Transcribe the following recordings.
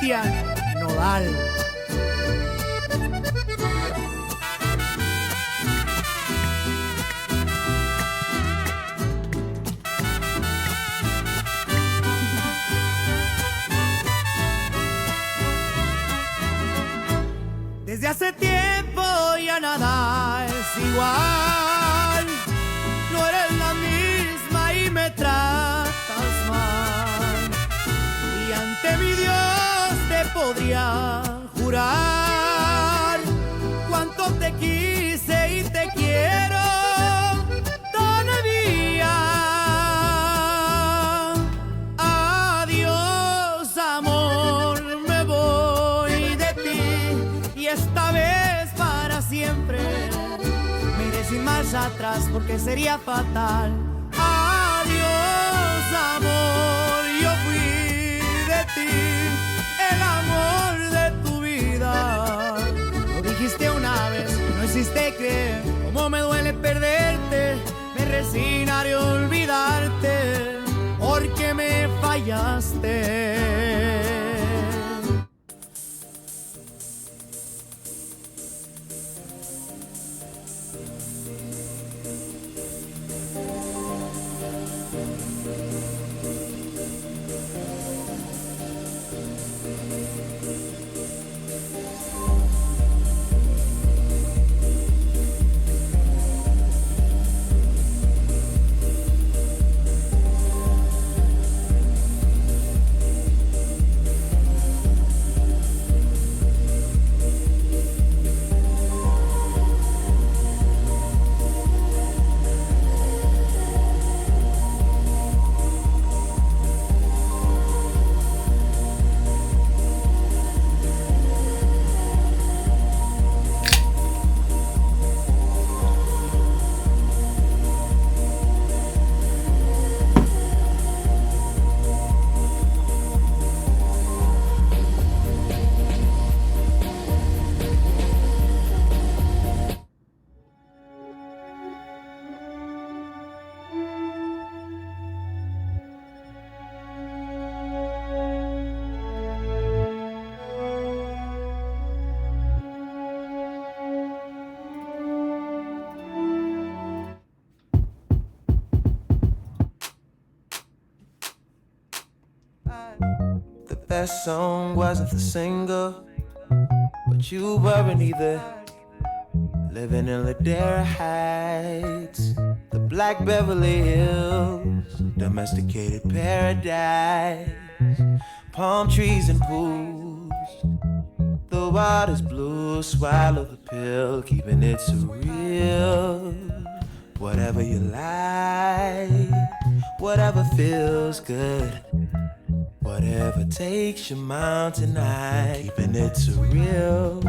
Cristian Nodal. Desde hace tiempo ya nada es igual. No eres la misma y me tratas mal. Y ante mi Dios te podría jurar cuánto te quise y te quiero todavía. Adiós, amor, me voy de ti y esta vez para siempre. Me iré sin marcha atrás porque sería fatal. Adiós, amor, yo fui de ti, el amor de tu vida. Lo dijiste una vez, no hiciste creer cómo me duele perderte. Me resignaré a olvidarte porque me fallaste. That song wasn't the single, but you weren't either. Living in Ladera Heights, the Black Beverly Hills, domesticated paradise, palm trees and pools. The water's blue, swallow the pill, keeping it surreal. Whatever you like, whatever feels good. Whatever takes your mountain high, keeping it surreal.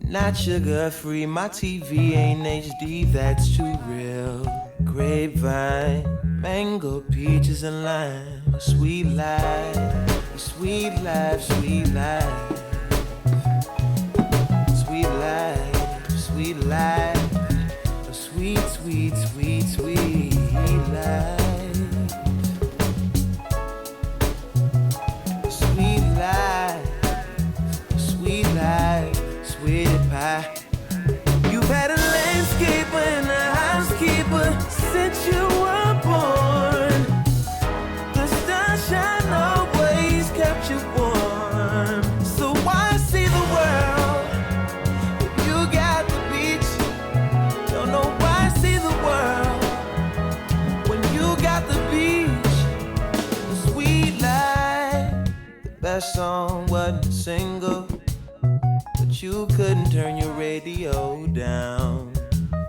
Not sugar free, my TV ain't HD, that's too real. Grapevine, mango, peaches and lime. A sweet life, a sweet life, sweet life. Sweet life, sweet life. A sweet, sweet, sweet, sweet life. Sweet life, sweet pie. You've had a landscaper and a housekeeper since you were born. The sunshine always kept you warm. So why see the world if you got the beach? Don't know why see the world when you got the beach. The sweet life. That song wasn't a single, but you couldn't turn your radio down.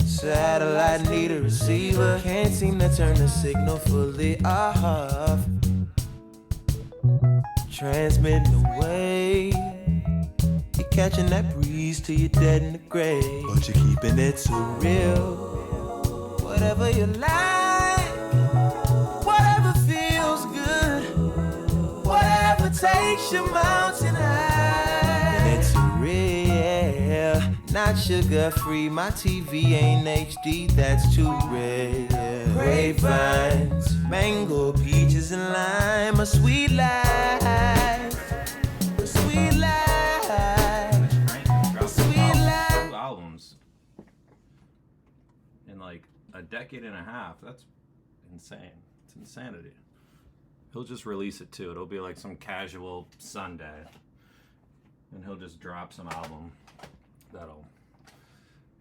Satellite need a receiver, can't seem to turn the signal fully off. Transmitting away, you're catching that breeze till you're dead in the grave, but you're keeping it so real. Whatever you like, whatever feels good, whatever takes your mountain high. And it's real, not sugar free. My TV ain't HD, that's too rare. Grapevines, mango, peaches and lime, a sweet life. decade and a half. That's insane. It's insanity. He'll just release it too. It'll be like some casual Sunday, and he'll just drop some album that'll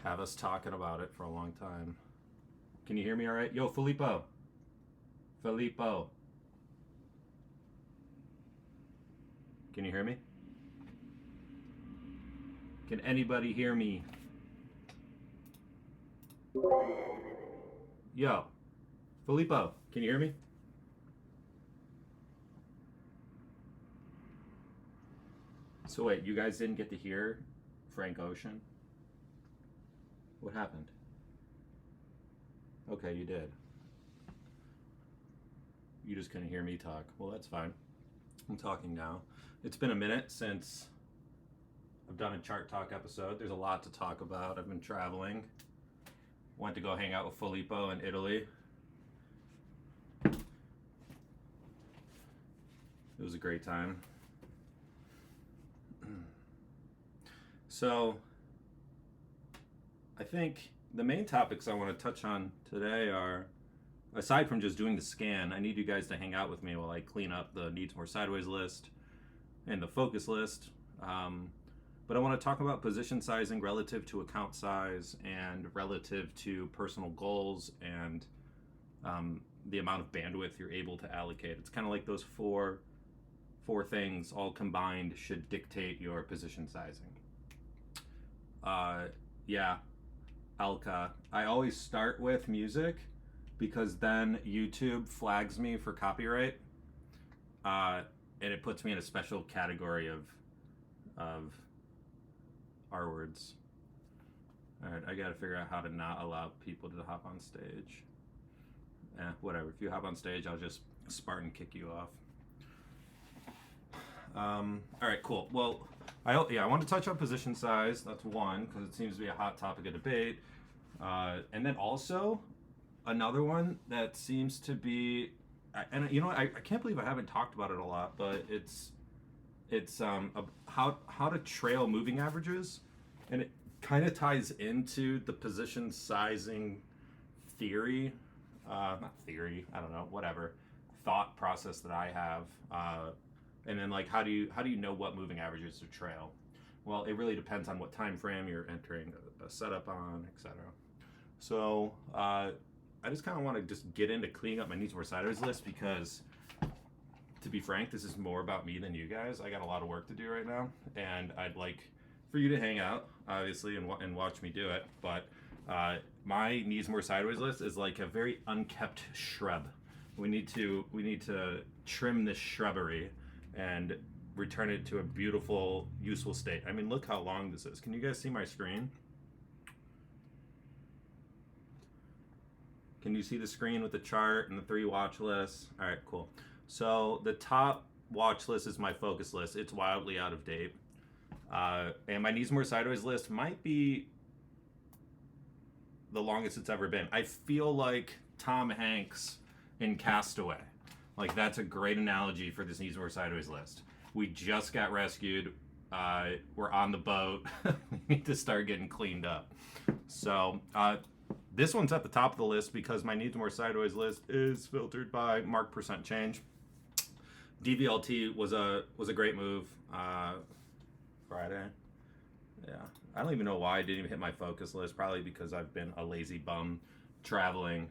have us talking about it for a long time. Can you hear me all right? Yo, Filippo. Filippo. Can you hear me? Can anybody hear me? Yo, Filippo, can you hear me? So wait, you guys didn't get to hear Frank Ocean? What happened? Okay, you did. You just couldn't hear me talk. Well, that's fine. I'm talking now. It's been a minute since I've done a Chart Talk episode. There's a lot to talk about. I've been traveling. Went to go hang out with Filippo in Italy. It was a great time. So, I think the main topics I want to touch on today are, aside from just doing the scan, I need you guys to hang out with me while I clean up the Needs More Sideways list and the focus list. But I want to talk about position sizing relative to account size and relative to personal goals and the amount of bandwidth you're able to allocate. It's kind of like those four things all combined should dictate your position sizing. Yeah, Alka. I always start with music because then YouTube flags me for copyright, and it puts me in a special category of R words. All right, I gotta figure out how to not allow people to hop on stage. Whatever. If you hop on stage, I'll just Spartan kick you off. All right, cool. Well, I want to touch on position size. That's one, because it seems to be a hot topic of debate. And then also another one that seems to be, and you know, I can't believe I haven't talked about it a lot, but it's how to trail moving averages, and it kind of ties into the position sizing theory, not theory, I don't know, whatever thought process that I have. And then like how do you know what moving averages to trail? Well, it really depends on what time frame you're entering a setup on, etc. So I just kind of want to just get into cleaning up my Needs More Sideways list because, to be frank, this is more about me than you guys. I got a lot of work to do right now, and I'd like for you to hang out, obviously, and watch me do it. But my Needs More Sideways list is like a very unkept shrub. We need to trim this shrubbery and return it to a beautiful, useful state. I mean, look how long this is. Can you guys see my screen? Can you see the screen with the chart and the 3 watch lists? All right, cool. So the top watch list is my focus list. It's wildly out of date. And my Needs More Sideways list might be the longest it's ever been. I feel like Tom Hanks in Castaway. Like, that's a great analogy for this Needs More Sideways list. We just got rescued. We're on the boat. We need to start getting cleaned up. So this one's at the top of the list because my Needs More Sideways list is filtered by mark percent change. DVLT was a great move Friday. Yeah, I don't even know why I didn't even hit my focus list. Probably because I've been a lazy bum traveling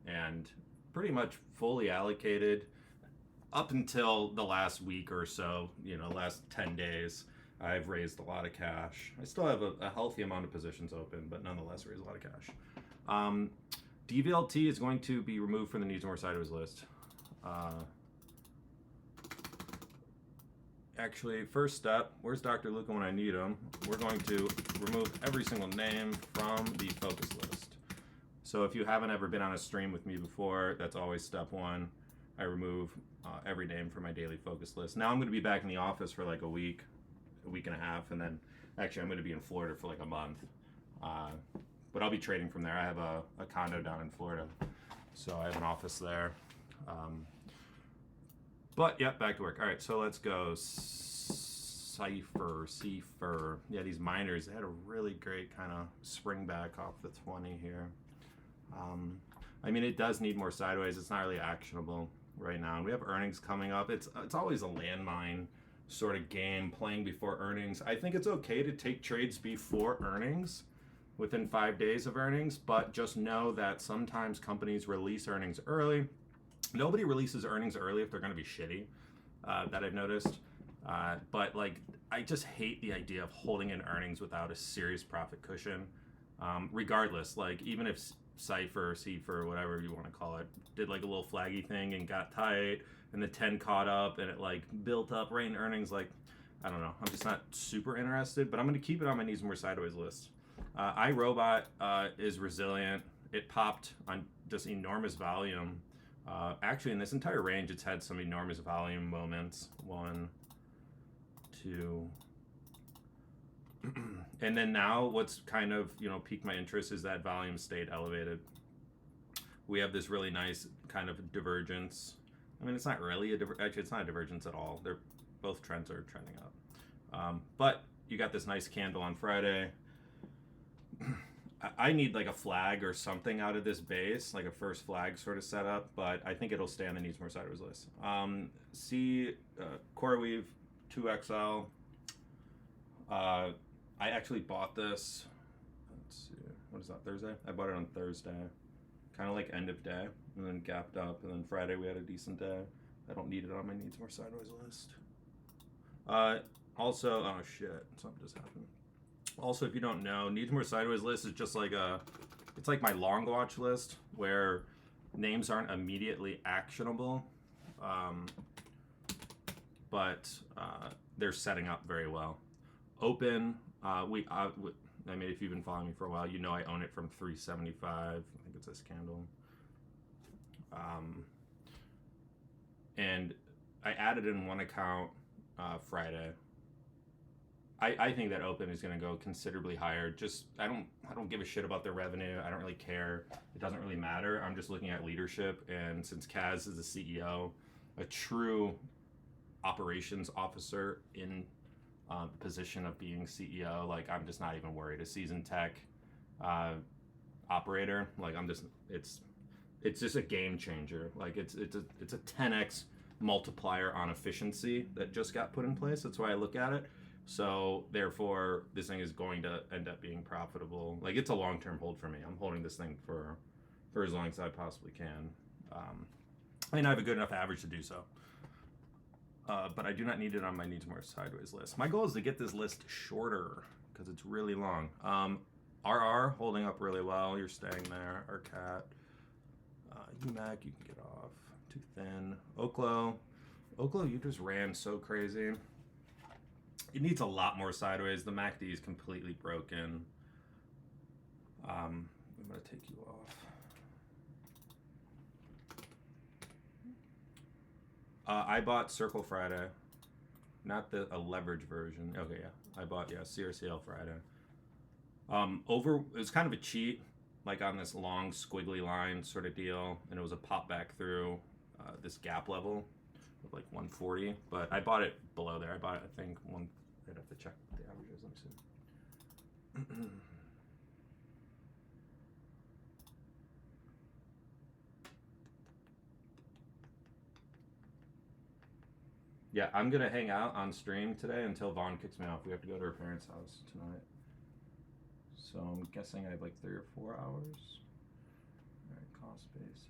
and pretty much fully allocated up until the last week or so, last 10 days. I've raised a lot of cash. I still have a healthy amount of positions open, but nonetheless raised a lot of cash. DVLT is going to be removed from the Needs More Sideways list. Actually, first step, where's Dr. Luca when I need him? We're going to remove every single name from the focus list. So if you haven't ever been on a stream with me before, that's always step one. I remove every name from my daily focus list. Now I'm going to be back in the office for like a week and a half, and then actually I'm going to be in Florida for like a month. But I'll be trading from there. I have a condo down in Florida, so I have an office there. But yeah, back to work. All right, so let's go. Cipher. Yeah, these miners, they had a really great kind of spring back off the 20 here. I mean, it does need more sideways. It's not really actionable right now. And we have earnings coming up. It's always a landmine sort of game playing before earnings. I think it's okay to take trades before earnings, within 5 days of earnings, but just know that sometimes companies release earnings early. Nobody releases earnings early if they're going to be shitty, that I've noticed. But like, I just hate the idea of holding in earnings without a serious profit cushion. Regardless, like even if Cypher, Cipher, whatever you want to call it, did like a little flaggy thing and got tight, and the 10 caught up and it like built up right in earnings, like, I don't know. I'm just not super interested, but I'm going to keep it on my needs more sideways list. iRobot is resilient. It popped on just enormous volume. Actually, in this entire range, it's had some enormous volume moments. 1, 2. And then now what's kind of, piqued my interest is that volume stayed elevated. We have this really nice kind of divergence. I mean, it's not really actually, it's not a divergence at all. Both trends are trending up. But you got this nice candle on Friday. I need like a flag or something out of this base, like a first flag sort of setup, but I think it'll stay on the needs more sideways list. CoreWeave 2XL. I actually bought this. Let's see, what is that, Thursday? I bought it on Thursday, kind of like end of day, and then gapped up, and then Friday we had a decent day. I don't need it on my needs more sideways list. Also, oh shit, something just happened. Also, if you don't know, needs more sideways list is just like it's like my long watch list where names aren't immediately actionable, but they're setting up very well. Open, I mean, if you've been following me for a while, you know I own it from 375. I think it's this candle. And I added in one account Friday. I think that Open is going to go considerably higher. Just I don't give a shit about their revenue. I don't really care. It doesn't really matter. I'm just looking at leadership, and since Kaz is the CEO, a true operations officer in the position of being CEO, like I'm just not even worried. A seasoned tech operator, like it's just a game changer. Like it's a 10x multiplier on efficiency that just got put in place. That's why I look at it. So therefore, this thing is going to end up being profitable. Like it's a long-term hold for me. I'm holding this thing for as long as I possibly can. I mean, I have a good enough average to do so. But I do not need it on my needs more sideways list. My goal is to get this list shorter because it's really long. RR holding up really well. You're staying there. RCAT. UMAC, you can get off. Too thin. Oklo, you just ran so crazy. It needs a lot more sideways. The MACD is completely broken. I'm going to take you off. I bought Circle Friday, not a leverage version. Okay, yeah. I bought, CRCL Friday. It was kind of a cheat, like on this long squiggly line sort of deal, and it was a pop back through this gap level of like 140, but I bought it below there. I bought it, I think, I'd have to check the averages. Let me see. Yeah, I'm gonna hang out on stream today until Vaughn kicks me off. We have to go to her parents' house tonight. So I'm guessing I have like 3 or 4 hours. Alright, cost basis.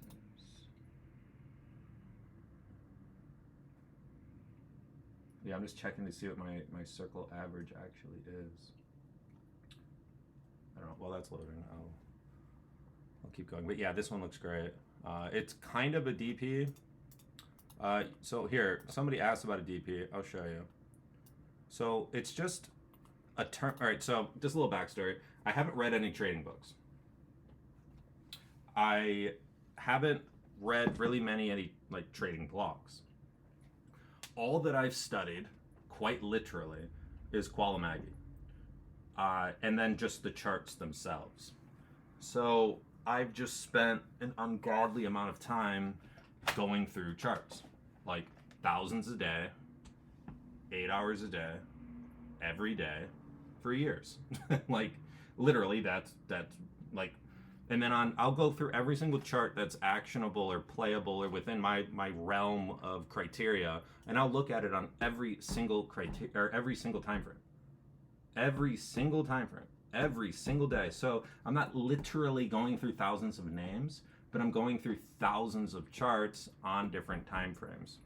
Yeah, I'm just checking to see what my circle average actually is. I don't know. While that's loading, I'll keep going. But yeah, this one looks great. It's kind of a DP. So here, somebody asked about a DP. I'll show you. So it's just a term. All right, so just a little backstory. I haven't read any trading books. I haven't read really any like trading blogs. All that I've studied, quite literally, is Qualamagi. And then just the charts themselves. So I've just spent an ungodly amount of time going through charts. Like thousands a day, 8 hours a day, every day, for years. Like literally that's like And then I'll go through every single chart that's actionable or playable or within my realm of criteria, and I'll look at it on every single criteria or every single time frame. Every single time frame, every single day. So I'm not literally going through thousands of names, but I'm going through thousands of charts on different time frames.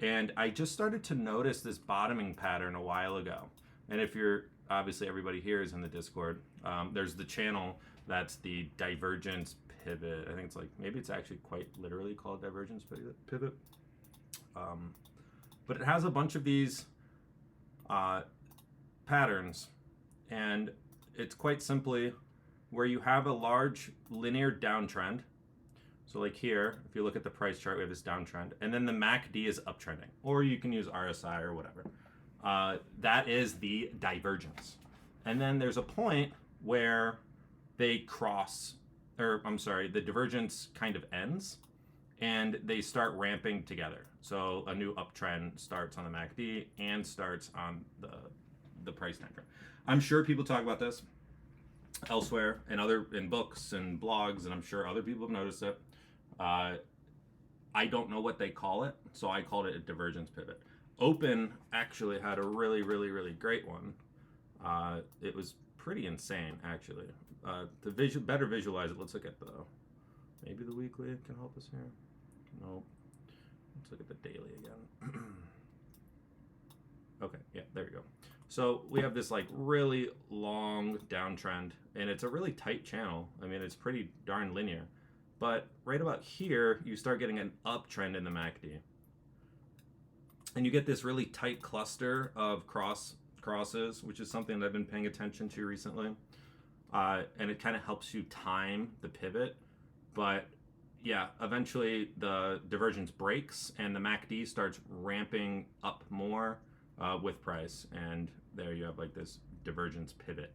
And I just started to notice this bottoming pattern a while ago. And if you're, obviously everybody here is in the Discord, there's the channel that's the Divergence pivot. I think it's like, maybe it's actually quite literally called Divergence pivot. But it has a bunch of these patterns, and it's quite simply where you have a large linear downtrend. So like here, if you look at the price chart, we have this downtrend, and then the MACD is uptrending, or you can use RSI or whatever. That is the divergence. And then there's a point where they cross, or I'm sorry, the divergence kind of ends, and they start ramping together. So a new uptrend starts on the MACD and starts on the price time frame. I'm sure people talk about this elsewhere in books and blogs, and I'm sure other people have noticed it. I don't know what they call it, so I called it a divergence pivot. Open actually had a really, really, really great one. It was pretty insane, actually. To better visualize it, let's look at maybe the weekly can help us here. No, let's look at the daily again. Okay, yeah, there we go. So we have this like really long downtrend, and it's a really tight channel. I mean, it's pretty darn linear. But right about here, you start getting an uptrend in the MACD. And you get this really tight cluster of crosses, which is something that I've been paying attention to recently. And it kind of helps you time the pivot. But yeah, eventually the divergence breaks and the MACD starts ramping up more with price. And there you have like this divergence pivot.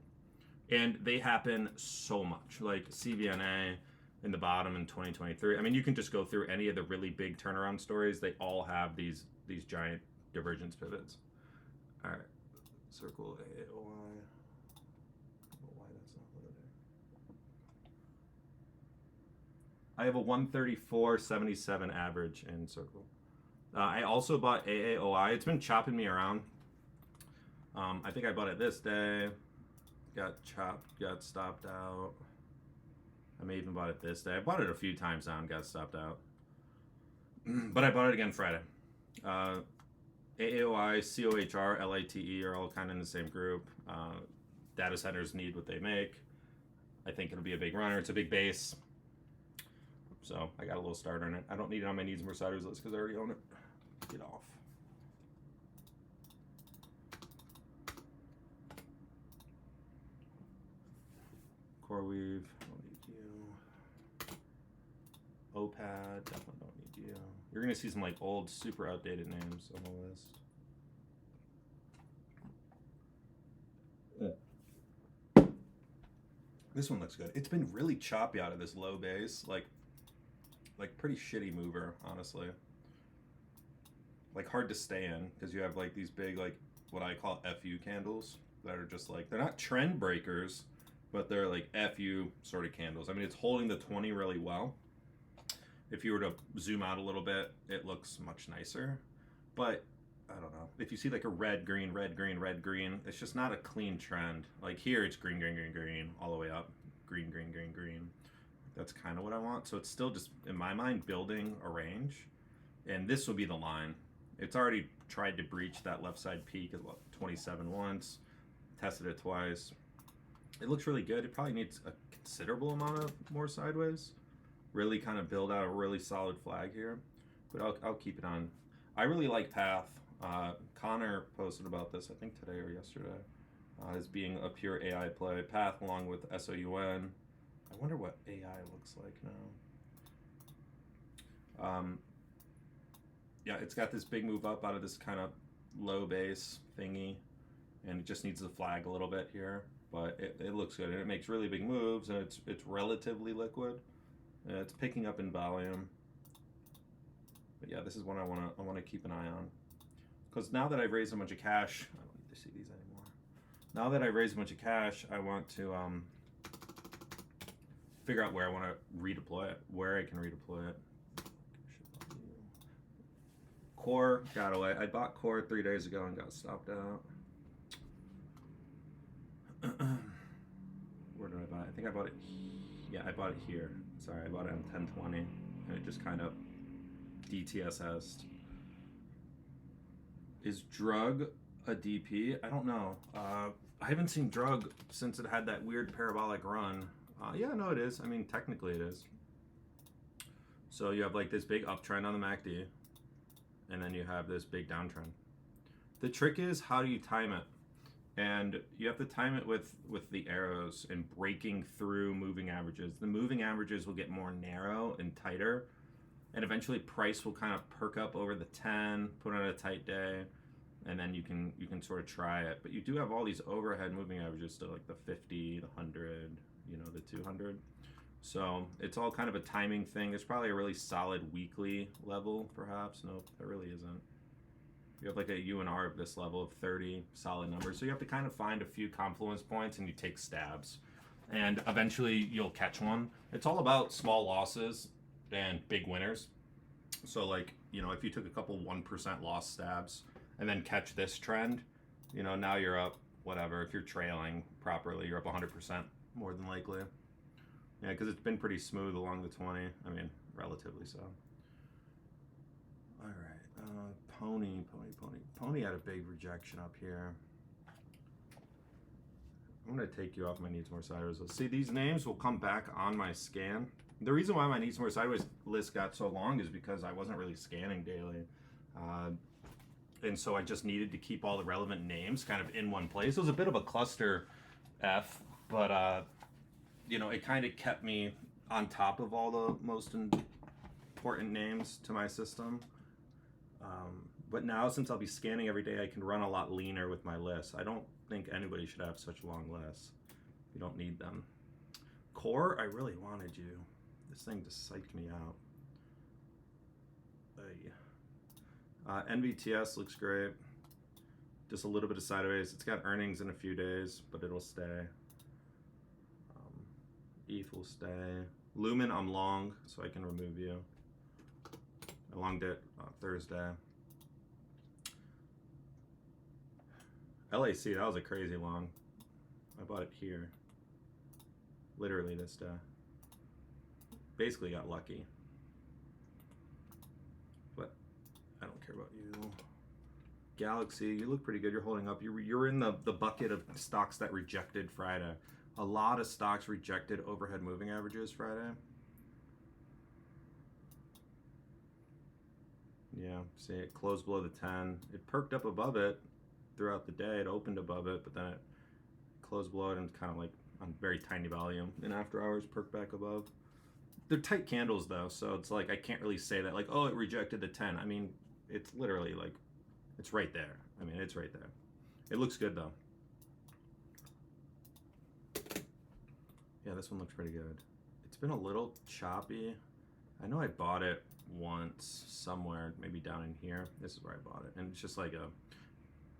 And they happen so much, like CVNA in the bottom in 2023. I mean, you can just go through any of the really big turnaround stories. They all have these giant divergence pivots. All right, circle AOI. Why that's not loading. I have a 134.77 average in circle. I also bought AAOI. It's been chopping me around. I think I bought it this day. Got chopped, got stopped out. I may even bought it this day. I bought it a few times now and got stopped out. But I bought it again Friday. AAOI, COHR, LATE are all kind of in the same group. Data centers need what they make. I think it'll be a big runner. It's a big base. So I got a little starter in it. I don't need it on my needs and more sideways list because I already own it. Get off. CoreWeave, don't need you. OPAD, definitely don't need you. You're gonna see some like old, super outdated names on the list. This one looks good. It's been really choppy out of this low base, like pretty shitty mover, honestly. Like hard to stay in because you have like these big, like what I call FU candles that are just like, they're not trend breakers, but they're like FU sort of candles. I mean, it's holding the 20 really well. If you were to zoom out a little bit, it looks much nicer. But I don't know. If you see like a red, green, red, green, red, green, it's just not a clean trend. Like here, it's green, green, green, green, all the way up. Green, green, green, green. That's kind of what I want. So it's still just, in my mind, building a range. And this will be the line. It's already tried to breach that left side peak at 27 once. Tested it twice. It looks really good. It probably needs a considerable amount of more sideways. Really kind of build out a really solid flag here. But I'll keep it on. I really like Path. Connor posted about this, I think today or yesterday, as being a pure AI play. Path along with SOUN. I wonder what AI looks like now. Yeah, it's got this big move up out of this kind of low base thingy, and it just needs to flag a little bit here. But it looks good, and it makes really big moves, and it's relatively liquid. It's picking up in volume. But yeah, this is one I want to keep an eye on. Because now that I've raised a bunch of cash, I don't need to see these anymore. Now that I've raised a bunch of cash, I want to figure out where I want to redeploy it, where I can redeploy it. Core got away. I bought Core 3 days ago and got stopped out. Where did I buy it? I think I bought it. Yeah, I bought it here. Sorry, I bought it on 1020, and it just kind of DTSS'd. Is Drug a DP? I don't know. I haven't seen Drug since it had that weird parabolic run. Yeah, no, it is. I mean, technically it is. So you have like this big uptrend on the MACD, and then you have this big downtrend. The trick is, how do you time it? And you have to time it with the arrows and breaking through moving averages. The moving averages will get more narrow and tighter, and eventually price will kind of perk up over the 10, put on a tight day, and then you can sort of try it. But you do have all these overhead moving averages still, like the 50, the 100, you know, the 200. So it's all kind of a timing thing. There's probably a really solid weekly level, perhaps. Nope, there really isn't. You have like a UNR of this level of 30 solid numbers. So you have to kind of find a few confluence points and you take stabs. And eventually you'll catch one. It's all about small losses and big winners. So like, you know, if you took a couple 1% loss stabs and then catch this trend, you know, now you're up, whatever. If you're trailing properly, you're up 100% more than likely. Yeah, because it's been pretty smooth along the 20. I mean, relatively so. All right. Pony had a big rejection up here. I'm going to take you off my needs more sideways. See, these names will come back on my scan. The reason why my needs more sideways list got so long is because I wasn't really scanning daily. And so I just needed to keep all the relevant names kind of in one place. It was a bit of a cluster F, but you know, it kind of kept me on top of all the most important names to my system. But now, since I'll be scanning every day, I can run a lot leaner with my lists. I don't think anybody should have such long lists. You don't need them. Core, I really wanted you. This thing just psyched me out. NVTS looks great. Just a little bit of sideways. It's got earnings in a few days, but it'll stay. ETH will stay. Lumen, I'm long, so I can remove you. I longed it Thursday. LAC, that was a crazy long. I bought it here. Literally this day. Basically got lucky. But I don't care about you. Galaxy, you look pretty good. You're holding up. You're in the bucket of stocks that rejected Friday. A lot of stocks rejected overhead moving averages Friday. Yeah, see, it closed below the 10. It perked up above it throughout the day. It opened above it, but then it closed below it and kind of like on very tiny volume. And after hours, perked back above. They're tight candles though, so it's like I can't really say that like, oh, it rejected the 10. I mean, it's literally like, it's right there. I mean, it's right there. It looks good though. Yeah, this one looks pretty good. It's been a little choppy. I know I bought it once somewhere, maybe down in here. This is where I bought it. And it's just like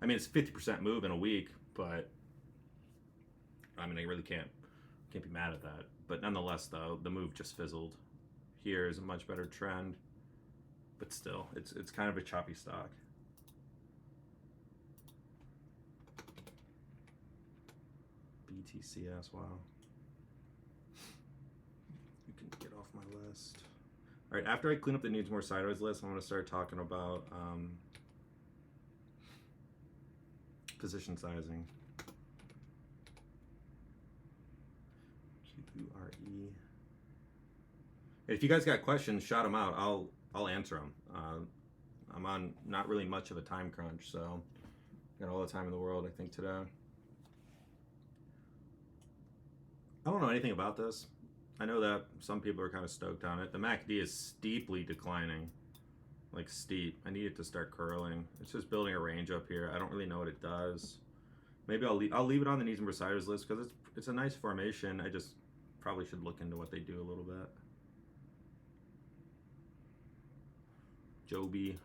I mean, it's 50% move in a week, but I mean, I really can't be mad at that. But nonetheless, though, the move just fizzled. Here is a much better trend, but still, it's kind of a choppy stock. BTCS, wow. You can get off my list. All right, after I clean up the needs more sideways list, I'm going to start talking about position sizing. QRE. If you guys got questions, shout them out. I'll answer them. I'm on not really much of a time crunch, so got all the time in the world, I think, today. I don't know anything about this. I know that some people are kind of stoked on it. The MACD is steeply declining, like steep. I need it to start curling. It's just building a range up here. I don't really know what it does. Maybe I'll leave it on the needs and Versailles list because it's a nice formation. I just probably should look into what they do a little bit. Joby.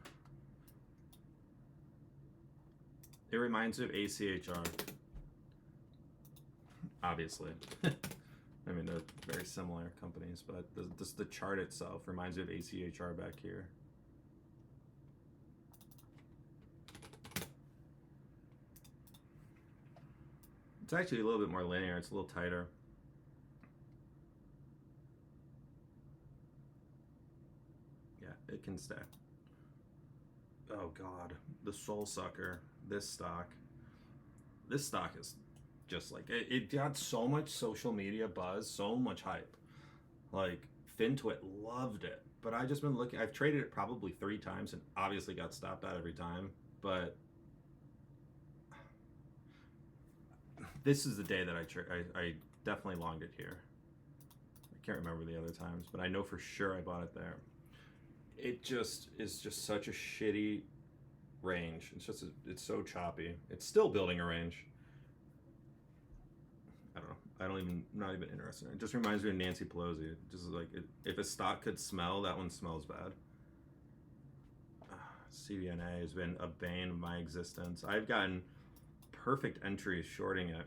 It reminds me of ACHR. Obviously. I mean, they're very similar companies, but the chart itself reminds me of ACHR back here. It's actually a little bit more linear. It's a little tighter. Yeah, it can stay. Oh God, the soul sucker. This stock is just like it got so much social media buzz, so much hype. Like FinTwit loved it, but I just been looking. I've traded it probably 3 times and obviously got stopped out every time. But this is the day that I definitely longed it here. I can't remember the other times, but I know for sure I bought it there. It just is just such a shitty range. It's so choppy. It's still building a range. I don't know. I'm not even interested. It just reminds me of Nancy Pelosi. Just like if a stock could smell, that one smells bad. CVNA has been a bane of my existence. I've gotten perfect entries shorting it,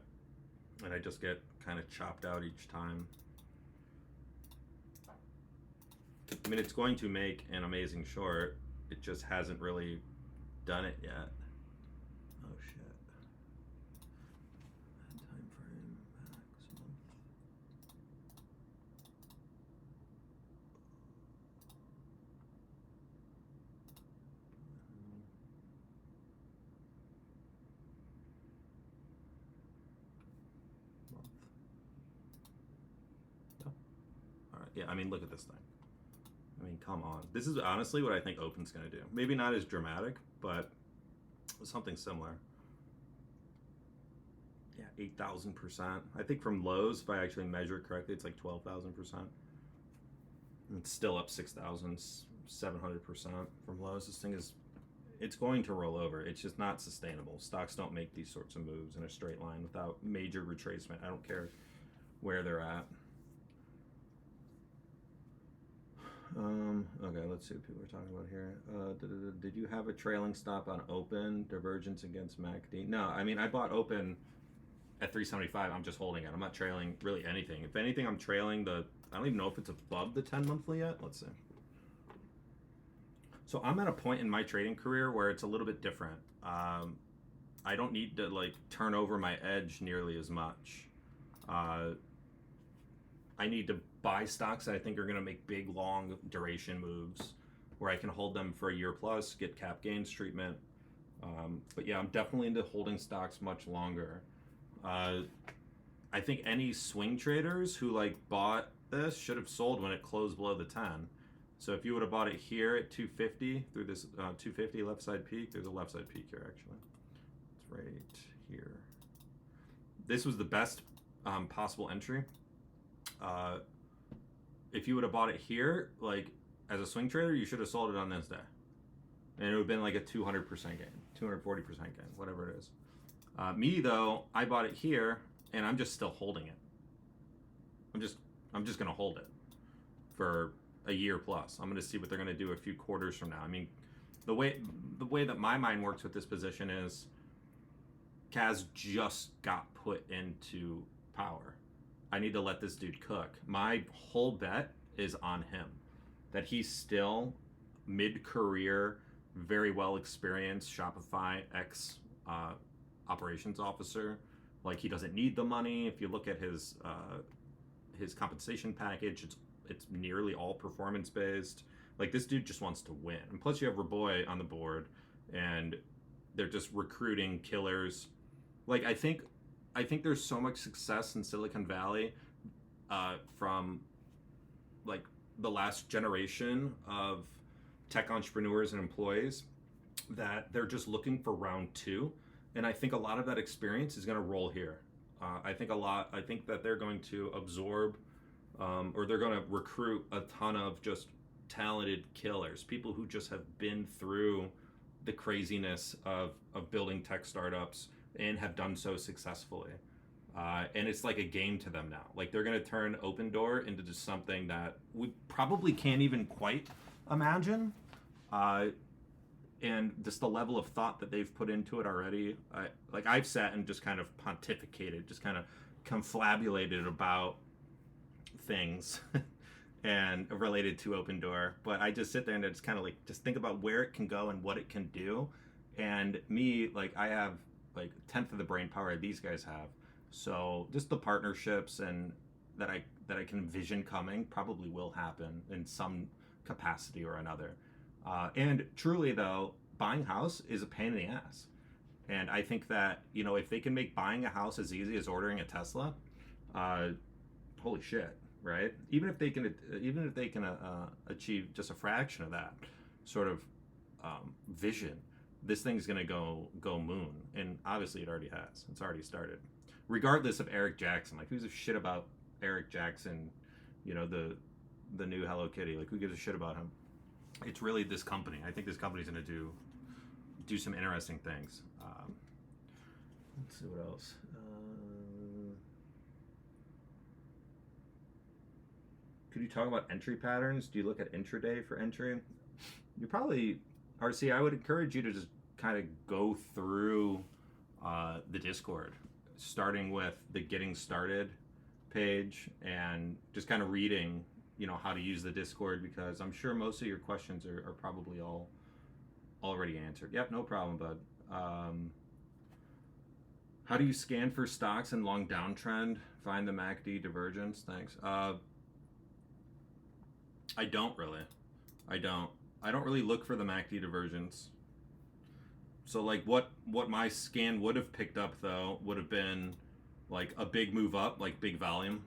and I just get kind of chopped out each time. I mean, it's going to make an amazing short. It just hasn't really done it yet. Oh shit. Time frame maximum. Month. No. All right. Yeah. I mean, look at this thing. I mean, come on. This is honestly what I think Open's going to do. Maybe not as dramatic, but something similar. Yeah, 8,000%. I think from lows, if I actually measure it correctly, it's like 12,000%. It's still up 6,700% from lows. This thing it's going to roll over. It's just not sustainable. Stocks don't make these sorts of moves in a straight line without major retracement. I don't care where they're at. Okay, let's see what people are talking about here. Did you have a trailing stop on Open? Divergence against MACD? No, I mean, I bought Open at 375. I'm just holding it. I'm not trailing really anything. If anything, I'm trailing I don't even know if it's above the 10 monthly yet. Let's see. So I'm at a point in my trading career where it's a little bit different. I don't need to like turn over my edge nearly as much. I need to buy stocks that I think are going to make big, long duration moves where I can hold them for a year plus, get cap gains treatment. But yeah, I'm definitely into holding stocks much longer. I think any swing traders who like bought this should have sold when it closed below the 10. So if you would have bought it here at 250 through this 250 left side peak, there's a left side peak here actually. It's right here. This was the best possible entry. If you would have bought it here, like as a swing trader, you should have sold it on this day. And it would have been like a 200% gain, 240% gain, whatever it is. Me though, I bought it here and I'm just still holding it. I'm just gonna hold it for a year plus. I'm gonna see what they're gonna do a few quarters from now. I mean, the way that my mind works with this position is Kaz just got put into power. I need to let this dude cook. My whole bet is on him. That he's still mid-career, very well experienced Shopify operations officer. Like he doesn't need the money. If you look at his compensation package, it's nearly all performance based. Like this dude just wants to win. And plus you have Raboy on the board and they're just recruiting killers. Like I think there's so much success in Silicon Valley from like the last generation of tech entrepreneurs and employees that they're just looking for round 2. And I think a lot of that experience is going to roll here. I think that they're going to absorb or they're going to recruit a ton of just talented killers, people who just have been through the craziness of building tech startups and have done so successfully. And it's like a game to them now. Like they're going to turn Open Door into just something that we probably can't even quite imagine. And just the level of thought that they've put into it already. I've sat and just kind of pontificated, just kind of confabulated about things and related to Open Door, but I just sit there and just kind of like just think about where it can go and what it can do. And me, like, I have like a tenth of the brain power these guys have, so just the partnerships and that I can envision coming probably will happen in some capacity or another. And truly though, buying a house is a pain in the ass. And I think that, you know, if they can make buying a house as easy as ordering a Tesla, holy shit, right? Even if they can achieve just a fraction of that sort of vision, this thing's gonna go moon. And obviously it already has. It's already started. Regardless of Eric Jackson, like, who's a shit about Eric Jackson, you know, the new Hello Kitty, like, who gives a shit about him? It's really this company. I think this company's gonna do some interesting things. Let's see what else. Could you talk about entry patterns? Do you look at intraday for entry? You probably, RC, I would encourage you to just kind of go through the Discord, starting with the getting started page and just kind of reading, you know, how to use the Discord, because I'm sure most of your questions are probably all already answered. Yep, no problem, bud. How do you scan for stocks in long downtrend? Find the MACD divergence? Thanks. I don't really. I don't really look for the MACD divergence. So like what my scan would have picked up though would have been like a big move up, like big volume.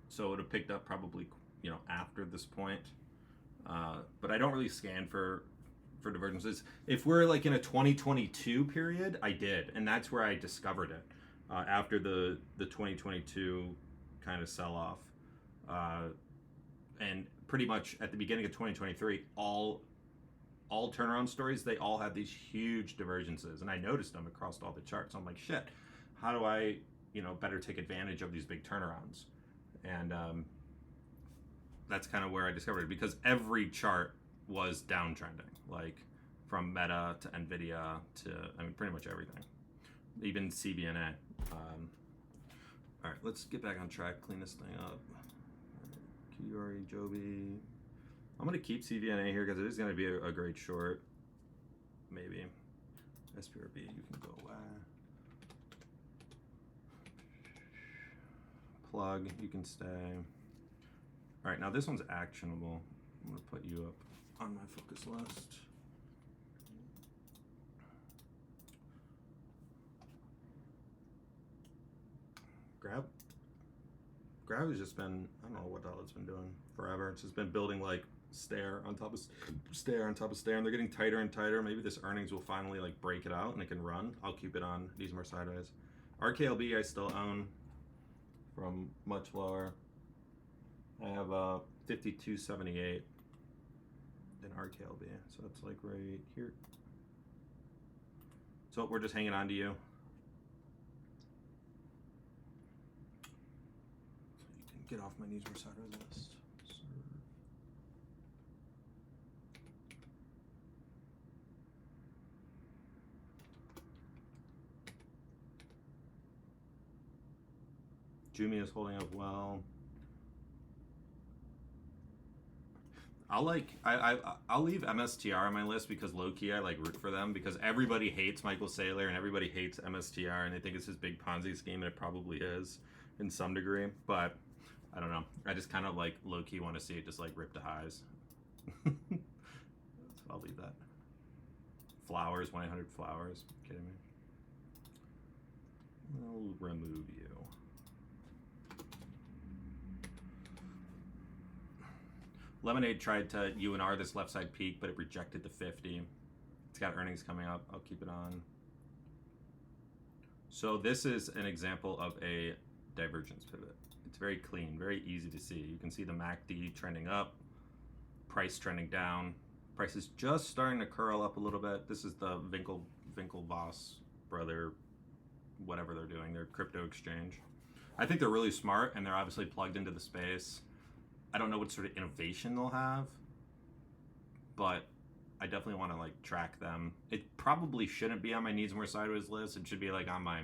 So it would have picked up probably, you know, after this point. But I don't really scan for divergences. If we're like in a 2022 period, I did, and that's where I discovered it after the 2022 kind of sell off, and pretty much at the beginning of 2023, all turnaround stories, they all had these huge divergences, and I noticed them across all the charts. I'm like, shit, how do I, you know, better take advantage of these big turnarounds? And that's kind of where I discovered it, because every chart was downtrending, like from Meta to Nvidia to, I mean, pretty much everything, even CBNA. All right, let's get back on track, clean this thing up. Kiori, Joby. I'm gonna keep CVNA here because it is gonna be a great short. Maybe. SPRB, you can go away. Plug, you can stay. All right, now this one's actionable. I'm gonna put you up on my focus list. Grab has just been, I don't know what the hell it's been doing forever. It's just been building like stair on top of stair on top of stair, and they're getting tighter and tighter. Maybe this earnings will finally like break it out and it can run. I'll keep it on. These more sideways. RKLB I still own from much lower. I have 52.78 in RKLB, so it's like right here. So we're just hanging on to you. Get off my needs more sideways list. Jumi is holding up well. I'll leave MSTR on my list because low-key I like root for them, because everybody hates Michael Saylor and everybody hates MSTR and they think it's his big Ponzi scheme, and it probably is in some degree, but I don't know. I just kind of like low-key want to see it just like rip to highs. So I'll leave that. Flowers, 1-800 Flowers. Kidding me? I'll remove you. Lemonade tried to UNR this left side peak, but it rejected the 50. It's got earnings coming up. I'll keep it on. So this is an example of a divergence pivot. It's very clean, very easy to see. You can see the MACD trending up, price trending down. Price is just starting to curl up a little bit. This is the Winklevoss brother, whatever they're doing, their crypto exchange. I think they're really smart, and they're obviously plugged into the space. I don't know what sort of innovation they'll have, but I definitely want to like track them. It probably shouldn't be on my needs more sideways list. It should be like on my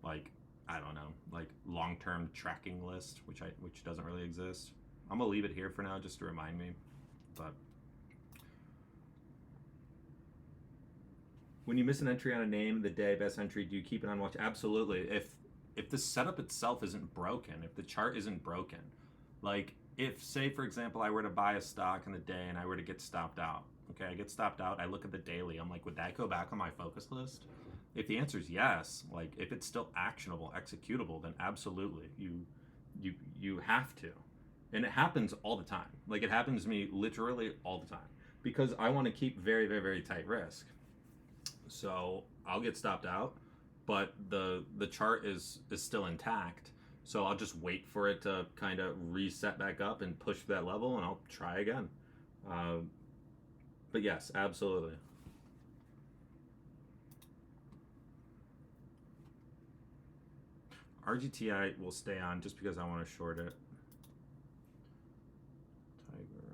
like I don't know, like long-term tracking list, which doesn't really exist. I'm gonna leave it here for now just to remind me. But when you miss an entry on a name of the day, best entry, do you keep it on watch? Absolutely. If the setup itself isn't broken, if the chart isn't broken, like if, say for example, I were to buy a stock in the day and I were to get stopped out. Okay, I get stopped out, I look at the daily, I'm like, would that go back on my focus list? If the answer is yes, like if it's still actionable, executable, then absolutely, you have to. And it happens all the time. Like it happens to me literally all the time because I want to keep very, very, very tight risk. So I'll get stopped out, but the chart is still intact. So I'll just wait for it to kind of reset back up and push that level, and I'll try again. But yes, absolutely. RGTI will stay on just because I want to short it. Tiger.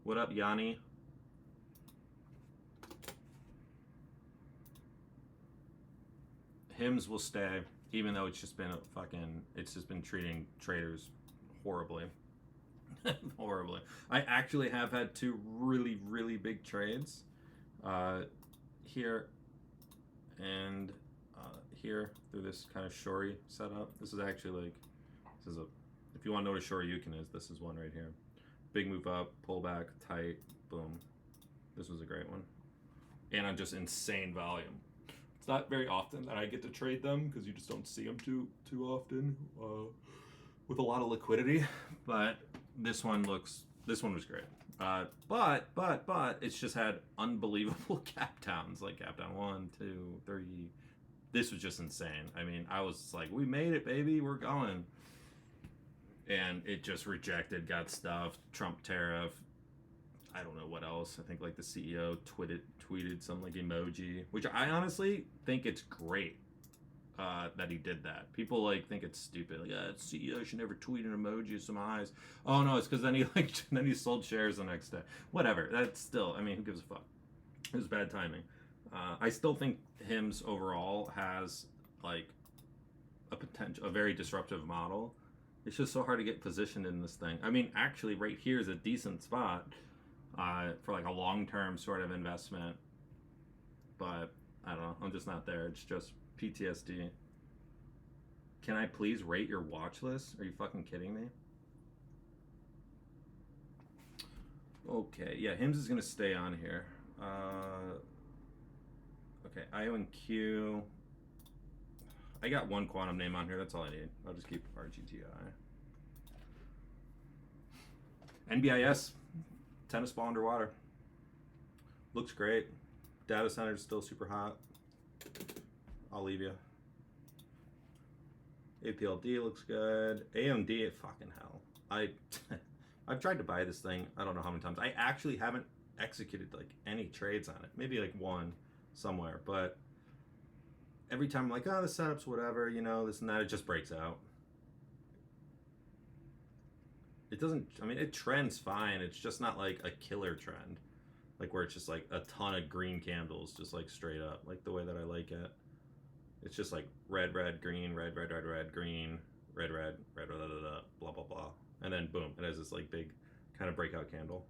What up, Yanni? Hims will stay, even though it's just been it's just been treating traders horribly. Horribly. I actually have had two really, really big trades here and here through this kind of shorty setup. This is actually like, if you want to know what a shoryuken is, this is one right here. Big move up, pull back, tight, boom. This was a great one. And on just insane volume. It's not very often that I get to trade them because you just don't see them too often with a lot of liquidity. But this one was great. But it's just had unbelievable cap downs, like cap down 1, 2, 3. This was just insane. I mean, I was like, we made it, baby, we're going. And it just rejected, got stuffed, Trump tariff. I don't know what else. I think like the CEO tweeted some like emoji, which I honestly think it's great that he did that. People like think it's stupid. Like, CEO should never tweet an emoji with some eyes. Oh no, it's because then he sold shares the next day. Whatever. That's still. I mean, who gives a fuck? It was bad timing. I still think Hims overall has like a very disruptive model. It's just so hard to get positioned in this thing. I mean, actually, right here is a decent spot for like a long-term sort of investment. But I don't know. I'm just not there. It's just PTSD. Can I please rate your watch list? Are you fucking kidding me? Okay, yeah, Hims is gonna stay on here. Okay, IO and Q. I got one quantum name on here. That's all I need. I'll just keep RGTI. NBIS, tennis ball underwater. Looks great. Data center is still super hot. I'll leave you. APLD looks good. AMD, fucking hell. I've tried to buy this thing. I don't know how many times. I actually haven't executed like any trades on it. Maybe like one somewhere, but every time I'm like, oh, the setup's whatever, you know, this and that, it just breaks out. It doesn't, I mean, it trends fine. It's just not like a killer trend, like where it's just like a ton of green candles, just like straight up, like the way that I like it. It's just like red, red, green, red, red, red, red, green, red, red, red, blah, blah, blah, blah, blah, blah. And then boom, it has this like big kind of breakout candle.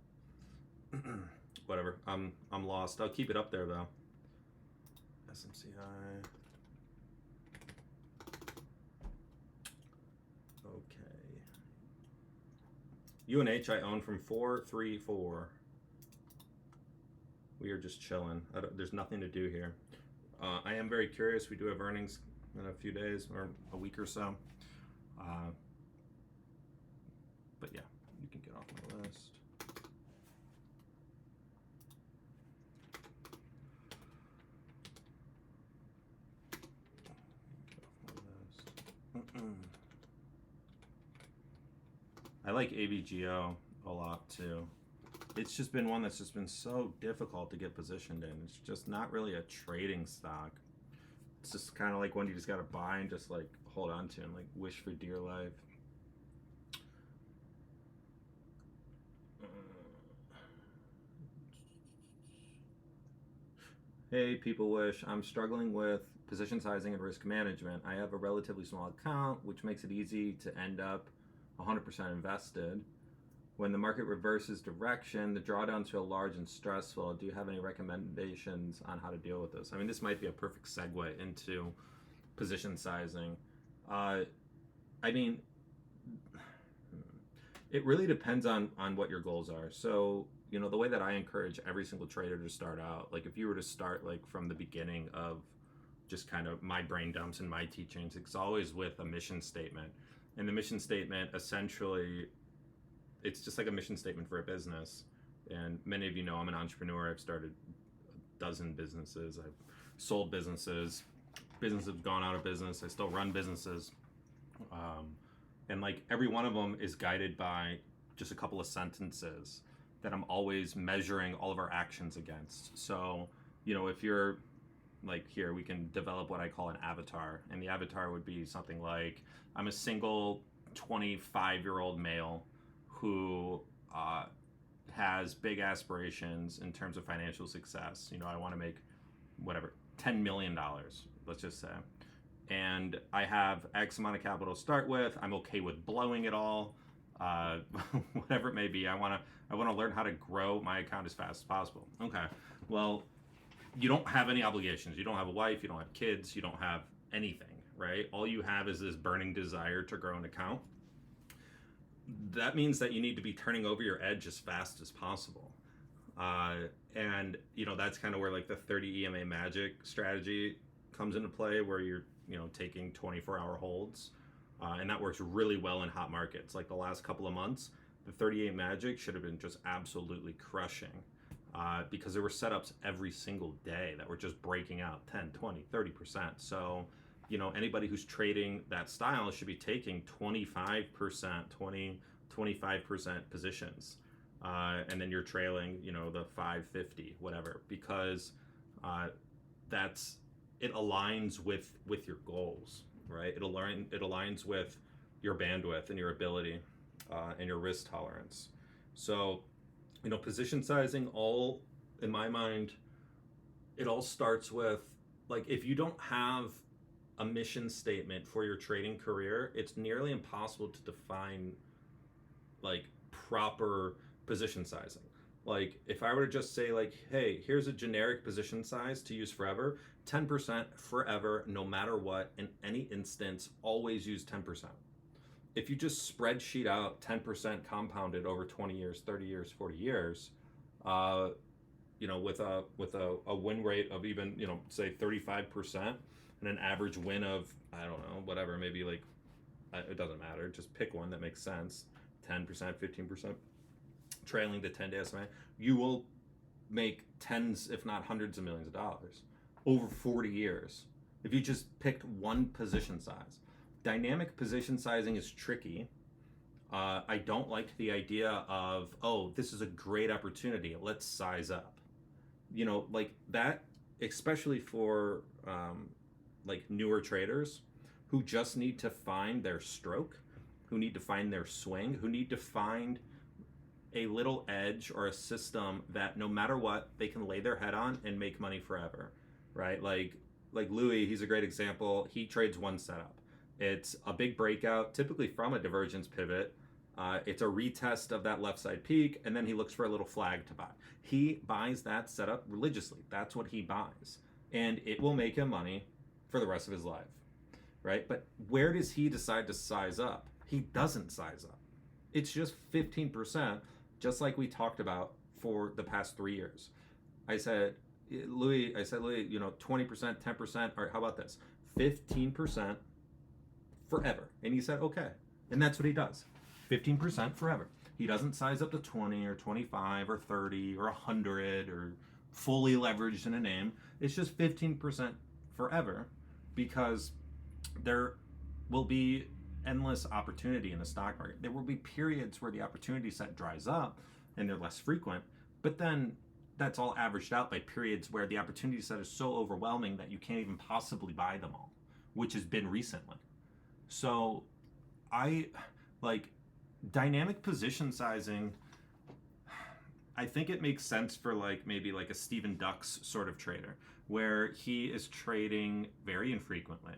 Whatever, I'm lost. I'll keep it up there though. SMCI. Okay. UNH I own from 434. We are just chilling. There's nothing to do here. I am very curious. We do have earnings in a few days or a week or so. But yeah, you can get off my list. I like AVGO a lot too. It's just been one that's just been so difficult to get positioned in. It's just not really a trading stock. It's just kind of like one you just gotta buy and just like hold on to and like wish for dear life. Hey, People Wish, I'm struggling with position sizing and risk management. I have a relatively small account, which makes it easy to end up 100% invested. When the market reverses direction, the drawdowns feel large and stressful. Do you have any recommendations on how to deal with this? I mean, this might be a perfect segue into position sizing. I mean, it really depends on what your goals are. So, the way that I encourage every single trader to start out, like if you were to start like from the beginning of just kind of my brain dumps and my teachings, it's always with a mission statement. And the mission statement, essentially, it's just like a mission statement for a business. And many of you know I'm an entrepreneur. I've started a dozen businesses. I've sold businesses. Businesses have gone out of business. I still run businesses. And like every one of them is guided by just a couple of sentences that I'm always measuring all of our actions against. So, if you're like here, we can develop what I call an avatar. And the avatar would be something like, I'm a single 25-year-old male who has big aspirations in terms of financial success. I want to make whatever, $10 million, let's just say. And I have X amount of capital to start with. I'm okay with blowing it all, whatever it may be. I want to learn how to grow my account as fast as possible. Okay, well, you don't have any obligations. You don't have a wife. You don't have kids. You don't have anything, right? All you have is this burning desire to grow an account. That means that you need to be turning over your edge as fast as possible. And that's kind of where like the 30 EMA magic strategy comes into play, where you're taking 24-hour holds, and that works really well in hot markets. Like the last couple of months, the 38 magic should have been just absolutely crushing, because there were setups every single day that were just breaking out 10, 20, 30%. So anybody who's trading that style should be taking 25%, 25% positions, and then you're trailing the 550 whatever, because it aligns with your goals, right? It aligns with your bandwidth and your ability, and your risk tolerance. So, position sizing, all in my mind, it all starts with, like, if you don't have a mission statement for your trading career, it's nearly impossible to define like proper position sizing. Like if I were to just say like, hey, here's a generic position size to use forever, 10% forever, no matter what, in any instance, always use 10%. If you just spreadsheet out 10% compounded over 20 years, 30 years, 40 years, with a win rate of even, say 35%, and an average win of, I don't know, whatever, maybe like, it doesn't matter, just pick one that makes sense, 10%, 15%, trailing the 10-day SMA, you will make tens, if not hundreds of millions of dollars over 40 years if you just picked one position size. Dynamic position sizing is tricky. I don't like the idea of, oh, this is a great opportunity, let's size up. Like that, especially for like newer traders who just need to find their stroke, who need to find their swing, who need to find a little edge or a system that no matter what, they can lay their head on and make money forever, right? Like Louis, he's a great example. He trades one setup. It's a big breakout, typically from a divergence pivot. It's a retest of that left side peak, and then he looks for a little flag to buy. He buys that setup religiously. That's what he buys. And it will make him money for the rest of his life, right? But where does he decide to size up? He doesn't size up. It's just 15%, just like we talked about for the past 3 years. I said, Louis, 20%, 10%, or how about this? 15% forever. And he said, okay. And that's what he does. 15% forever. He doesn't size up to 20 or 25 or 30 or 100 or fully leveraged in a name. It's just 15% forever, because there will be endless opportunity in the stock market. There will be periods where the opportunity set dries up and they're less frequent, but then that's all averaged out by periods where the opportunity set is so overwhelming that you can't even possibly buy them all, which has been recently. So I like dynamic position sizing. I think it makes sense for like maybe like a Stephen Ducks sort of trader, where he is trading very infrequently,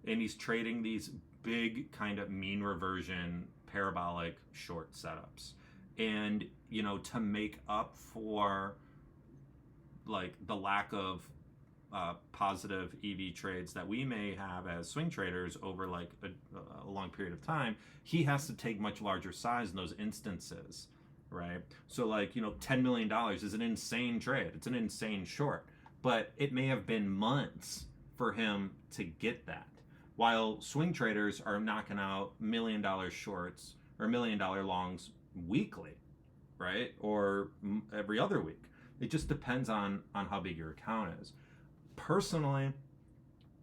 and he's trading these big kind of mean reversion parabolic short setups. And to make up for like the lack of positive EV trades that we may have as swing traders over like a long period of time, he has to take much larger size in those instances, right? So like, $10 million is an insane trade. It's an insane short, but it may have been months for him to get that. While swing traders are knocking out $1 million shorts or $1 million longs weekly, right? Or every other week. It just depends on how big your account is. Personally,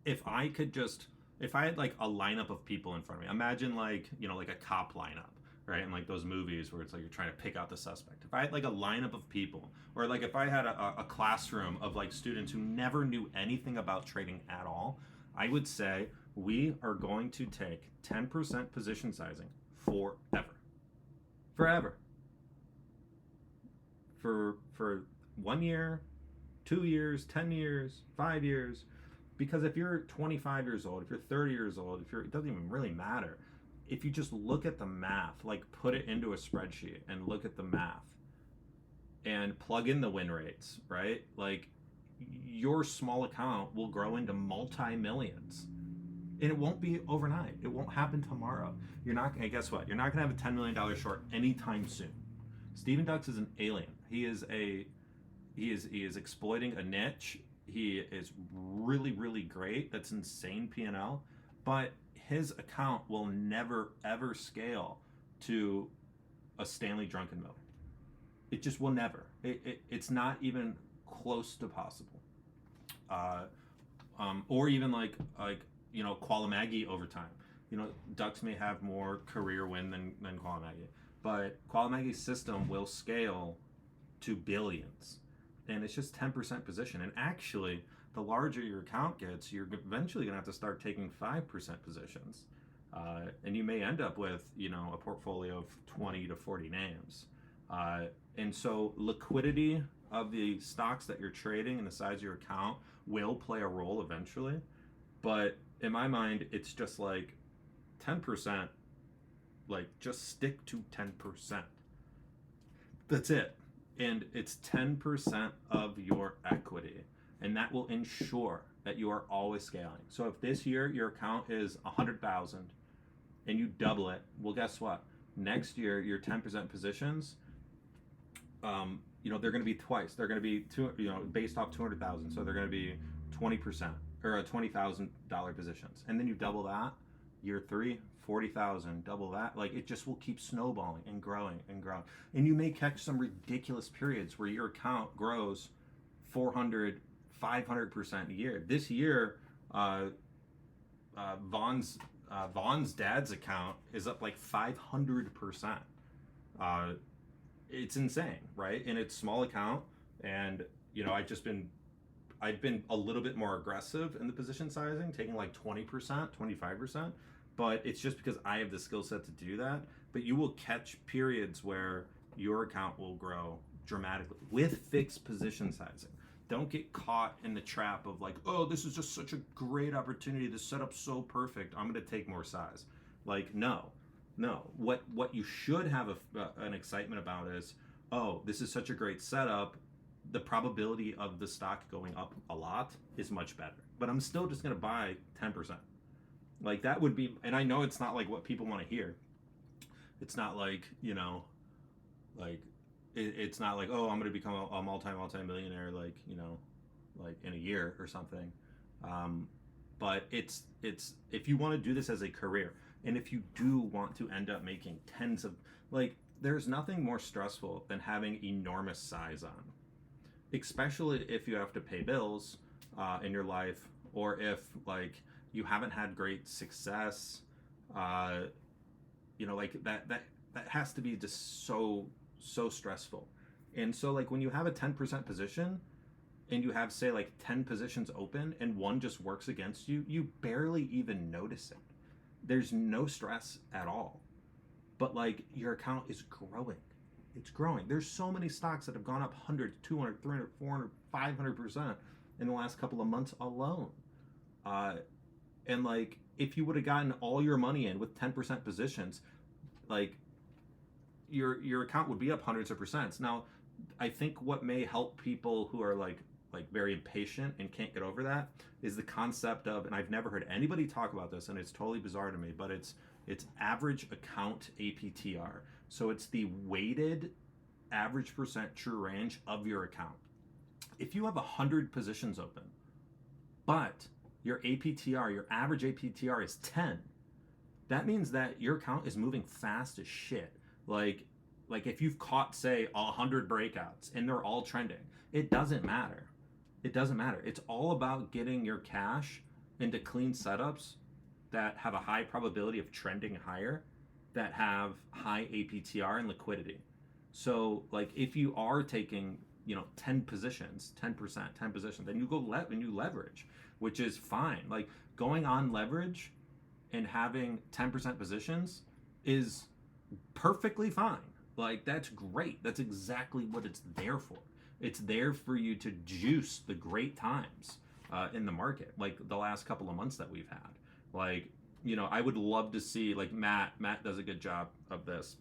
if I had like a lineup of people in front of me, imagine like, like a cop lineup, right? And like those movies where it's like you're trying to pick out the suspect. If I had like a lineup of people, or like if I had a classroom of like students who never knew anything about trading at all, I would say we are going to take 10% position sizing forever. Forever. For 1 year, 2 years, 10 years, 5 years. Because if you're 25 years old, if you're 30 years old, it doesn't even really matter. If you just look at the math, like put it into a spreadsheet and look at the math and plug in the win rates, right? Like your small account will grow into multi-millions. And it won't be overnight. It won't happen tomorrow. And guess what? You're not gonna have a $10 million short anytime soon. Stephen Dux is an alien. He is exploiting a niche. He is really, really great. That's insane P&L. But his account will never, ever scale to a Stanley Druckenmiller. It just will never. It's not even close to possible. Or even like Qualamagi over time. Ducks may have more career win than Qualamagi. But Qualamagi's system will scale to billions. And it's just 10% position. And actually, the larger your account gets, you're eventually going to have to start taking 5% positions. And you may end up with, a portfolio of 20 to 40 names. And so liquidity of the stocks that you're trading and the size of your account will play a role eventually. But in my mind, it's just like 10%, like just stick to 10%. That's it. And it's 10% of your equity. And that will ensure that you are always scaling. So if this year your account is 100,000 and you double it, well, guess what? Next year, your 10% positions, they're going to be twice. They're going to be based off 200,000. So they're going to be 20% or $20,000 positions. And then you double that, year 3, 40,000, double that. Like it just will keep snowballing and growing and growing. And you may catch some ridiculous periods where your account grows 400, 500% a year. This year, Vaughn's dad's account is up like 500%. It's insane, right? And it's small account, and I've been a little bit more aggressive in the position sizing, taking like 20%, 25%. But it's just because I have the skill set to do that. But you will catch periods where your account will grow dramatically with fixed position sizing. Don't get caught in the trap of like, oh, this is just such a great opportunity. This setup's so perfect. I'm going to take more size. Like, no. What you should have an excitement about is, oh, this is such a great setup. The probability of the stock going up a lot is much better. But I'm still just going to buy 10%. Like that would be, and I know it's not like what people want to hear. It's not like, it's not like, oh, I'm going to become a multi-millionaire, like in a year or something. But it's if you want to do this as a career, and if you do want to end up making tens of, like, there's nothing more stressful than having enormous size on, especially if you have to pay bills in your life, or if like you haven't had great success, like that has to be just so stressful. And so like when you have a 10% position and you have say like 10 positions open and one just works against you, you barely even notice it. There's no stress at all. But like your account is growing. It's growing. There's so many stocks that have gone up 100, 200, 300, 400, 500%. in the last couple of months alone. And like, if you would have gotten all your money in with 10% positions, like your account would be up hundreds of percents. Now, I think what may help people who are like very impatient and can't get over that is the concept of, and I've never heard anybody talk about this, and it's totally bizarre to me, but it's average account APTR. So it's the weighted average percent true range of your account. If you have 100 positions open, but your APTR, your average APTR is 10, that means that your account is moving fast as shit. Like if you've caught, say, 100 breakouts and they're all trending, it doesn't matter. It doesn't matter. It's all about getting your cash into clean setups that have a high probability of trending higher, that have high APTR and liquidity. So like if you are taking, 10 positions, 10%, 10 positions, then you go and you leverage, which is fine. Like going on leverage and having 10% positions is perfectly fine. Like that's great. That's exactly what it's there for. It's there for you to juice the great times in the market, like the last couple of months that we've had. Like, I would love to see, like Matt does a good job of this.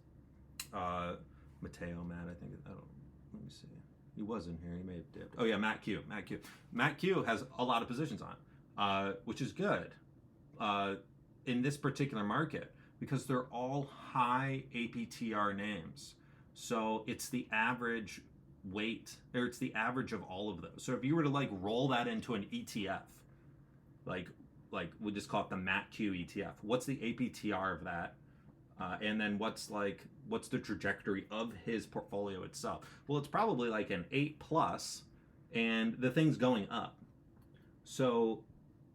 Matt, I think, let me see. He was in here, he may have dipped. Oh yeah, Matt Q has a lot of positions on, which is good in this particular market because they're all high APTR names. So it's the average weight, or it's the average of all of those. So if you were to like roll that into an ETF, like we'll just call it the Matt Q ETF, what's the APTR of that? And then what's the trajectory of his portfolio itself? Well, it's probably like an 8+, and the thing's going up. So,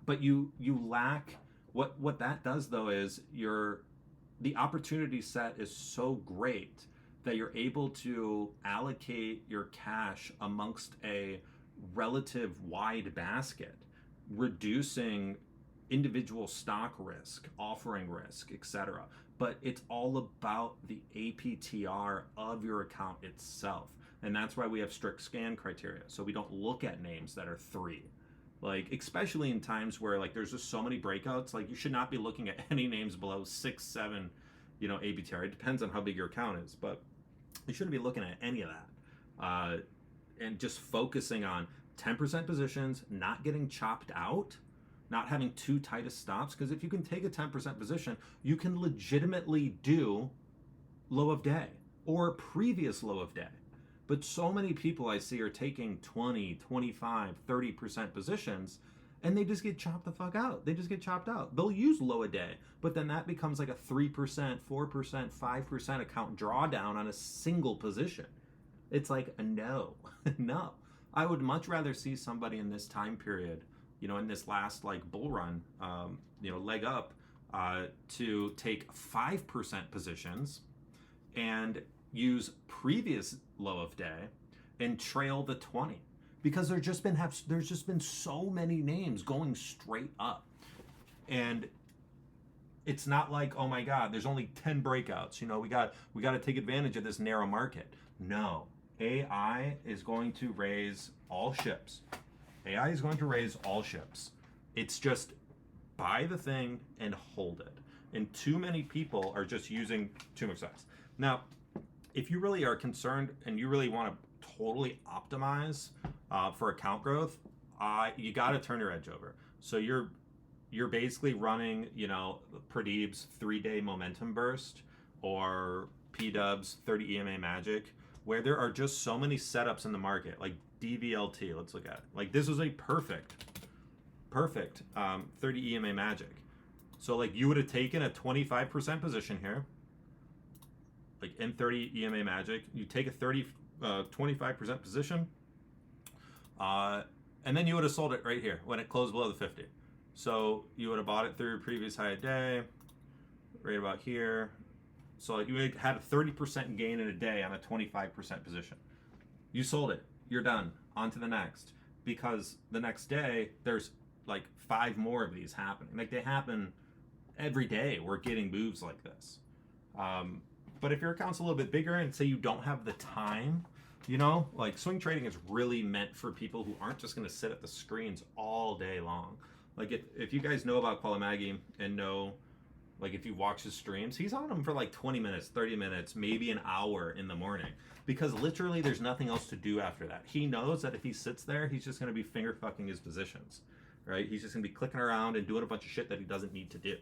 but you lack, what that does though is the opportunity set is so great that you're able to allocate your cash amongst a relative wide basket, reducing individual stock risk, offering risk, etc. But it's all about the APTR of your account itself. And that's why we have strict scan criteria. So we don't look at names that are 3. Like, especially in times where like there's just so many breakouts, like you should not be looking at any names below 6, 7, APTR. It depends on how big your account is, but you shouldn't be looking at any of that. And just focusing on 10% positions, not getting chopped out, not having too tight of stops, because if you can take a 10% position, you can legitimately do low of day or previous low of day. But so many people I see are taking 20, 25, 30% positions, and they just get chopped the fuck out. They just get chopped out. They'll use low a day, but then that becomes like a 3%, 4%, 5% account drawdown on a single position. It's like a no. No. I would much rather see somebody in this time period, in this last like bull run, leg up, to take 5% positions and use previous low of day and trail the 20, because there's just been so many names going straight up, and it's not like, oh my god, there's only 10 breakouts, we got to take advantage of this narrow market. No, AI is going to raise all ships. AI is going to raise all ships. It's just buy the thing and hold it. And too many people are just using too much size. Now, if you really are concerned and you really want to totally optimize for account growth, you got to turn your edge over. So you're basically running, Pradeep's 3-day momentum burst or P-Dub's 30 EMA magic, where there are just so many setups in the market, like DVLT. Let's look at it. Like this was a perfect 30 EMA magic. So like you would have taken a 25% position here, like in 30 EMA magic. You take a 25% position, and then you would have sold it right here when it closed below the 50. So you would have bought it through previous high of day, right about here. So like you had a 30% gain in a day on a 25% position. You sold it. You're done. On to the next. Because the next day, there's like 5 more of these happening. Like they happen every day. We're getting moves like this. But if your account's a little bit bigger and say you don't have the time You know, like swing trading is really meant for people who aren't just going to sit at the screens all day long. Like if you guys know about Qualamagi and know, like if you watch his streams, he's on them for like 20 minutes, 30 minutes, maybe an hour in the morning. Because literally there's nothing else to do after that. He knows that if he sits there, he's just going to be finger fucking his positions, right? He's just going to be clicking around and doing a bunch of shit that he doesn't need to do.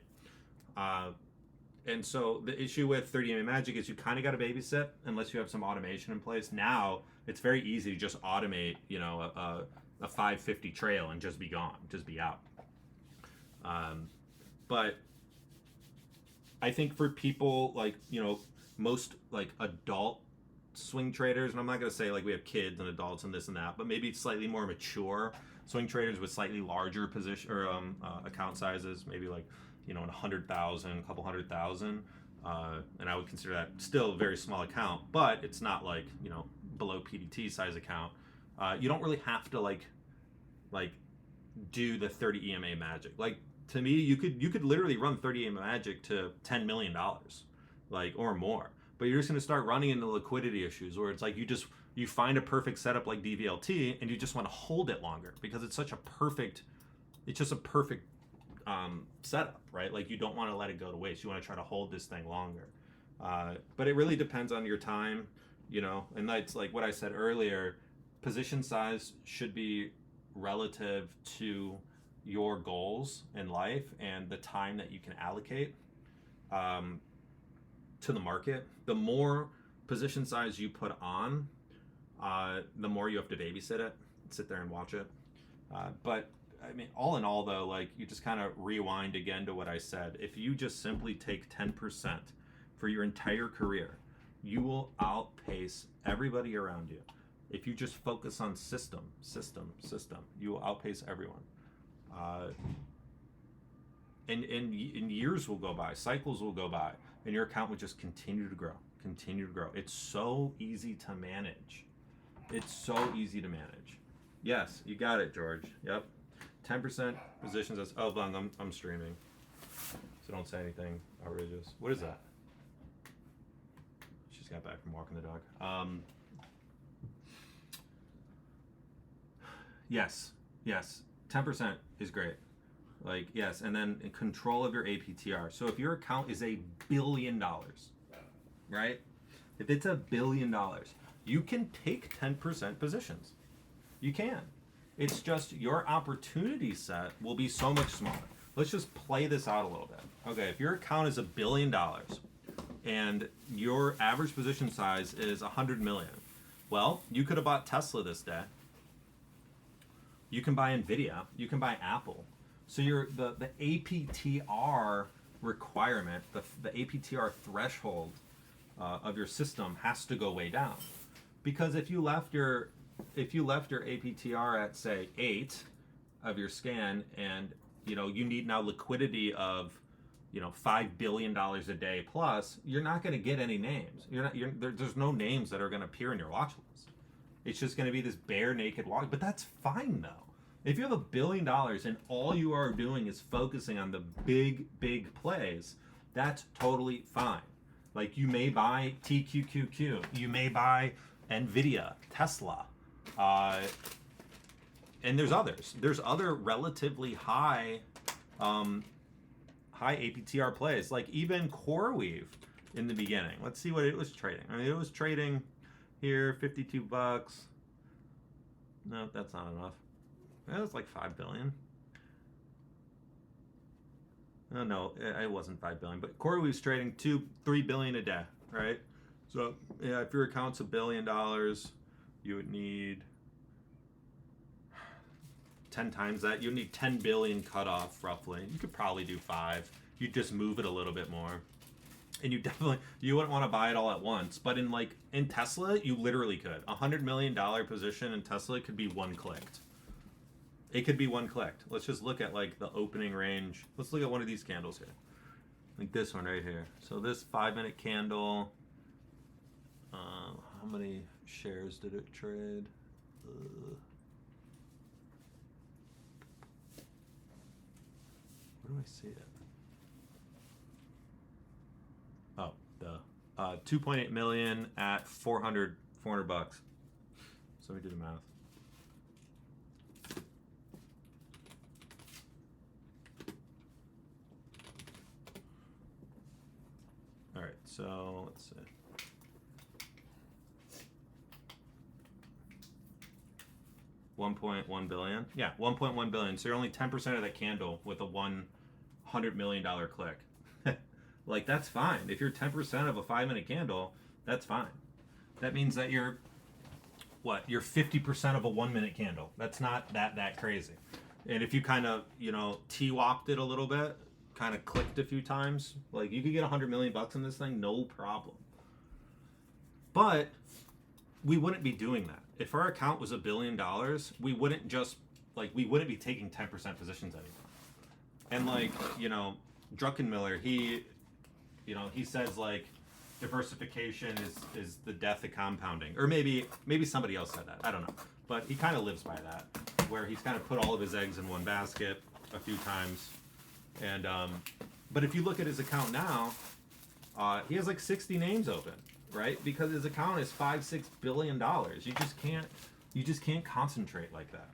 And so the issue with 30 EMA Magic is you kind of got to babysit unless you have some automation in place. Now it's very easy to just automate, you know, a 550 trail and just be gone, just be out. But I think for people like, you know, most like adult swing traders, and I'm not going to say like we have kids and adults and this and that, but maybe slightly more mature swing traders with slightly larger position or account sizes, maybe like, you know, 100,000, a couple 100,000, and I would consider that still a very small account, but it's not like, you know, below PDT size account. You don't really have to like do the 30 EMA Magic. Like to me, you could literally run 30 EMA Magic to $10 million, like or more. But you're just going to start running into liquidity issues where it's like you find a perfect setup like DVLT and you just want to hold it longer because it's just a perfect setup, right? Like you don't want to let it go to waste. You want to try to hold this thing longer. But it really depends on your time, you know, and that's like what I said earlier, position size should be relative to your goals in life and the time that you can allocate to the market. The more position size you put on, the more you have to babysit it, sit there and watch it. But I mean, all in all though, like you just kind of rewind again to what I said. If you just simply take 10% for your entire career, you will outpace everybody around you. If you just focus on system, you will outpace everyone. And years will go by, cycles will go by, and your account will just continue to grow. It's so easy to manage. Yes, you got it, George. Yep. 10% positions as, oh, Bung, I'm streaming. So don't say anything outrageous. What is that? She's got back from walking the dog. Yes. 10% is great. Like, yes, and then in control of your APTR. So if your account is $1 billion, right? If it's $1 billion, you can take 10% positions. You can. It's just your opportunity set will be so much smaller. Let's just play this out a little bit. Okay, if your account is $1 billion and your average position size is 100 million, well, you could have bought Tesla this day. You can buy Nvidia. You can buy Apple. So the APTR requirement, the APTR threshold of your system has to go way down, because if you left your APTR at say 8 of your scan, and you know you need now liquidity of $5 billion a day plus, you're not going to get any names. There's no names that are going to appear in your watch list. It's just going to be this bare naked watch. But that's fine though. If you have $1 billion and all you are doing is focusing on the big plays, that's totally fine. Like you may buy TQQQ, you may buy Nvidia, Tesla, and there's others. There's other relatively high APTR plays, like even CoreWeave in the beginning. Let's see what it was trading. I mean, it was trading here $52. No, that's not enough. It was like 5 billion. Oh, no, it wasn't 5 billion, but CoreWeave's trading 3 billion a day, right? So yeah, if your account's $1 billion, you would need 10 times that. You would need 10 billion cutoff roughly. You could probably do 5. You just move it a little bit more, and you wouldn't want to buy it all at once. But in Tesla, you literally could. $100 million position in Tesla could be one clicked. It could be one clicked. Let's just look at like the opening range. Let's look at one of these candles here. Like this one right here. So this 5-minute candle, how many shares did it trade? Where do I see it? Oh, the 2.8 million at 400 bucks. So let me do the math. All right, so let's see. $1.1 billion. Yeah, 1.1 billion. So you're only 10% of that candle with a $100 million click. Like, that's fine. If you're 10% of a 5-minute candle, that's fine. That means that you're 50% of a 1-minute candle. That's not that crazy. And if you kind of, T-wopped it a little bit, kind of clicked a few times, like, you could get $100 million in this thing, no problem. But we wouldn't be doing that. If our account was $1 billion, we wouldn't be taking 10% positions anymore. And Druckenmiller, he says like diversification is the death of compounding, or maybe somebody else said that. I don't know, but he kind of lives by that, where he's kind of put all of his eggs in one basket a few times. And but if you look at his account now, he has like 60 names open. Right? Because his account is $5-6 billion. You just can't concentrate like that.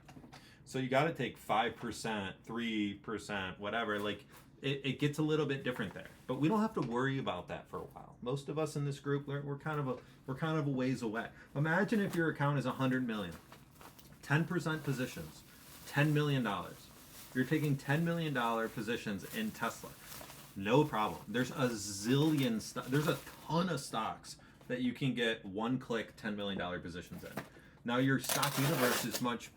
So you got to take 5%, 3%, whatever. Like it gets a little bit different there. But we don't have to worry about that for a while. Most of us in this group, we're kind of a ways away. Imagine if your account is 100 million, 10% positions, $10 million. You're taking $10 million positions in Tesla. No problem. There's a zillion. There's a ton of stocks that you can get one-click $10 million positions in. Now your stock universe is much.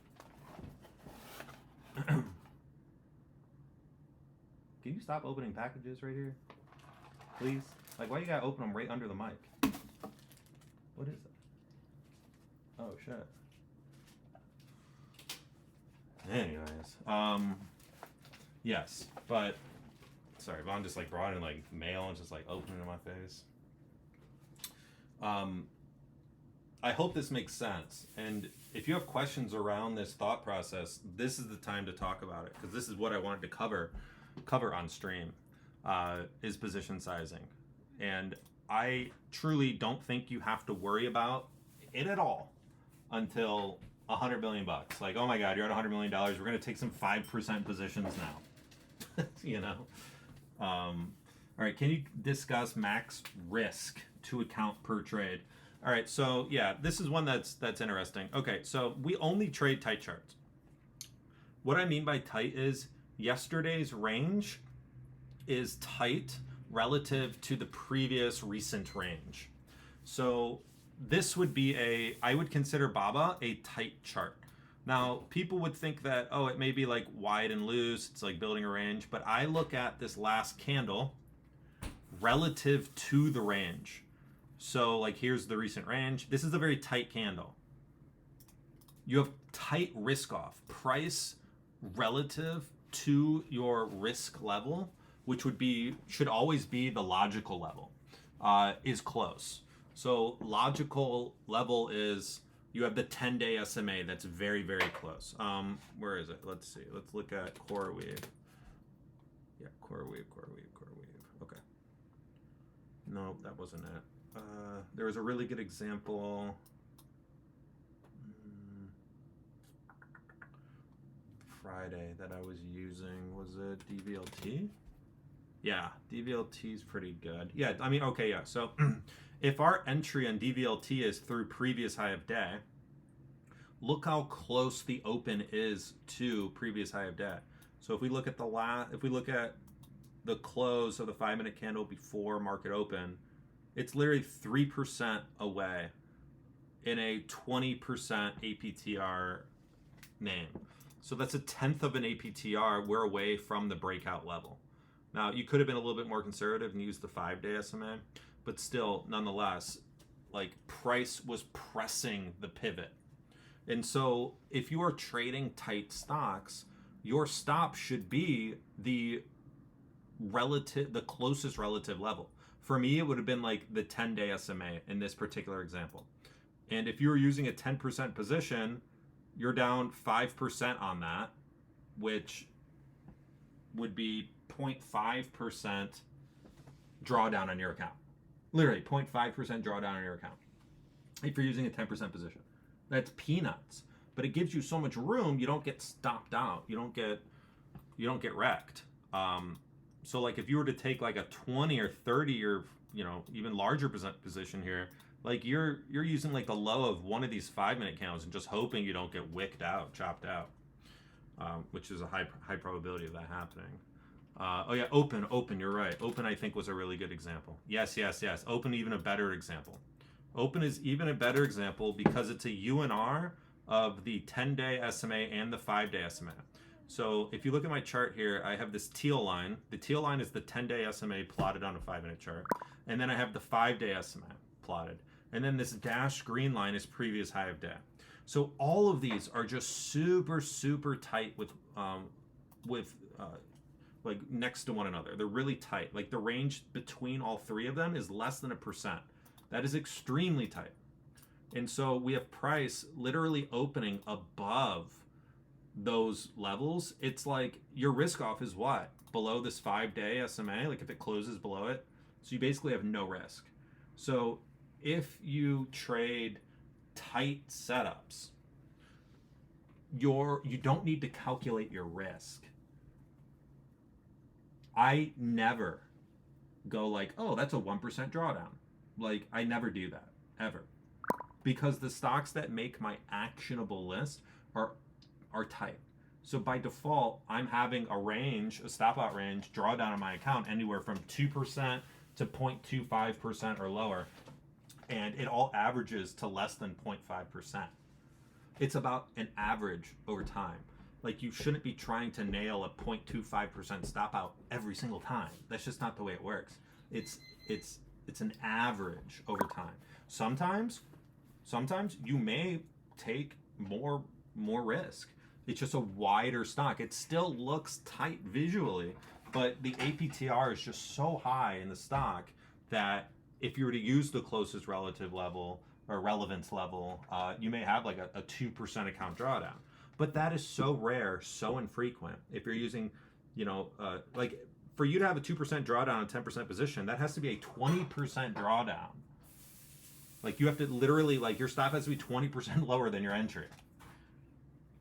Can you stop opening packages right here, please? Like, why you gotta open them right under the mic? What is that? Oh shit. Anyways, yes, but sorry, Vaughn just like brought in like mail and just like opened it in my face. I hope this makes sense, and if you have questions around this thought process, this is the time to talk about it, because this is what I wanted to cover on stream, is position sizing. And I truly don't think you have to worry about it at all until $100 million. Like, oh my god, you're at $100 million, we're going to take some 5% positions now. All right, can you discuss max risk to account per trade? All right, so yeah, this is one that's interesting. Okay, so we only trade tight charts. What I mean by tight is yesterday's range is tight relative to the previous recent range. So this would be I would consider BABA a tight chart. Now, people would think that, oh, it may be like wide and loose, it's like building a range, but I look at this last candle relative to the range. So like here's the recent range. This is a very tight candle. You have tight risk off. Price relative to your risk level, which should always be the logical level, is close. So logical level is you have the 10-day SMA that's very, very close. Where is it? Let's see. Let's look at CoreWeave. Yeah, CoreWeave. Okay. No, that wasn't it. There was a really good example. Friday that I was using. Was it DVLT? Yeah, DVLT is pretty good. Yeah, I mean, okay, yeah. So if our entry on DVLT is through previous high of day, look how close the open is to previous high of day. So if we look at the close of the 5-minute candle before market open, it's literally 3% away in a 20% APTR name. So that's a 1/10 of an APTR. We're away from the breakout level. Now, you could have been a little bit more conservative and used the 5-day SMA, but still, nonetheless, like, price was pressing the pivot. And so if you are trading tight stocks, your stop should be the closest relative level. For me, it would have been like the 10-day SMA in this particular example. And if you were using a 10% position, you're down 5% on that, which would be 0.5% drawdown on your account. Literally 0.5% drawdown on your account if you're using a 10% position. That's peanuts. But it gives you so much room, you don't get stopped out. You don't get wrecked. So like if you were to take like a 20 or 30 or even larger position here, like you're using like the low of one of these 5-minute candles and just hoping you don't get wicked out, chopped out, which is a high probability of that happening. Oh yeah, open. You're right. Open, I think, was a really good example. Yes. Open, even a better example. Open is even a better example because it's a UNR of the 10-day SMA and the 5-day SMA. So if you look at my chart here, I have this teal line. The teal line is the 10-day SMA plotted on a 5-minute chart. And then I have the 5-day SMA plotted. And then this dashed green line is previous high of day. So all of these are just super, super tight with like next to one another. They're really tight. Like the range between all three of them is less than 1%. That is extremely tight. And so we have price literally opening above those levels. It's like your risk off is what? Below this 5-day SMA, like if it closes below it. So you basically have no risk. So if you trade tight setups, you don't need to calculate your risk. I never go like, oh, that's a 1% drawdown. Like I never do that, ever. Because the stocks that make my actionable list are tight. So by default, I'm having a range, a stop out range, drawdown on my account anywhere from 2% to 0.25% or lower. And it all averages to less than 0.5%. It's about an average over time. Like you shouldn't be trying to nail a 0.25% stop out every single time. That's just not the way it works. It's an average over time. Sometimes you may take more risk. It's just a wider stock. It still looks tight visually, but the APTR is just so high in the stock that if you were to use the closest relative level or relevance level, you may have like a 2% account drawdown. But that is so rare, so infrequent. If you're using, like for you to have a 2% drawdown on 10% position, that has to be a 20% drawdown. Like you have to literally, like your stop has to be 20% lower than your entry.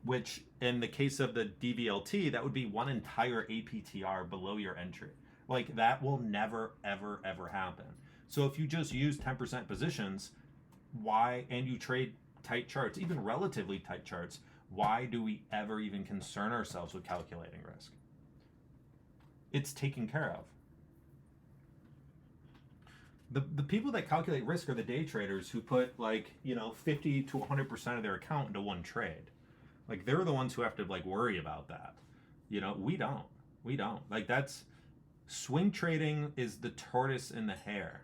Which in the case of the DVLT, that would be one entire APTR below your entry. Like that will never, ever, ever happen. So if you just use 10% positions, and you trade tight charts, even relatively tight charts, why do we ever even concern ourselves with calculating risk? It's taken care of. The people that calculate risk are the day traders who put 50 to 100% of their account into one trade. Like they're the ones who have to worry about that. We don't. Like that's swing trading is the tortoise and the hare.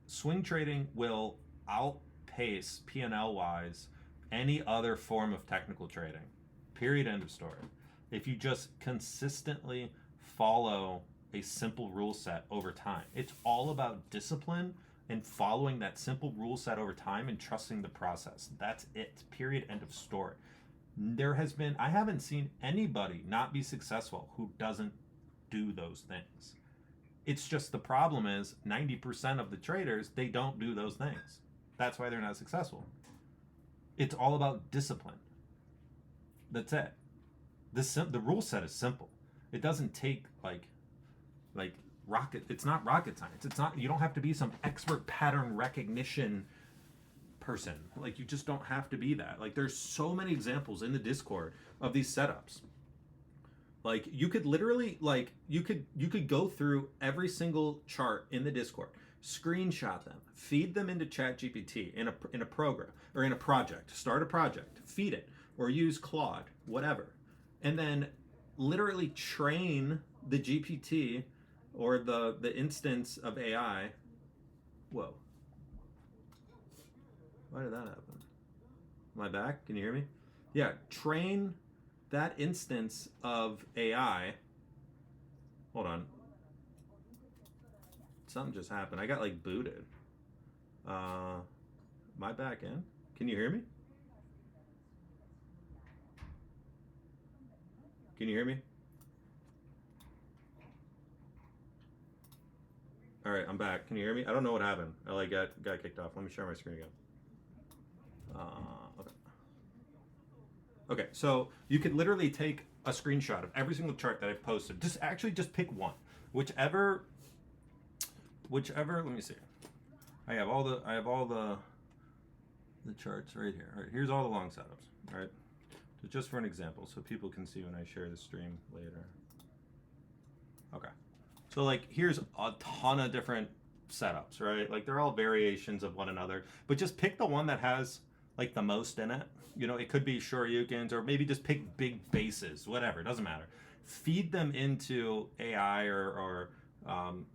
Swing trading will outpace P&L wise any other form of technical trading. Period, end of story. If you just consistently follow a simple rule set over time. It's all about discipline and following that simple rule set over time and trusting the process. That's it. Period, end of story. I haven't seen anybody not be successful who doesn't do those things. It's just the problem is 90% of the traders, they don't do those things. That's why they're not successful. It's all about discipline. That's it. The rule set is simple. It doesn't take rocket. It's not rocket science. It's not. You don't have to be some expert pattern recognition person. Like you just don't have to be that. Like there's so many examples in the Discord of these setups. Like you could literally you could go through every single chart in the Discord, screenshot them, feed them into ChatGPT in a program or in a project. Start a project, feed it, or use Claude, whatever, and then literally train the GPT or the instance of AI. Whoa. Why did that happen? Am I back? Can you hear me? Yeah, train that instance of AI. Hold on. Something just happened. I got booted. Am I back in? Can you hear me? Can you hear me? All right, I'm back. Can you hear me? I don't know what happened. I got kicked off. Let me share my screen again. Okay. Okay, so you could literally take a screenshot of every single chart that I've posted. Just pick one, whichever. Let me see. I have all the charts right here. All right, here's all the long setups. All right, so just for an example, so people can see when I share the stream later. Okay, so like here's a ton of different setups, right? Like they're all variations of one another, but just pick the one that has like the most in it. You know, it could be Shoryukens, or maybe just pick big bases, whatever, it doesn't matter. Feed them into AI or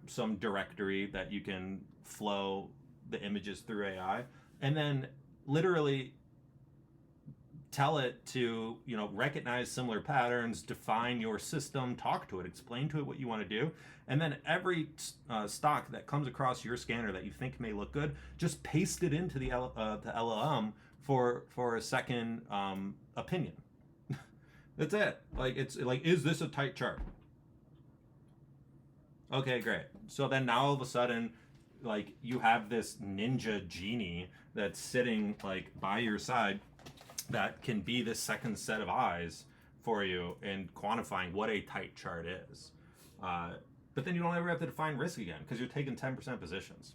some directory that you can flow the images through AI, and then literally tell it to, you know, recognize similar patterns, define your system, talk to it, explain to it what you want to do, and then every stock that comes across your scanner that you think may look good, just paste it into the LLM for a second opinion. That's it. Like, it's like, is this a tight chart? Okay, great. So then now all of a sudden, like, you have this ninja genie that's sitting like by your side that can be this second set of eyes for you in quantifying what a tight chart is. But then you don't ever have to define risk again because you're taking 10% positions.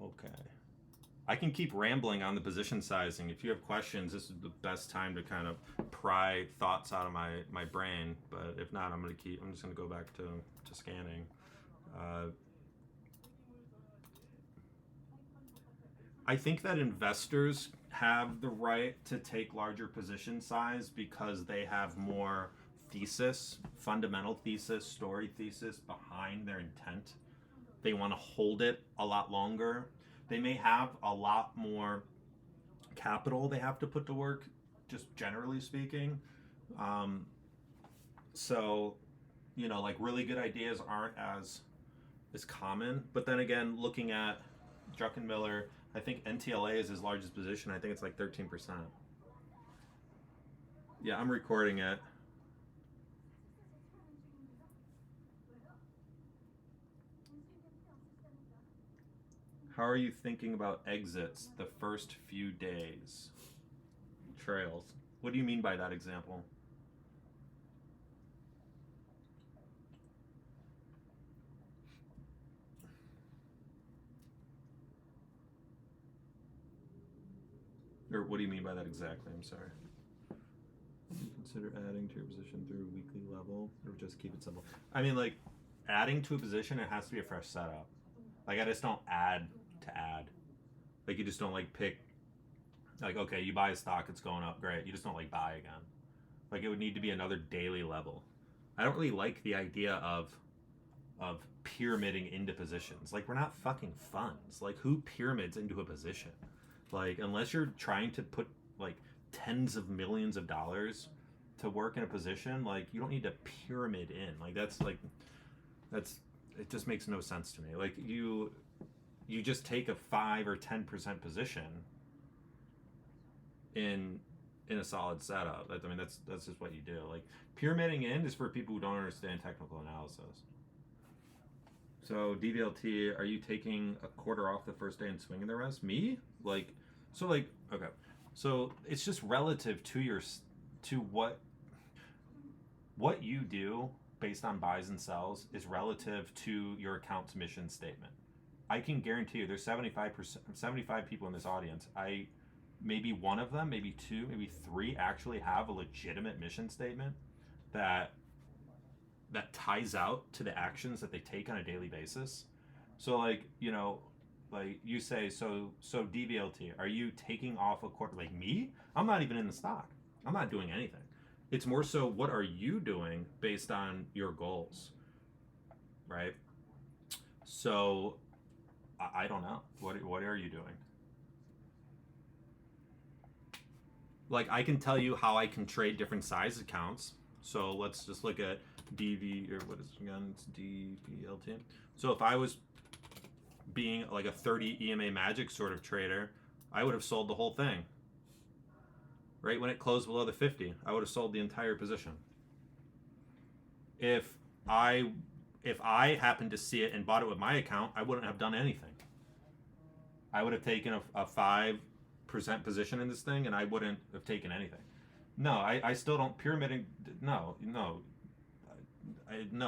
Okay. I can keep rambling on the position sizing. If you have questions, this is the best time to kind of pry thoughts out of my brain. But if not, I'm just gonna go back to scanning. I think that investors have the right to take larger position size because they have more thesis, fundamental thesis, story thesis behind their intent. They want to hold it a lot longer. They may have a lot more capital they have to put to work, just generally speaking. So, you know, like really good ideas aren't as common. But then again, looking at Druckenmiller, I think NTLA is his largest position. I think it's like 13%. Yeah, I'm recording it. How are you thinking about exits the first few days? Trails. What do you mean by that example? Or what do you mean by that exactly? I'm sorry. Consider adding to your position through a weekly level, or just keep it simple? I mean, like, adding to a position, it has to be a fresh setup. Like, I just don't add to add. Like, you just don't, like, pick, like, okay, you buy a stock, it's going up, great. You just don't, like, buy again. Like, it would need to be another daily level. I don't really like the idea of pyramiding into positions. Like, we're not fucking funds. Like, who pyramids into a position? Like, unless you're trying to put, like, tens of millions of dollars to work in a position, like, you don't need to pyramid in. Like, it just makes no sense to me. Like, you just take a 5 or 10% position in a solid setup. I mean, that's just what you do. Like, pyramiding in is for people who don't understand technical analysis. So DVLT, are you taking a quarter off the first day and swinging the rest? Me? Like, so like, okay. So it's just relative to what you do based on buys and sells is relative to your account's mission statement. I can guarantee you there's 75 people in this audience. Maybe one of them, maybe two, maybe three actually have a legitimate mission statement that ties out to the actions that they take on a daily basis. So, like, you know, like you say, so DVLT, are you taking off a quarter? Like me? I'm not even in the stock. I'm not doing anything. It's more so, what are you doing based on your goals, right? So, I don't know. What are you doing? Like, I can tell you how I can trade different size accounts. So let's just look at DV, or what is it again? It's DVLT. So if I was being like a 30 EMA magic sort of trader, I would have sold the whole thing. Right when it closed below the 50, I would have sold the entire position. If I happened to see it and bought it with my account, I wouldn't have done anything. I would have taken a 5% position in this thing, and I wouldn't have taken anything. No, I still don't pyramiding. No, no,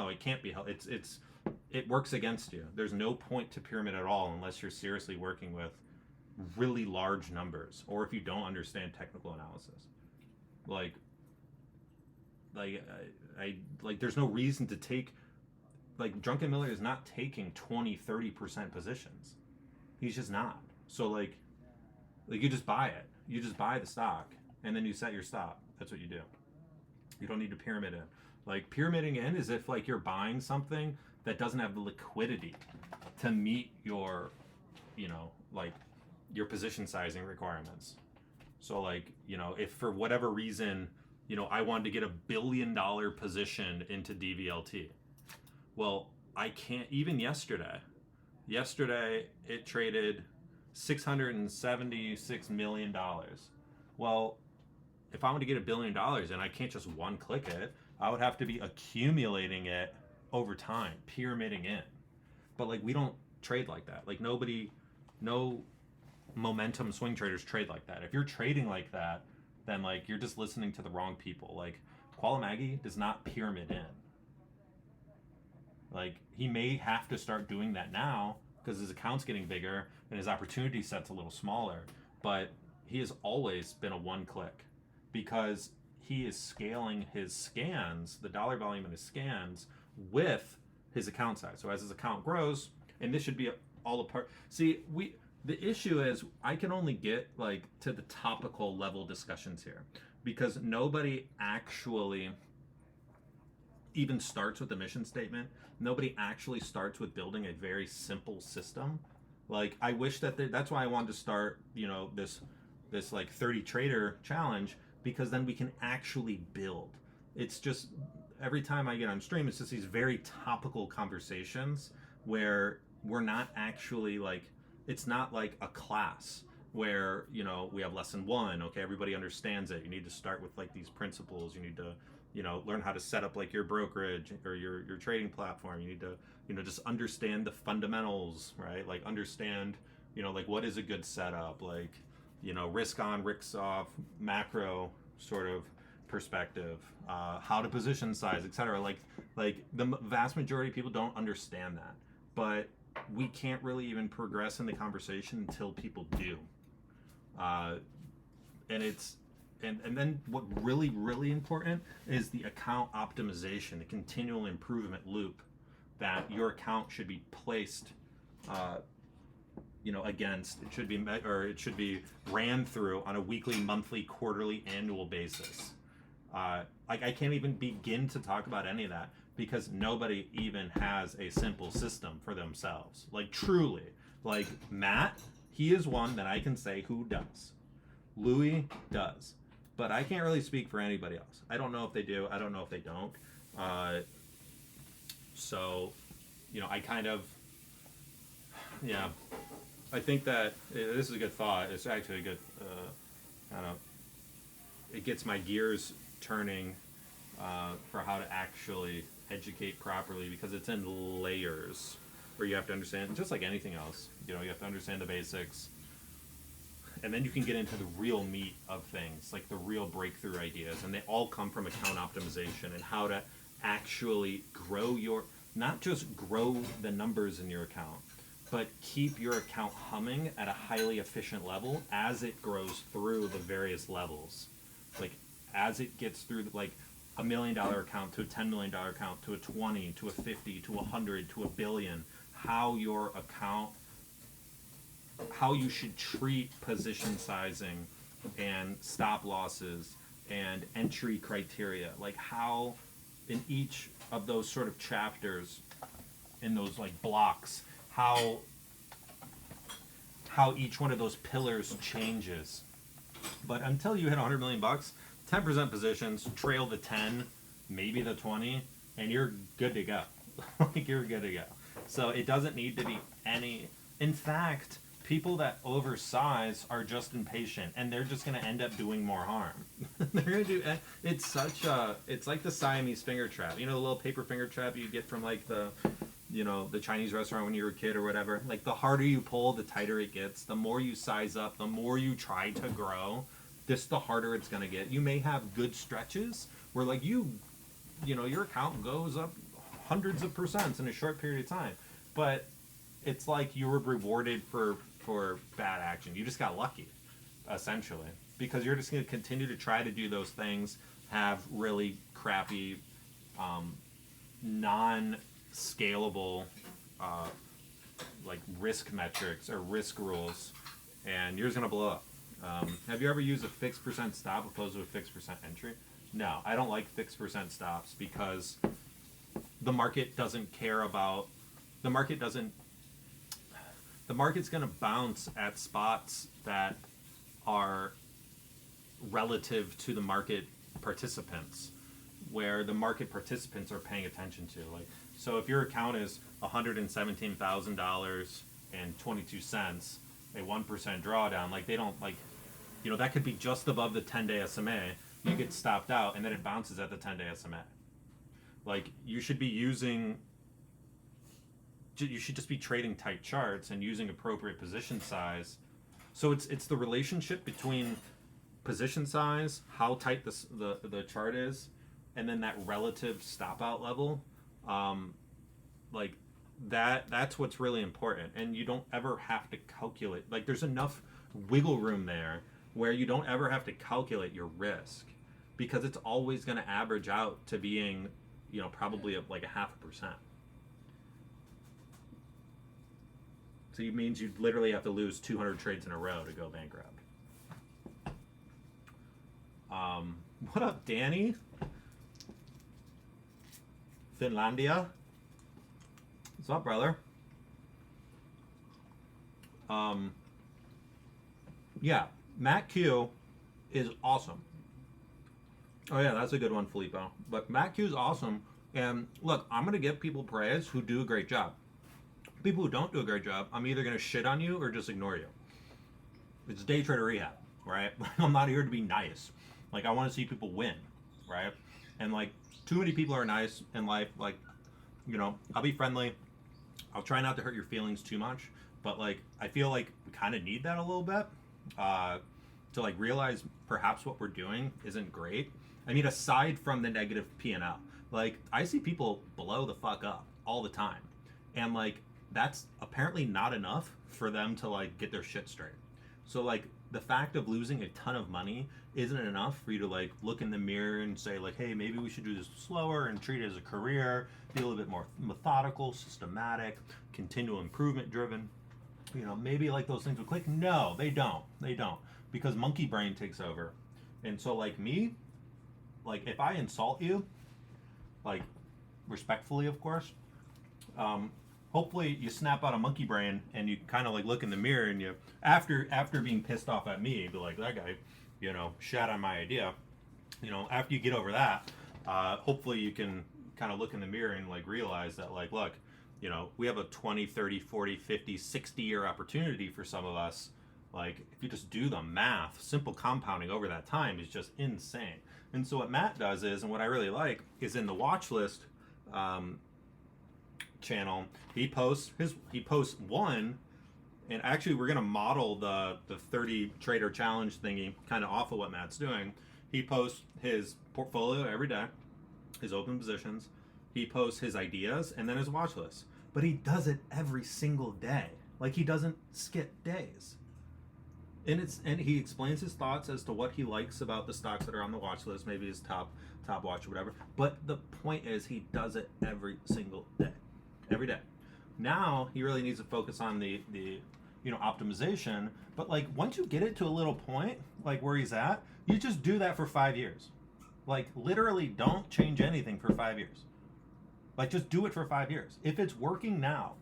it can't be held. It works against you. There's no point to pyramid at all unless you're seriously working with really large numbers, or if you don't understand technical analysis. There's no reason to take. Like, Drunken Miller is not taking 20-30% positions. He's just not. So like you just buy it. You just buy the stock, and then you set your stop. That's what you do. You don't need to pyramid in. Like, pyramiding in is if like you're buying something that doesn't have the liquidity to meet your, your position sizing requirements. So like, if for whatever reason, I wanted to get $1 billion position into DVLT. Well, I can't. Even yesterday it traded $676 million. Well, if I want to get $1 billion and I can't just one click it, I would have to be accumulating it over time, pyramiding in. But like, we don't trade like that. Like, no momentum swing traders trade like that. If you're trading like that, then like you're just listening to the wrong people. Like, Qualamagi does not pyramid in. Like, he may have to start doing that now because his account's getting bigger and his opportunity set's a little smaller. But he has always been a one click because he is scaling his scans, the dollar volume in his scans, with his account size. So as his account grows, and this should be all a part. See, the issue is I can only get like to the topical level discussions here because nobody actually even starts with the mission statement. Nobody actually starts with building a very simple system. Like, I wish that that's why I wanted to start, this like 30 trader challenge, because then we can actually build. It's just every time I get on stream, it's just these very topical conversations where we're not actually like, it's not like a class where, we have lesson 1. Okay, everybody understands it. You need to start with like these principles. You need to, learn how to set up like your brokerage or your trading platform. You need to, just understand the fundamentals, right? Like, understand, like, what is a good setup, like, risk on, risk off, macro sort of perspective, how to position size, etc. Like the vast majority of people don't understand that, but we can't really even progress in the conversation until people do. And then what really, really important is the account optimization, the continual improvement loop that your account should be placed, against. It should be ran through on a weekly, monthly, quarterly, annual basis. I can't even begin to talk about any of that because nobody even has a simple system for themselves. Like, truly, like Matt, he is one that I can say who does. Louis does. But I can't really speak for anybody else. I don't know if they do. I don't know if they don't. I kind of, I think that this is a good thought. It's actually a good, it gets my gears turning for how to actually educate properly, because it's in layers where you have to understand, just like anything else, you have to understand the basics. And then you can get into the real meat of things, like the real breakthrough ideas. And they all come from account optimization and how to actually grow not just grow the numbers in your account, but keep your account humming at a highly efficient level as it grows through the various levels. Like, as it gets through like $1 million account to a $10 million account to a 20 to a 50 to 100 to a billion, how your account, how you should treat position sizing and stop losses and entry criteria, like how in each of those sort of chapters, in those like blocks, how each one of those pillars changes. But until you hit 100 million bucks, 10% positions, trail the 10, maybe the 20, and you're good to go. Like, you're good to go. So it doesn't need to be any. In fact, people that oversize are just impatient, and they're just going to end up doing more harm. They're going to do. It's like the Siamese finger trap. The little paper finger trap you get from like the the Chinese restaurant when you were a kid or whatever. Like, the harder you pull, the tighter it gets. The more you size up, the more you try to grow, the harder it's going to get. You may have good stretches where, like, your account goes up hundreds of percents in a short period of time. But it's like you were rewarded for bad action. You just got lucky, essentially. Because you're just going to continue to try to do those things, have really crappy, non-scalable, like risk metrics or risk rules, and yours going to blow up. Have you ever used a fixed percent stop opposed to a fixed percent entry? No, I don't like fixed percent stops because the market doesn't care about, the market's going to bounce at spots that are relative to the market participants, where the market participants are paying attention to. Like, so if your account is $117,000.22, a 1% drawdown, like, they don't, like, that could be just above the 10-day SMA. You get stopped out, and then it bounces at the 10-day SMA. Like, you should just be trading tight charts and using appropriate position size. So it's the relationship between position size, how tight the chart is, and then that relative stop out level. Like, that's what's really important. And you don't ever have to calculate. Like, there's enough wiggle room there where you don't ever have to calculate your risk, because it's always going to average out to being, probably like a 0.5%. So it means you literally have to lose 200 trades in a row to go bankrupt. What up, Danny? Finlandia? What's up, brother? Yeah, Matt Q is awesome. Oh yeah, that's a good one, Filippo. But Matt Q is awesome. And look, I'm going to give people praise who do a great job. People who don't do a great job, I'm either going to shit on you or just ignore you. It's day trader rehab, right? I'm not here to be nice. Like, I want to see people win, right? And, like, too many people are nice in life. Like, I'll be friendly. I'll try not to hurt your feelings too much. But, like, I feel like we kind of need that a little bit to, like, realize perhaps what we're doing isn't great. I mean, aside from the negative P&L, like, I see people blow the fuck up all the time. And, like, that's apparently not enough for them to, like, get their shit straight. So, like, the fact of losing a ton of money isn't enough for you to, like, look in the mirror and say, like, hey, maybe we should do this slower and treat it as a career, be a little bit more methodical, systematic, continual improvement driven. Maybe, like, those things will click. No, they don't. They don't. Because monkey brain takes over. And so, like, me, like, if I insult you, like, respectfully, of course, hopefully you snap out of monkey brain and you kind of, like, look in the mirror and you, after being pissed off at me, be like, that guy, shat on my idea. After you get over that, hopefully you can kind of look in the mirror and, like, realize that, like, look, we have a 20, 30, 40, 50, 60-year opportunity for some of us. Like, if you just do the math, simple compounding over that time is just insane. And so what Matt does is, and what I really like, is in the Watchlist channel, he posts one, and actually we're going to model the 30 trader challenge thingy kind of off of what Matt's doing. He posts his portfolio every day, his open positions, he posts his ideas, and then his watch list. But he does it every single day. Like, he doesn't skip days. And he explains his thoughts as to what he likes about the stocks that are on the watch list, maybe his top watch or whatever. But the point is, he does it every single day. Every day. Now he really needs to focus on the optimization. But, like, once you get it to a little point, like where he's at, you just do that for 5 years. Like, literally don't change anything for 5 years. Like, just do it for 5 years. If it's working now,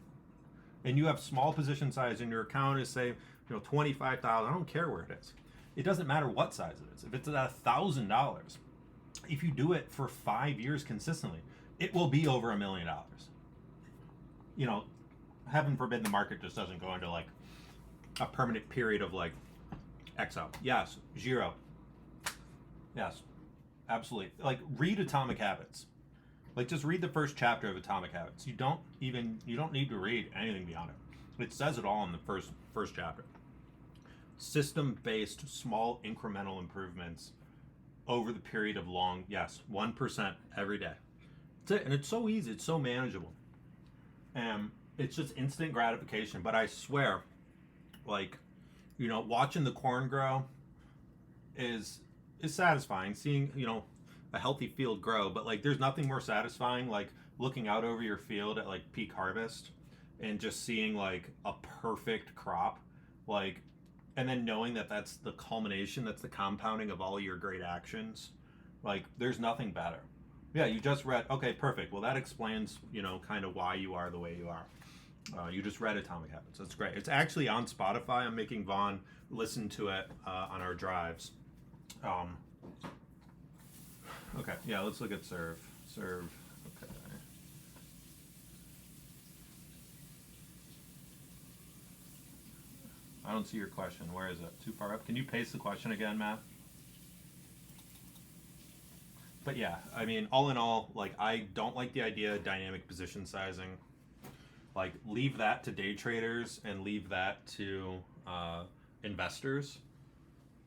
and you have small position size and your account is, say, $25,000, I don't care where it is. It doesn't matter what size it is. If it's at $1,000, if you do it for 5 years consistently, it will be over $1 million. Heaven forbid the market just doesn't go into, like, a permanent period of, like, XO. Yes, zero. Yes, absolutely. Like, read Atomic Habits. Like, just read the first chapter of Atomic Habits. You don't need to read anything beyond it. It says it all in the first chapter. System-based, small incremental improvements over the period of 1% every day. That's it. And it's so easy. It's so manageable. And it's just instant gratification. But I swear, like, watching the corn grow is satisfying. Seeing, a healthy field grow. But, like, there's nothing more satisfying, like, looking out over your field at, like, peak harvest and just seeing, like, a perfect crop. Like, and then knowing that that's the culmination, that's the compounding of all your great actions. Like, there's nothing better. Yeah, you just read, okay, perfect. Well, that explains, kind of why you are the way you are. You just read Atomic Habits. That's great. It's actually on Spotify. I'm making Vaughn listen to it on our drives. Okay, yeah, let's look at serve. Serve, okay. I don't see your question. Where is it? Too far up? Can you paste the question again, Matt? But yeah, I mean, all in all, like, I don't like the idea of dynamic position sizing. Like, leave that to day traders and leave that to investors.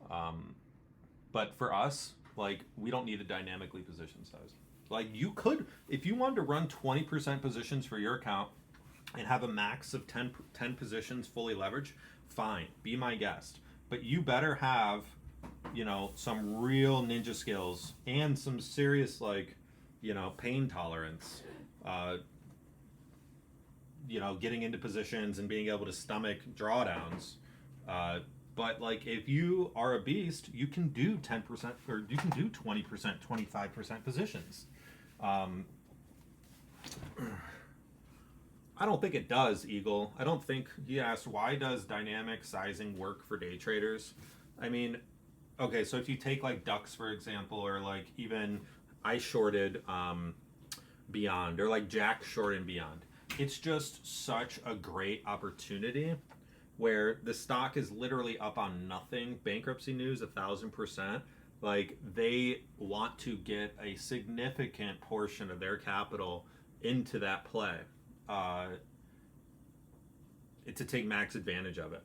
But for us, like, we don't need a dynamically position size. Like, you could, if you wanted to run 20% positions for your account and have a max of 10 positions fully leveraged, fine, be my guest. But you better have, some real ninja skills and some serious, like, pain tolerance. Getting into positions and being able to stomach drawdowns. But, like, if you are a beast, you can do 10% or you can do 20%, 25% positions. I don't think it does, Eagle. I don't think, he asked, why does dynamic sizing work for day traders? I mean, okay, so if you take, like, ducks, for example, or, like, even I shorted Beyond, or, like, Jack shorted Beyond. It's just such a great opportunity where the stock is literally up on nothing. Bankruptcy news, 1,000%. Like, they want to get a significant portion of their capital into that play. To take max advantage of it.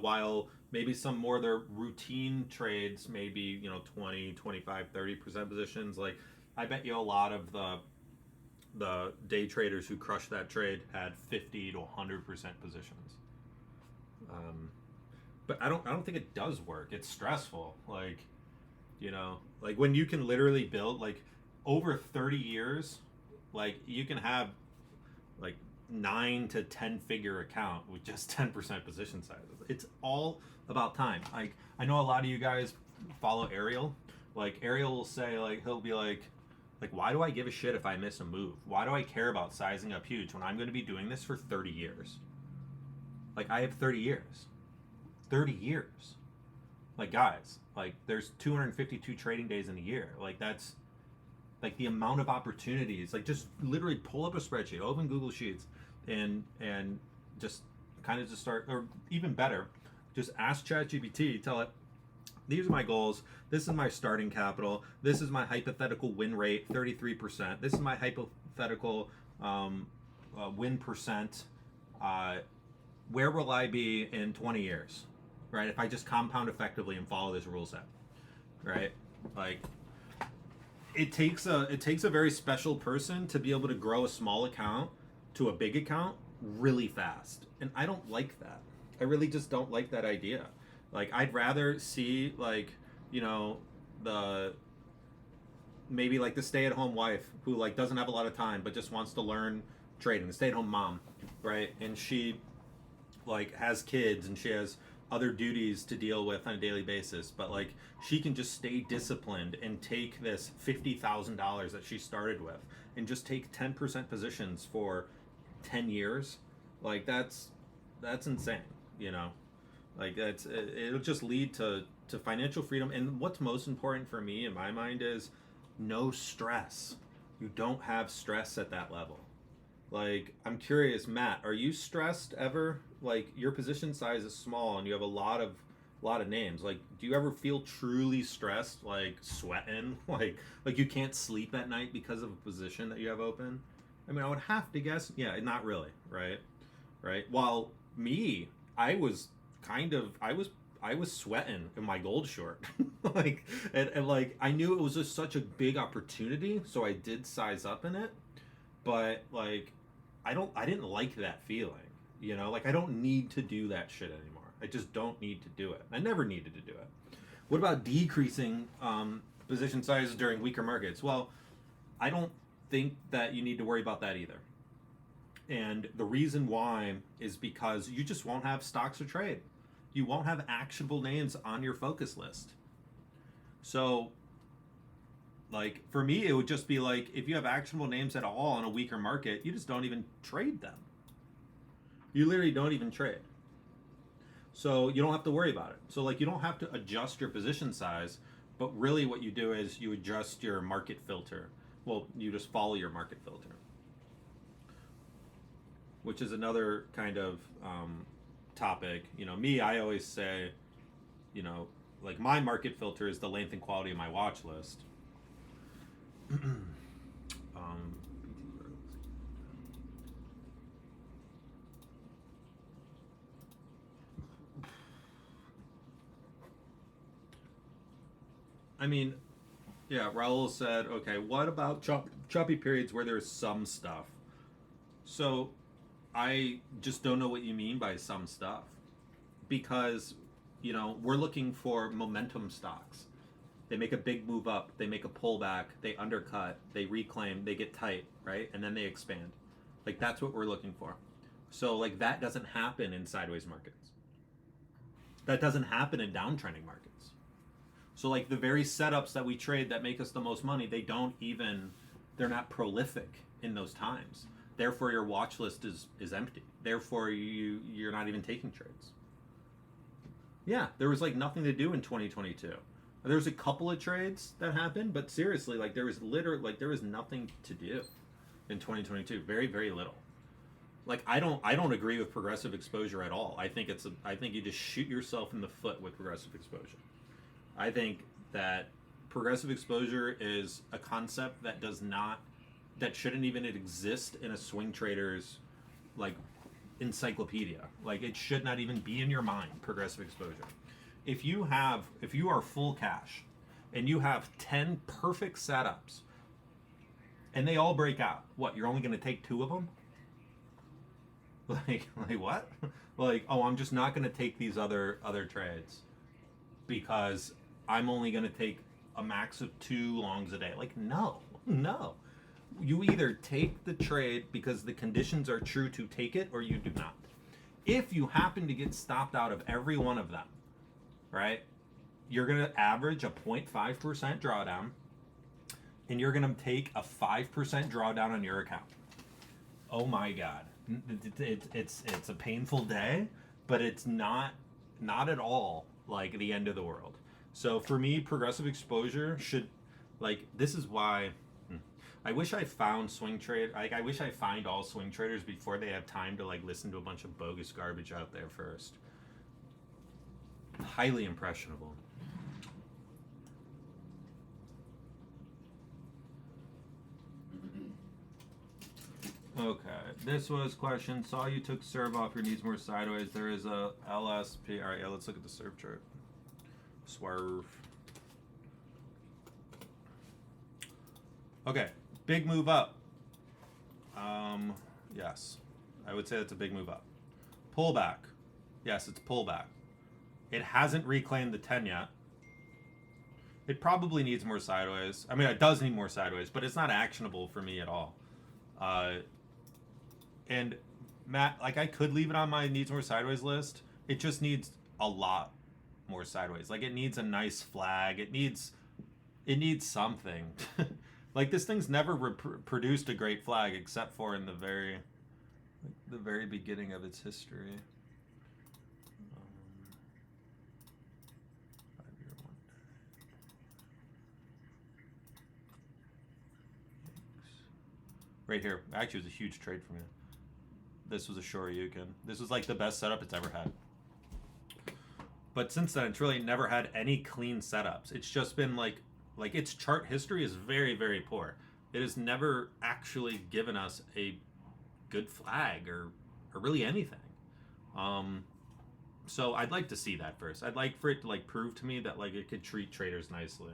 While maybe some more of their routine trades, maybe, 20, 25, 30% positions, like, I bet you a lot of the day traders who crushed that trade had 50 to 100% positions. But I don't think it does work. It's stressful. Like, like, when you can literally build, like, over 30 years, like, you can have, like, 9 to 10 figure account with just 10% position sizes. It's all about time. Like, I know a lot of you guys follow Ariel. Like, Ariel will say, like, he'll be like, why do I give a shit if I miss a move? Why do I care about sizing up huge when I'm going to be doing this for 30 years? Like, I have 30 years. 30 years. Like, guys, like, there's 252 trading days in a year. Like, that's, like, the amount of opportunities. Like, just literally pull up a spreadsheet, open Google Sheets, and just kind of just start, or even better, just ask ChatGPT, tell it, these are my goals, this is my starting capital, this is my hypothetical win rate, 33%, this is my hypothetical win percent, where will I be in 20 years, right, if I just compound effectively and follow this rule set, right? Like, it takes a very special person to be able to grow a small account to a big account really fast, and I don't like that. I really just don't like that idea. Like, I'd rather see, like, maybe like the stay-at-home wife who, like, doesn't have a lot of time but just wants to learn trading, the stay-at-home mom, right? And she, like, has kids and she has other duties to deal with on a daily basis, but, like, she can just stay disciplined and take this $50,000 that she started with and just take 10% positions for 10 years. Like, that's insane, Like, it'll just lead to financial freedom. And what's most important for me in my mind is no stress. You don't have stress at that level. Like, I'm curious, Matt, are you stressed ever? Like, your position size is small and you have a lot of a lot of names. Like, do you ever feel truly stressed, like sweating, like you can't sleep at night because of a position that you have open? I mean, I would have to guess, yeah, not really, right? Right. While me, I was sweating in my gold short, like, and like I knew it was just such a big opportunity, so I did size up in it, but like, I didn't like that feeling, you know, like I don't need to do that shit anymore. I just don't need to do it. I never needed to do it. What about decreasing position sizes during weaker markets? Well, I don't think that you need to worry about that either. And the reason why is because you just won't have stocks to trade. You won't have actionable names on your focus list. So, like, for me, it would just be like, if you have actionable names at all on a weaker market, you just don't even trade them. You literally don't even trade. So you don't have to worry about it. So like, you don't have to adjust your position size, but really what you do is you adjust your market filter. Well, you just follow your market filter, which is another kind of topic. You know, me, I always say, you know, like my market filter is the length and quality of my watch list. I mean, yeah, Raul said, okay, what about choppy periods where there's some stuff? So I just don't know what you mean by some stuff, because, you know, we're looking for momentum stocks. They make a big move up, they make a pullback, they undercut, they reclaim, they get tight, right? And then they expand. Like, that's what we're looking for. So like, that doesn't happen in sideways markets. That doesn't happen in downtrending markets. So like, the very setups that we trade that make us the most money, they're not prolific in those times. Therefore, your watch list is empty. Therefore, you're not even taking trades. Yeah, there was like nothing to do in 2022. There was a couple of trades that happened, but seriously, like there was nothing to do in 2022. Very, very little. Like, I don't agree with progressive exposure at all. I think you just shoot yourself in the foot with progressive exposure. I think that progressive exposure is a concept that shouldn't even exist in a swing trader's like encyclopedia. Like, it should not even be in your mind, progressive exposure. If you are full cash and you have 10 perfect setups and they all break out, what, you're only going to take 2 of them? Like what? Like, oh, I'm just not going to take these other trades because I'm only going to take a max of 2 longs a day. Like, no. You either take the trade because the conditions are true to take it, or you do not. If you happen to get stopped out of every one of them, right, you're going to average a 0.5% drawdown, and you're going to take a 5% drawdown on your account. Oh my God. It's a painful day, but it's not at all like the end of the world. So for me, progressive exposure should, like, this is why I wish I found swing trade. Like, I wish I find all swing traders before they have time to like listen to a bunch of bogus garbage out there first. Highly impressionable. Okay, this was question. Saw you took serve off your needs more sideways. There is a LSP. All right, yeah, let's look at the serve chart. Swerve. Okay, big move up. Yes, I would say that's a big move up. Pullback. Yes, it's pullback. It hasn't reclaimed the 10 yet. It probably needs more sideways. I mean, it does need more sideways, but it's not actionable for me at all. And Matt, like, I could leave it on my needs more sideways list. It just needs a lot more sideways. Like, it needs a nice flag. It needs something. Like, this thing's never produced a great flag except for in the very beginning of its history. 5-year one. Right here. Actually, it was a huge trade for me. This was a Shoryuken. This was like the best setup it's ever had. But since then, it's really never had any clean setups. It's just been like its chart history is very, very poor. It has never actually given us a good flag or really anything. So I'd like to see that first. I'd like for it to like prove to me that like it could treat traders nicely.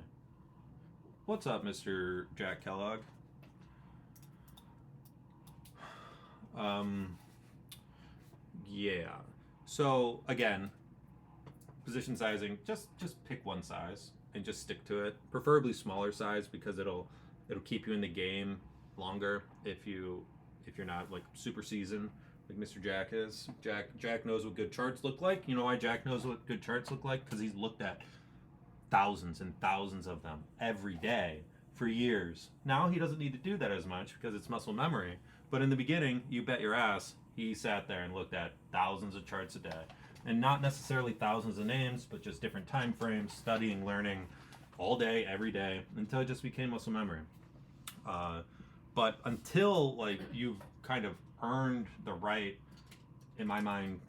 What's up, Mr. Jack Kellogg? Yeah. So again, position sizing, just pick one size and just stick to it. Preferably smaller size because it'll keep you in the game longer if you're not like super seasoned like Mr. Jack is. Jack knows what good charts look like. You know why Jack knows what good charts look like? Because he's looked at thousands and thousands of them every day for years. Now he doesn't need to do that as much because it's muscle memory. But in the beginning, you bet your ass, he sat there and looked at thousands of charts a day. And not necessarily thousands of names, but just different time frames, studying, learning all day, every day, until it just became muscle memory. But until like you've kind of earned the right, in my mind,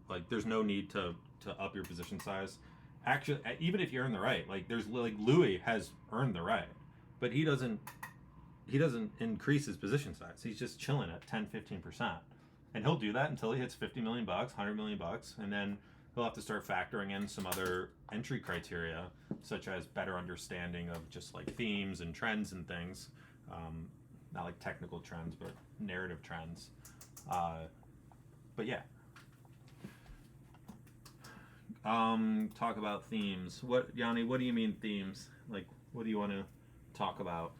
like there's no need to up your position size. Actually, even if you earn the right, like there's like Louis has earned the right, but he doesn't increase his position size. He's just chilling at 10-15%. And he'll do that until he hits 50 million bucks, 100 million bucks, and then he'll have to start factoring in some other entry criteria, such as better understanding of just like themes and trends and things. Not like technical trends, but narrative trends. But yeah. Talk about themes. What, Yanni, what do you mean themes? Like, what do you want to talk about?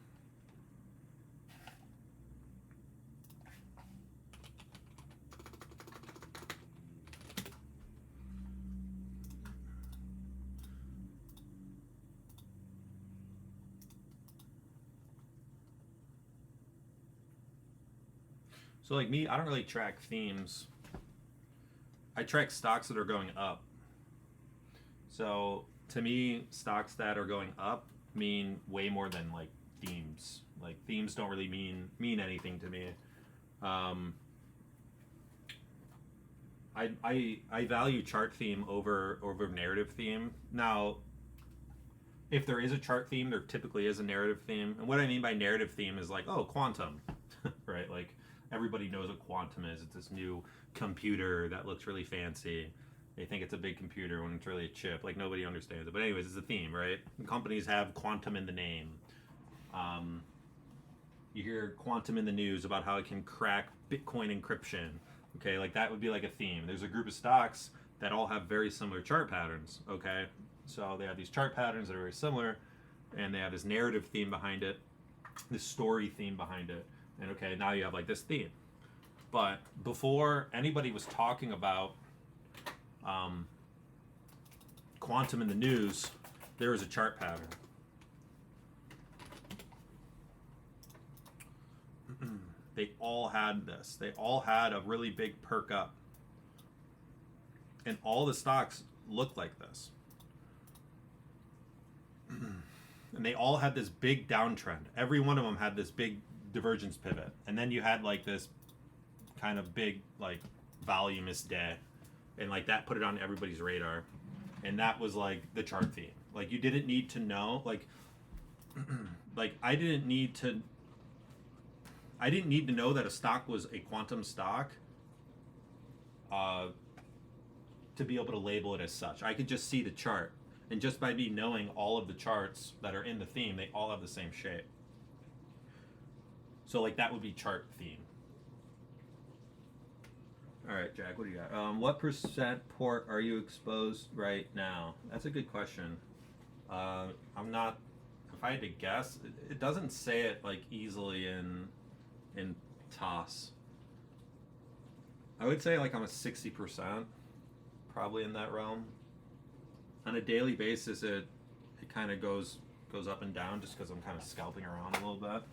So like me, I don't really track themes. I track stocks that are going up. So to me, stocks that are going up mean way more than like themes. Like themes don't really mean anything to me. I value chart theme over narrative theme. Now, if there is a chart theme, there typically is a narrative theme. And what I mean by narrative theme is like, oh, quantum, right? Like everybody knows what quantum is. It's this new computer that looks really fancy. They think it's a big computer when it's really a chip. Like nobody understands it. But anyways, it's a theme, right? And companies have quantum in the name. You hear quantum in the news about how it can crack Bitcoin encryption. Okay, like that would be like a theme. There's a group of stocks that all have very similar chart patterns. Okay, so they have these chart patterns that are very similar, and they have this narrative theme behind it, this story theme behind it. And okay, now you have like this theme. But before anybody was talking about quantum in the news, there was a chart pattern. They all had this. They all had a really big perk up. And all the stocks looked like this. And they all had this big downtrend. Every one of them had this big divergence pivot. And then you had like this kind of big like voluminous day. And like that put it on everybody's radar. And that was like the chart theme. Like you didn't need to know, like I didn't need to know that a stock was a quantum stock to be able to label it as such. I could just see the chart. And just by me knowing all of the charts that are in the theme, they all have the same shape. So like that would be chart theme. All right, Jack, what do you got? What percent port are you exposed right now? That's a good question. I'm not, if I had to guess, it doesn't say it like easily in TOS. I would say like I'm a 60%, probably in that realm. On a daily basis, it kind of goes up and down just because I'm kind of scalping around a little bit.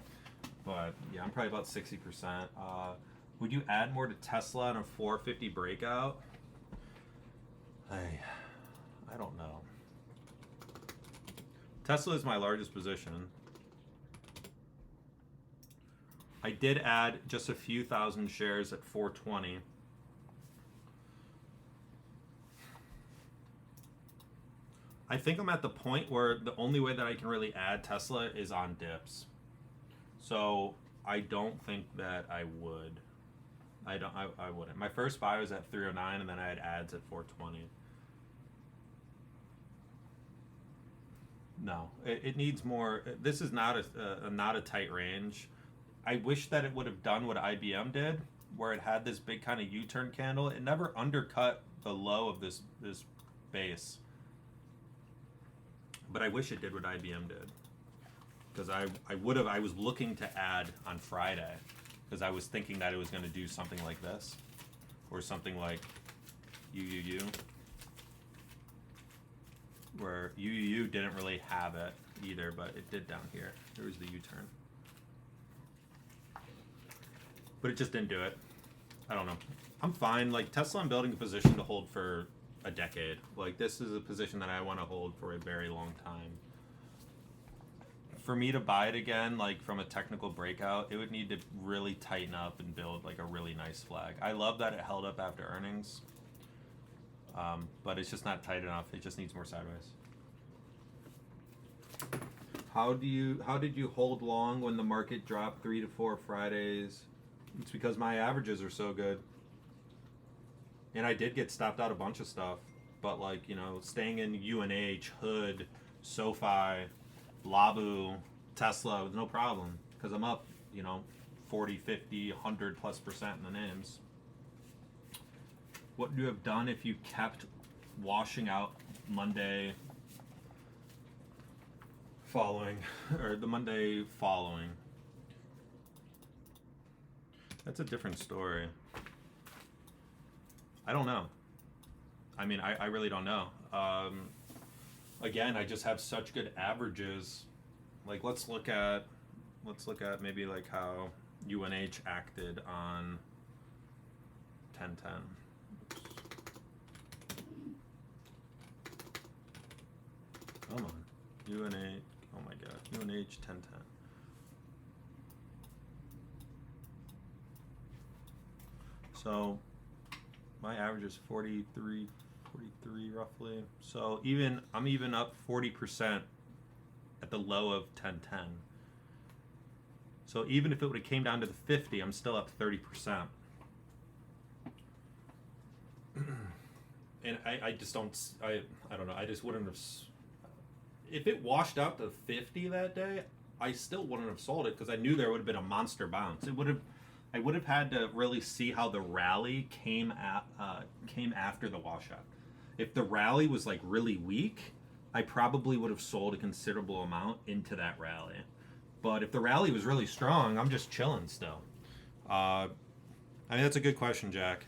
But yeah, I'm probably about 60%. Would you add more to Tesla in a 450 breakout? I don't know. Tesla is my largest position. I did add just a few thousand shares at 420. I think I'm at the point where the only way that I can really add Tesla is on dips. So I don't think that I would. I wouldn't. My first buy was at 309, and then I had ads at 420. No, it needs more. This is not a tight range. I wish that it would have done what IBM did, where it had this big kind of U-turn candle. It never undercut the low of this base. But I wish it did what IBM did, because I was looking to add on Friday, because I was thinking that it was going to do something like this, or something like UUU, where UUU didn't really have it either, but it did down here. There was the U-turn, but it just didn't do it. I don't know. I'm fine. Like Tesla, I'm building a position to hold for a decade. Like this is a position that I want to hold for a very long time. For me to buy it again, like from a technical breakout, it would need to really tighten up and build like a really nice flag. I love that it held up after earnings, but it's just not tight enough. It just needs more sideways. How did you hold long when the market dropped 3 to 4 Fridays? It's because my averages are so good. And I did get stopped out a bunch of stuff, but like, you know, staying in UNH, Hood, SoFi, Labu, Tesla was no problem, because I'm up, you know, 40, 50, 100+% in the names. What would you have done if you kept washing out Monday following, or the Monday following? That's a different story. I don't know. I mean, I really don't know. Again, I just have such good averages. Like, let's look at maybe like how UNH acted on 1010. Come on, UNH. Oh my God, UNH 1010. So my average is 43 roughly. So I'm even up 40% at the low of 1010. So even if it would have came down to the 50, I'm still up 30%. And I just don't, I don't know, I just wouldn't have, if it washed out to 50 that day, I still wouldn't have sold it, because I knew there would have been a monster bounce. I would have had to really see how the rally came after the washout. If the rally was like really weak, I probably would have sold a considerable amount into that rally. But if the rally was really strong, I'm just chilling still. I mean, that's a good question, Jack.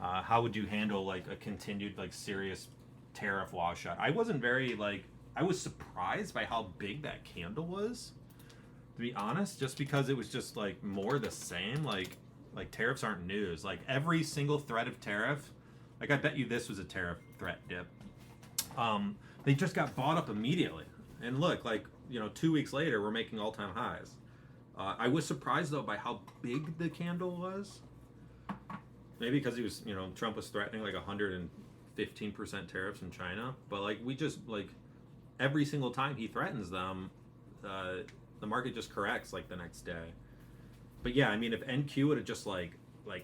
How would you handle like a continued like serious tariff washout? I wasn't very like, I was surprised by how big that candle was, to be honest, just because it was just like more the same. Like tariffs aren't news. Like every single threat of tariff, like I bet you this was a tariff threat dip. They just got bought up immediately. And look, like, you know, 2 weeks later, we're making all-time highs. I was surprised though by how big the candle was. Maybe because he was, you know, Trump was threatening like 115% tariffs in China. But like we just like every single time he threatens them, the market just corrects like the next day. But yeah, I mean, if NQ would have just like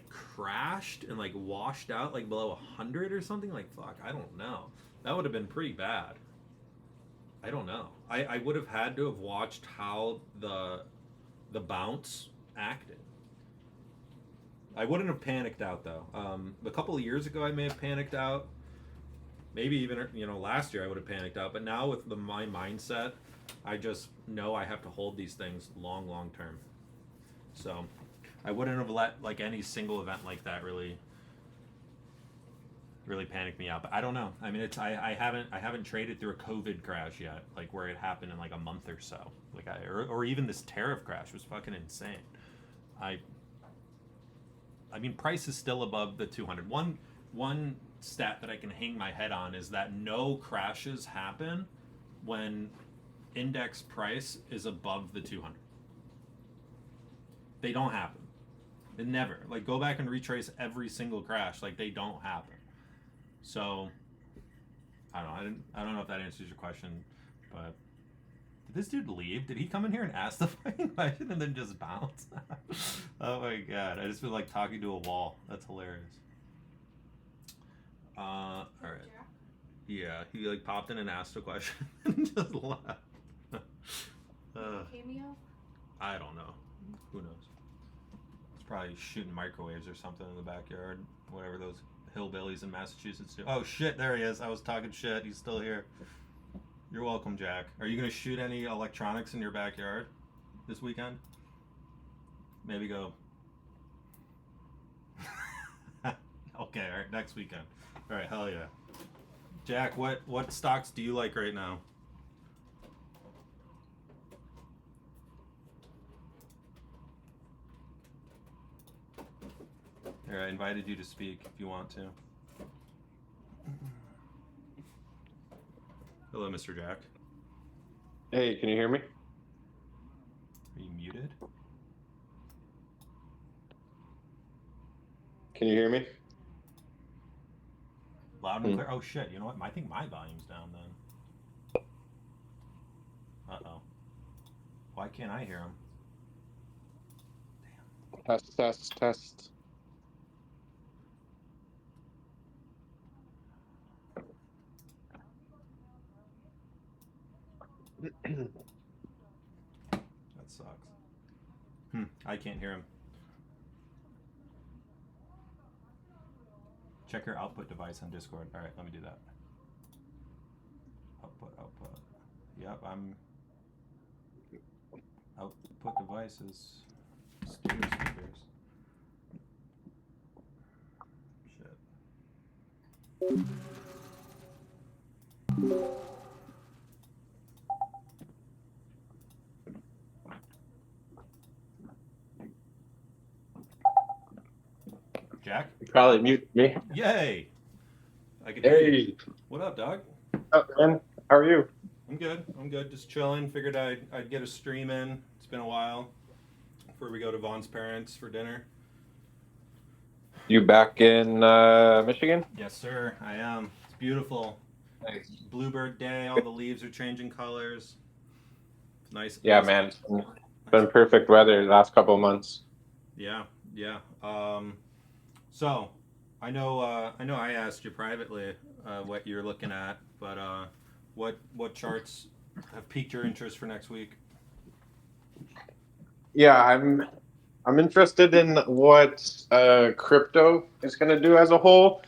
crashed and like washed out like below 100 or something, like fuck, I don't know. That would have been pretty bad. I don't know. I would have had to have watched how the bounce acted. I wouldn't have panicked out though. A couple of years ago, I may have panicked out. Maybe even, you know, last year I would have panicked out. But now with my mindset, I just know I have to hold these things long term. So I wouldn't have let like any single event like that really panic me out. But I don't know. I mean, I haven't traded through a COVID crash yet, like where it happened in like a month or so. Like or even this tariff crash was fucking insane. I mean, price is still above the 200. One stat that I can hang my head on is that no crashes happen when index price is above the 200. They don't happen. They never. Like, go back and retrace every single crash. Like, they don't happen. So I don't know. I don't know if that answers your question, but did this dude leave? Did he come in here and ask the fucking question and then just bounce? Oh my god! I just feel like talking to a wall. That's hilarious. All right. Yeah, he like popped in and asked a question and just left. Cameo? I don't know. Who knows? It's probably shooting microwaves or something in the backyard. Whatever those hillbillies in Massachusetts do. Oh shit! There he is. I was talking shit. He's still here. You're welcome, Jack. Are you gonna shoot any electronics in your backyard this weekend? Maybe go. Okay, all right, next weekend. All right, hell yeah. Jack, what stocks do you like right now? Here, I invited you to speak if you want to. Hello, Mr. Jack. Hey, can you hear me? Are you muted? Can you hear me? Loud and clear. Oh shit! You know what? I think my volume's down then. Uh-oh. Why can't I hear him? Test, test, test. That sucks. I can't hear him. Check your output device on Discord. All right, let me do that. Output. Yep, I'm. Output devices. Studio speakers. Shit. Jack? You probably mute me. Yay! I can hear you. Hey, What up, dog? what's up, man? How are you? I'm good. Just chilling. Figured I'd get a stream in. It's been a while before we go to Vaughn's parents for dinner. You back in Michigan? Yes, sir. I am. It's beautiful. Nice. Bluebird day. All the leaves are changing colors. It's nice. Yeah, man. It's been perfect weather the last couple of months. Yeah. So, I know I asked you privately what you're looking at, but what charts have piqued your interest for next week? Yeah, I'm interested in what crypto is going to do as a whole,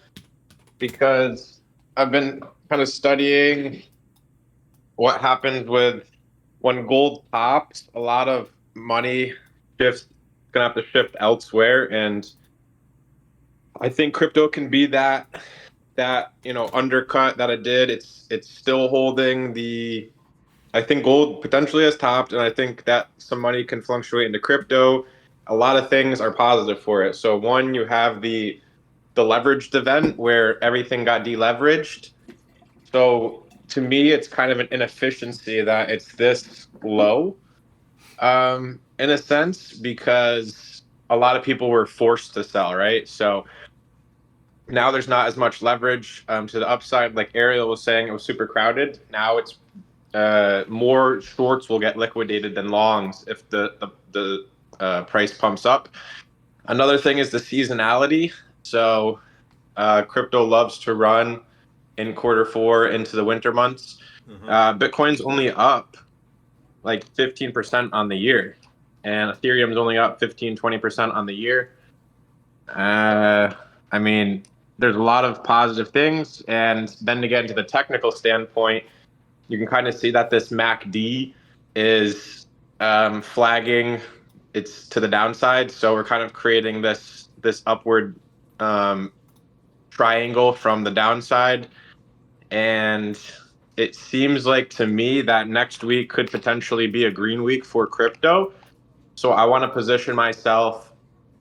because I've been kind of studying what happens with when gold pops. A lot of money shifts, going to have to shift elsewhere, and I think crypto can be that undercut that it did. It's still holding the. I think gold potentially has topped, and I think that some money can fluctuate into crypto. A lot of things are positive for it. So one, you have the leveraged event where everything got deleveraged. So to me, it's kind of an inefficiency that it's this low, in a sense, because a lot of people were forced to sell, right? So now there's not as much leverage to the upside. Like Ariel was saying, it was super crowded. Now it's more shorts will get liquidated than longs if the price pumps up. Another thing is the seasonality. So crypto loves to run in Q4 into the winter months. Bitcoin's only up like 15% on the year, and Ethereum's only up 15-20% on the year. I mean, there's a lot of positive things, and then to get into the technical standpoint, you can kind of see that this MACD is flagging it's to the downside. So we're kind of creating this upward triangle from the downside. And it seems like to me that next week could potentially be a green week for crypto. So I want to position myself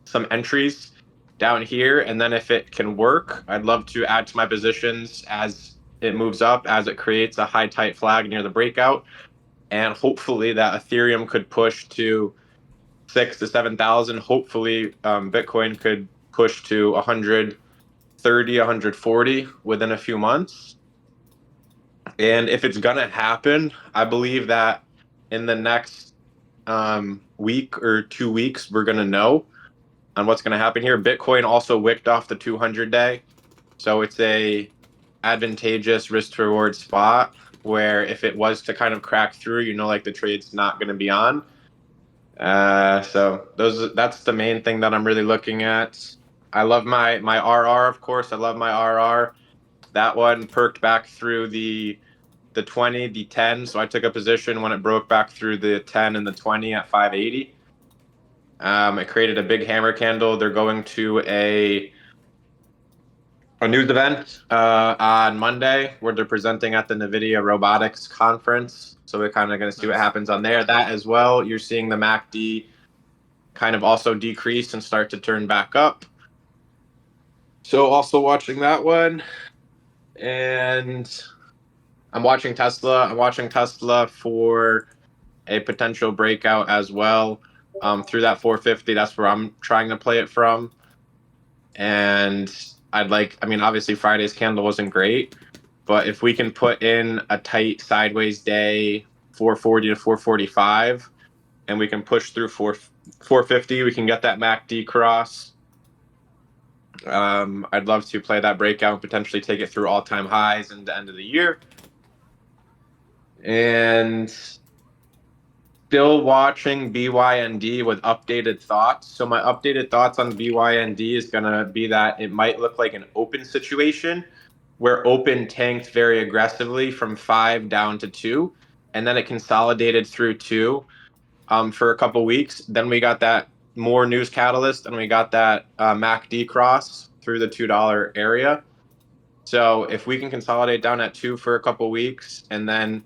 some entries down here. And then if it can work, I'd love to add to my positions as it moves up, as it creates a high tight flag near the breakout. And hopefully that Ethereum could push to 6,000 to 7,000. Hopefully Bitcoin could push to 130, 140 within a few months. And if it's gonna happen, I believe that in the next week or 2 weeks, we're gonna know on what's gonna happen here. Bitcoin also wicked off the 200 day, so it's a advantageous risk to reward spot where if it was to kind of crack through, like the trade's not gonna be on. So that's the main thing that I'm really looking at. I love my RR, of course. I love my RR. That one perked back through the 20, the 10. So I took a position when it broke back through the 10 and the 20 at 580. It created a big hammer candle. They're going to a news event on Monday where they're presenting at the NVIDIA Robotics Conference. So we're kind of going to see what happens on there. That as well, you're seeing the MACD kind of also decrease and start to turn back up. So also watching that one. And I'm watching Tesla. I'm watching Tesla for a potential breakout as well through that 450. That's where I'm trying to play it from. And obviously Friday's candle wasn't great, but if we can put in a tight sideways day, 440 to 445, and we can push through 450, we can get that MACD cross. I'd love to play that breakout and potentially take it through all-time highs in the end of the year. And still watching BYND with updated thoughts. So my updated thoughts on BYND is going to be that it might look like an open situation where open tanked very aggressively from 5 down to 2, and then it consolidated through 2 for a couple weeks. Then we got that more news catalyst, and we got that MACD cross through the $2 area. So if we can consolidate down at 2 for a couple weeks and then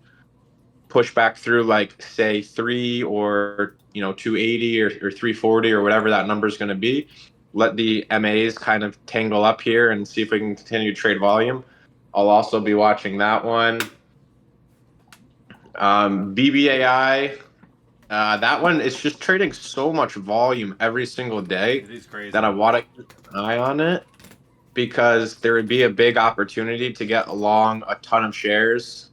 push back through like say 3 or 280 or 340 or whatever that number is going to be, let the MAs kind of tangle up here and see if we can continue to trade volume. I'll also be watching that one. BBAI, that one is just trading so much volume every single day. It is crazy that I want to keep an eye on it because there would be a big opportunity to get along a ton of shares.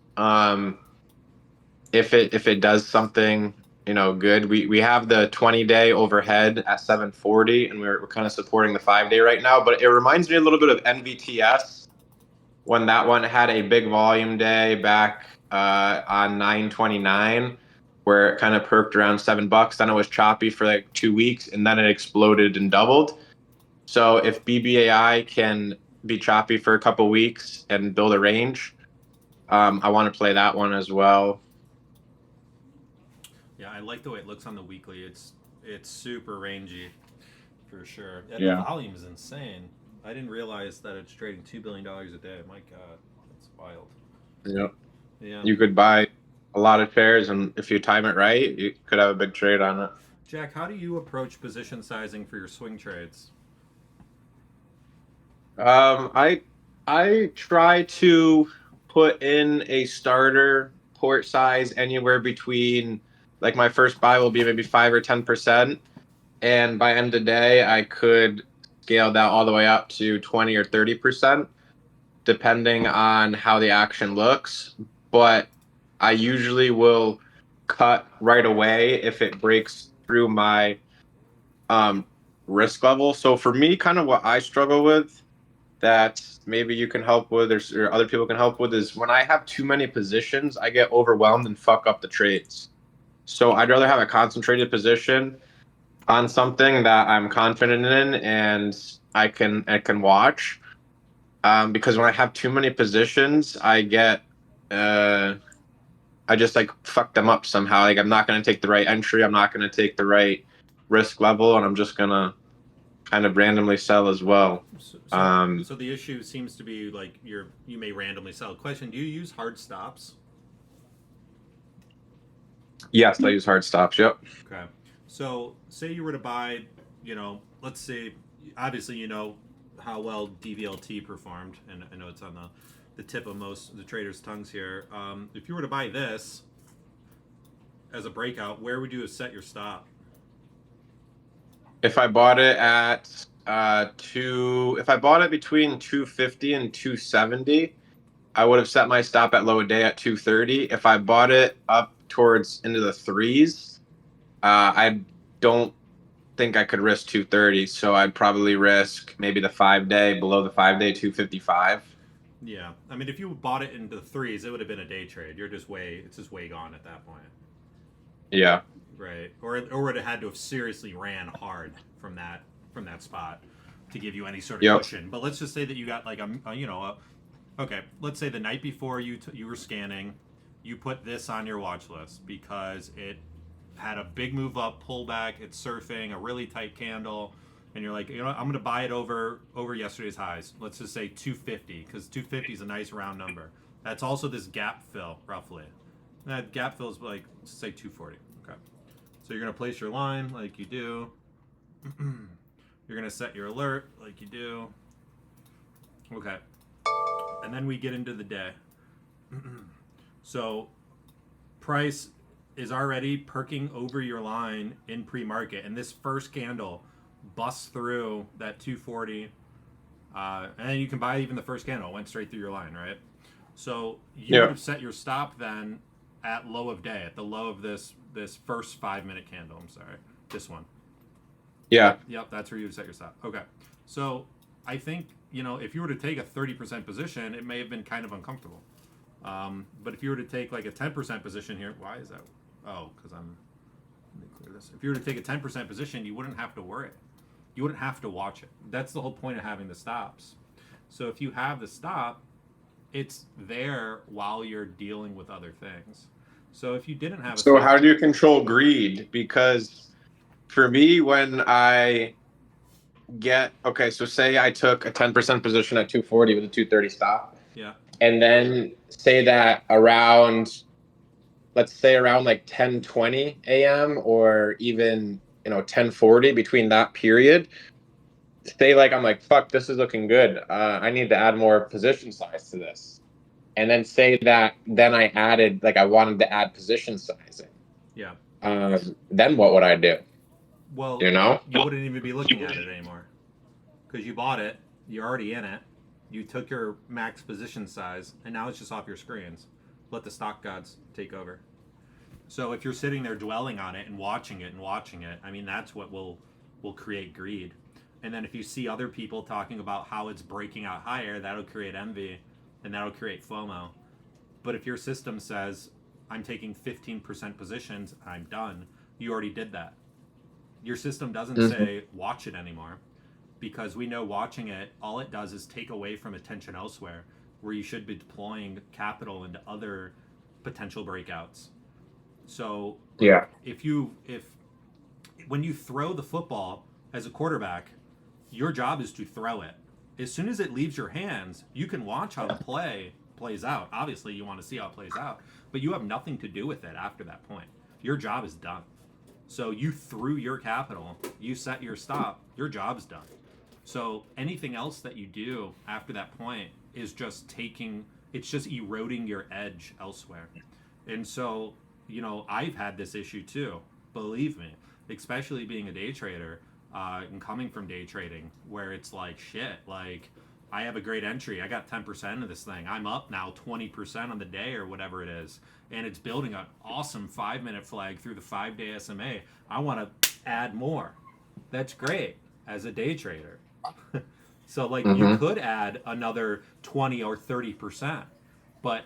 If it does something good, we have the 20-day overhead at 740, and we're kind of supporting the 5-day right now. But it reminds me a little bit of NVTS when that one had a big volume day back on 9/29, where it kind of perked around $7. Then it was choppy for like 2 weeks, and then it exploded and doubled. So if BBAI can be choppy for a couple weeks and build a range, I want to play that one as well. Yeah, I like the way it looks on the weekly. It's super rangy, for sure. And Yeah. The volume is insane. I didn't realize that it's trading $2 billion a day. My God, that's wild. Yep. Yeah. You could buy a lot of shares, and if you time it right, you could have a big trade on it. Jack, how do you approach position sizing for your swing trades? I try to put in a starter port size anywhere between, like, my first buy will be maybe 5 or 10%, and by end of day I could scale that all the way up to 20 or 30%, depending on how the action looks. But I usually will cut right away if it breaks through my risk level. So for me, kind of what I struggle with that maybe you can help with or other people can help with is when I have too many positions, I get overwhelmed and fuck up the trades. So I'd rather have a concentrated position on something that I'm confident in and I can watch. Because when I have too many positions, I get I just like fuck them up somehow. Like I'm not going to take the right entry, I'm not going to take the right risk level, and I'm just going to kind of randomly sell as well. So the issue seems to be like you may randomly sell. Question: do you use hard stops? Yes, I use hard stops. Yep. Okay. So say you were to buy, let's say, obviously how well DVLT performed, and I know it's on the tip of most of the traders' tongues here. If you were to buy this as a breakout, where would you have set your stop? If I bought it at if I bought it between 250 and 270, I would have set my stop at low of day at 230. If I bought it up towards into the threes, I don't think I could risk 230. So I'd probably risk maybe the 5 day below the 5 day 255. Yeah, I mean, if you bought it into the threes, it would have been a day trade. It's just way gone at that point, Yeah. right? Or it had to have seriously ran hard from that spot to give you any sort of cushion. But let's just say that you got like okay, let's say the night before you were scanning, you put this on your watch list because it had a big move up, pullback, it's surfing, a really tight candle, and you're like, you know what, I'm going to buy it over yesterday's highs. Let's just say 250 because 250 is a nice round number. That's also this gap fill roughly. That gap fill is like, let's say 240. Okay. So you're going to place your line like you do. You're going to set your alert like you do. Okay. And then we get into the day. So price is already perking over your line in pre-market, and this first candle busts through that 240, and then you can buy even the first candle. It went straight through your line, right? So you would have set your stop then at low of day, at the low of this first 5 minute candle. I'm sorry, this one. Yeah. Yep, that's where you would set your stop. Okay, so I think, you know, if you were to take a 30% position, it may have been kind of uncomfortable. But if you were to take like a 10% position here, why is that? Oh, because let me clear this. If you were to take a 10% position, you wouldn't have to worry. You wouldn't have to watch it. That's the whole point of having the stops. So if you have the stop, it's there while you're dealing with other things. So if you didn't have a So stop, how do you control greed? Because for me, when I okay, so say I took a 10% position at 240 with a 230 stop. yeah, And then say that around, let's say around like 10:20 a.m. or even, 10:40, between that period, say like I'm like, fuck, this is looking good. I need to add more position size to this. And then say that then I added, like I wanted to add position sizing. yeah. Then what would I do? Well, You know? you wouldn't even be looking at it anymore because you bought it. You're already in it. You took your max position size, and now it's just off your screens. Let the stock gods take over. So if you're sitting there dwelling on it and watching it, I mean, that's what will create greed. And then if you see other people talking about how it's breaking out higher, that'll create envy, and that'll create FOMO. But if your system says, I'm taking 15% positions, I'm done, you already did that. Your system doesn't say watch it anymore, because we know watching it, all it does is take away from attention elsewhere, where you should be deploying capital into other potential breakouts. So Yeah. if when you throw the football as a quarterback, your job is to throw it. As soon as it leaves your hands, you can watch how the play plays out. Obviously, you want to see how it plays out, but you have nothing to do with it after that point. Your job is done. So you threw your capital, you set your stop, your job's done. So anything else that you do after that point is just it's just eroding your edge elsewhere. And so, I've had this issue too, believe me, especially being a day trader, and coming from day trading, where it's like, shit, like I have a great entry. I got 10% of this thing. I'm up now 20% on the day or whatever it is. And it's building an awesome 5-minute flag through the 5-day SMA. I want to add more. That's great as a day trader. So like you could add another 20 or 30%, but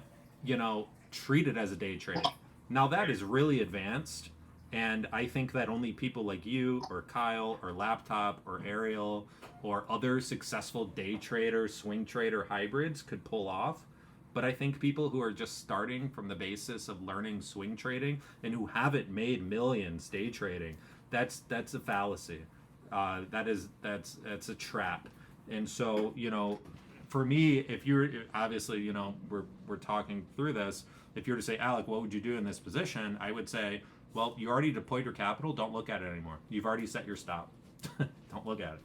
treat it as a day trade. Now that is really advanced, and I think that only people like you or Kyle or Laptop or Ariel or other successful day trader, swing trader hybrids could pull off. But I think people who are just starting from the basis of learning swing trading and who haven't made millions day trading, that's a fallacy. That's a trap. And so, for me, if you're obviously, we're talking through this. If you were to say, Alec, what would you do in this position? I would say, well, you already deployed your capital. Don't look at it anymore. You've already set your stop. Don't look at it.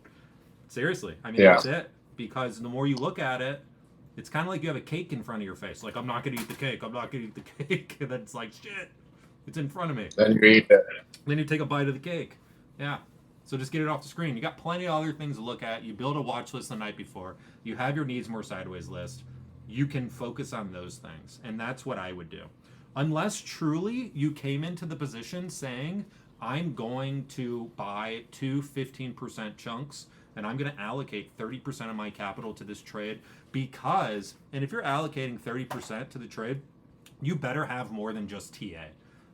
Seriously. I mean, That's it. Because the more you look at it, it's kind of like you have a cake in front of your face. Like, I'm not going to eat the cake. I'm not going to eat the cake. And then it's like, shit, it's in front of me. Then you eat it. Then you take a bite of the cake. Yeah. So just get it off the screen. You got plenty of other things to look at. You build a watch list the night before. You have your needs more sideways list. you can focus on those things. And that's what I would do. Unless truly you came into the position saying, I'm going to buy two 15% chunks and I'm going to allocate 30% of my capital to this trade because, and if you're allocating 30% to the trade, you better have more than just TA.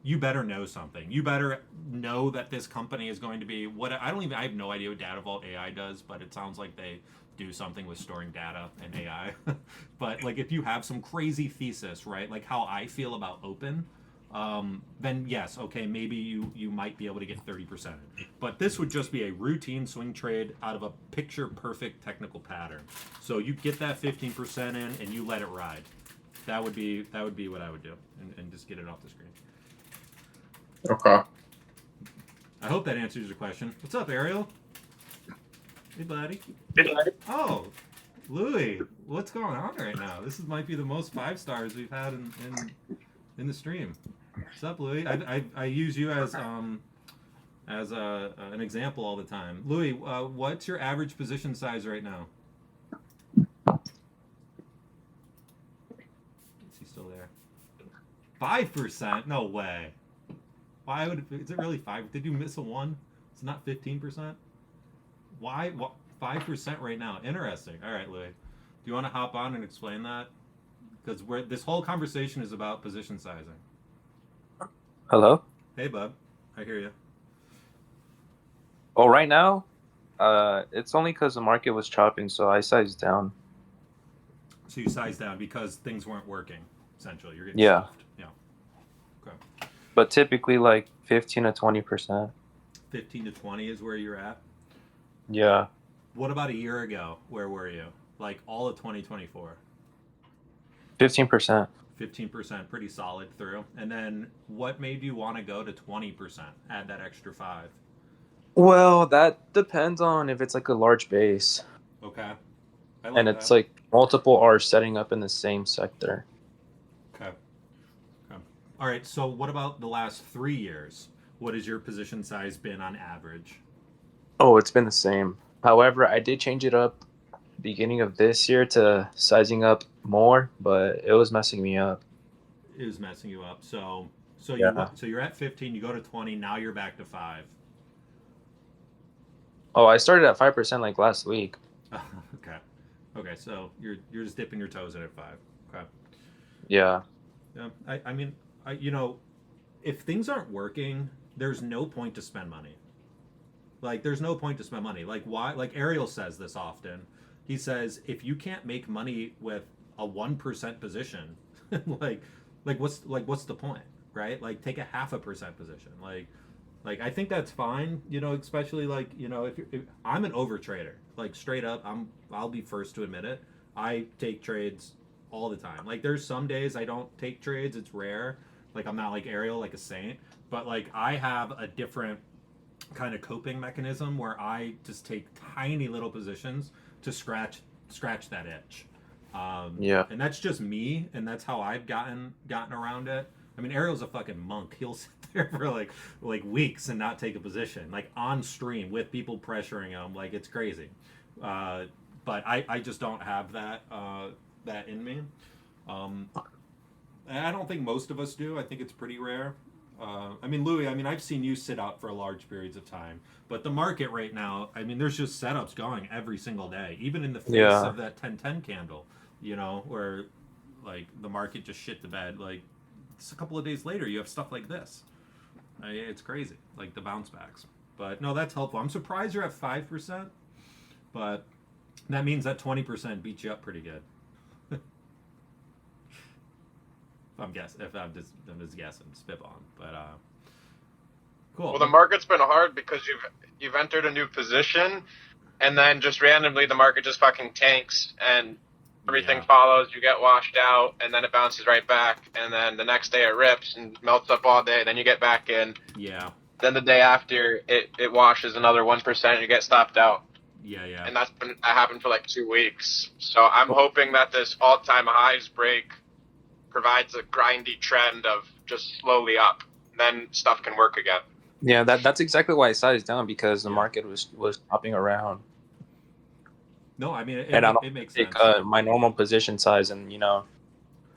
You better know something. You better know that this company is going to be what I have no idea what Data Vault AI does, but it sounds like they do something with storing data and AI. But like if you have some crazy thesis, right? Like how I feel about open, then yes, okay, maybe you might be able to get 30%. But this would just be a routine swing trade out of a picture perfect technical pattern. So you get that 15% in and you let it ride. That would be what I would do, and just get it off the screen. Okay. I hope that answers your question. What's up, Ariel? Hey, buddy. Hey, buddy. Oh, Louis, what's going on right now? This might be the most 5 stars we've had in the stream. What's up, Louis? I use you as an example all the time. Louis, what's your average position size right now? Is he still there? 5%? No way. Why would is it really 5? Did you miss a 1? It's not 15%. Why 5% right now? Interesting. All right, Louis. Do you want to hop on and explain that? Because this whole conversation is about position sizing. Hello? Hey, bub. I hear you. Oh, right now, it's only because the market was chopping, so I sized down. So you sized down because things weren't working, essentially. You're getting stuffed. Yeah. Okay. But typically, like 15 to 20%. 15 to 20 is where you're at? Yeah. What about a year ago? Where were you? Like all of 2024? 15%. 15%, pretty solid through. And then what made you want to go to 20%? Add that extra 5. Well, that depends on if it's like a large base. Okay. And it's like multiple are setting up in the same sector. Okay. All right, so what about the last 3 years? What has your position size been on average? Oh, it's been the same. However, I did change it up beginning of this year to sizing up more, but it was messing me up. It was messing you up. So Yeah. you're at 15, you go to 20, now you're back to 5. Oh, I started at 5% like last week. Okay, so you're just dipping your toes in at 5. Okay. Yeah. Yeah. I mean, if things aren't working, there's no point to spend money. Like, there's no point to spend money. Like, why? Like, Ariel says this often. He says, if you can't make money with a 1% position, like what's the point, right? Like, take a 0.5% position. Like I think that's fine. Especially like if I'm an over trader, like straight up, I'll be first to admit it. I take trades all the time. Like, there's some days I don't take trades. It's rare. Like, I'm not like Ariel, like a saint. But like, I have a different kind of coping mechanism where I just take tiny little positions to scratch that itch. And that's just me, and that's how I've gotten around it. I mean, Ariel's a fucking monk. He'll sit there for like weeks and not take a position, like on stream with people pressuring him. Like, it's crazy. But I just don't have that in me. And I don't think most of us do. I think it's pretty rare. I mean, Louis, I've seen you sit out for large periods of time, but the market right now, there's just setups going every single day, even in the face of that 10-10 candle, where like the market just shit the bed. Like, it's a couple of days later, you have stuff like this. It's crazy, like the bounce backs. But no, that's helpful. I'm surprised you're at 5%, but that means that 20% beats you up pretty good. I'm just guessing, spitballing, but cool. Well, the market's been hard because you've entered a new position, and then just randomly the market just fucking tanks and everything follows. You get washed out, and then it bounces right back, and then the next day it rips and melts up all day. Then you get back in. Yeah. Then the day after it washes another 1%, and you get stopped out. Yeah. And that happened for like 2 weeks. So I'm hoping that this all-time highs break provides a grindy trend of just slowly up, then stuff can work again. Yeah, that's exactly why I sized down, because the market was hopping around. No, I mean And I don't it makes take sense. my normal position size and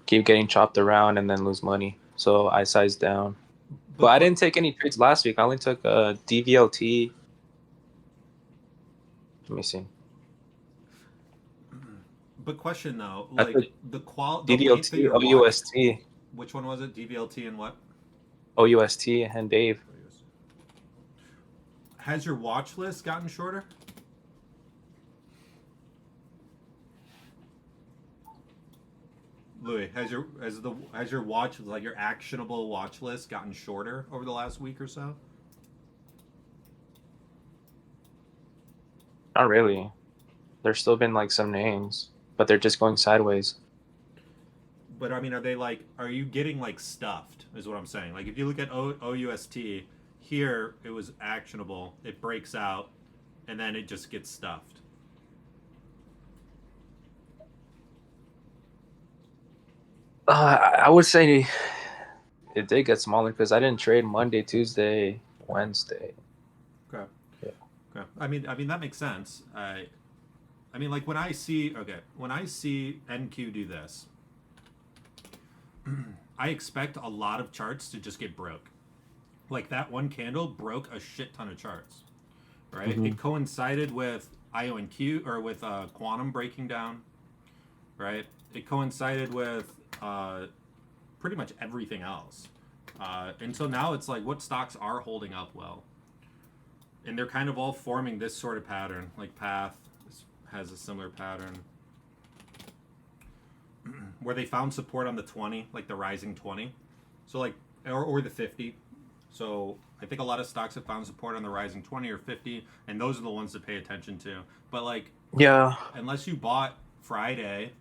keep getting chopped around and then lose money. So I sized down. But I didn't take any trades last week. I only took a DVLT. Let me see. But question though, I like took the length of DVLT, your watch. OUST, Which one was it? DVLT and what? OUST, and Dave. Has your watch list gotten shorter? Louis, has your watch, like your actionable watch list, gotten shorter over the last week or so? Not really. There's still been like some names, but they're just going sideways. But I mean, are you getting like stuffed? Is what I'm saying. Like if you look at OUST, here it was actionable, it breaks out, and then it just gets stuffed. I would say it did get smaller because I didn't trade Monday, Tuesday, Wednesday. Okay. Yeah. Okay. I mean that makes sense. I mean, like when I see NQ do this, I expect a lot of charts to just get broke. Like that one candle broke a shit ton of charts, right? Mm-hmm. It coincided with IONQ or with Quantum breaking down, right? It coincided with pretty much everything else. And so now it's like, what stocks are holding up well? And they're kind of all forming this sort of pattern. Like Path has a similar pattern where they found support on the 20, like the rising 20. So like, or the 50. So I think a lot of stocks have found support on the rising 20 or 50, and those are the ones to pay attention to. But like, yeah, unless you bought Friday,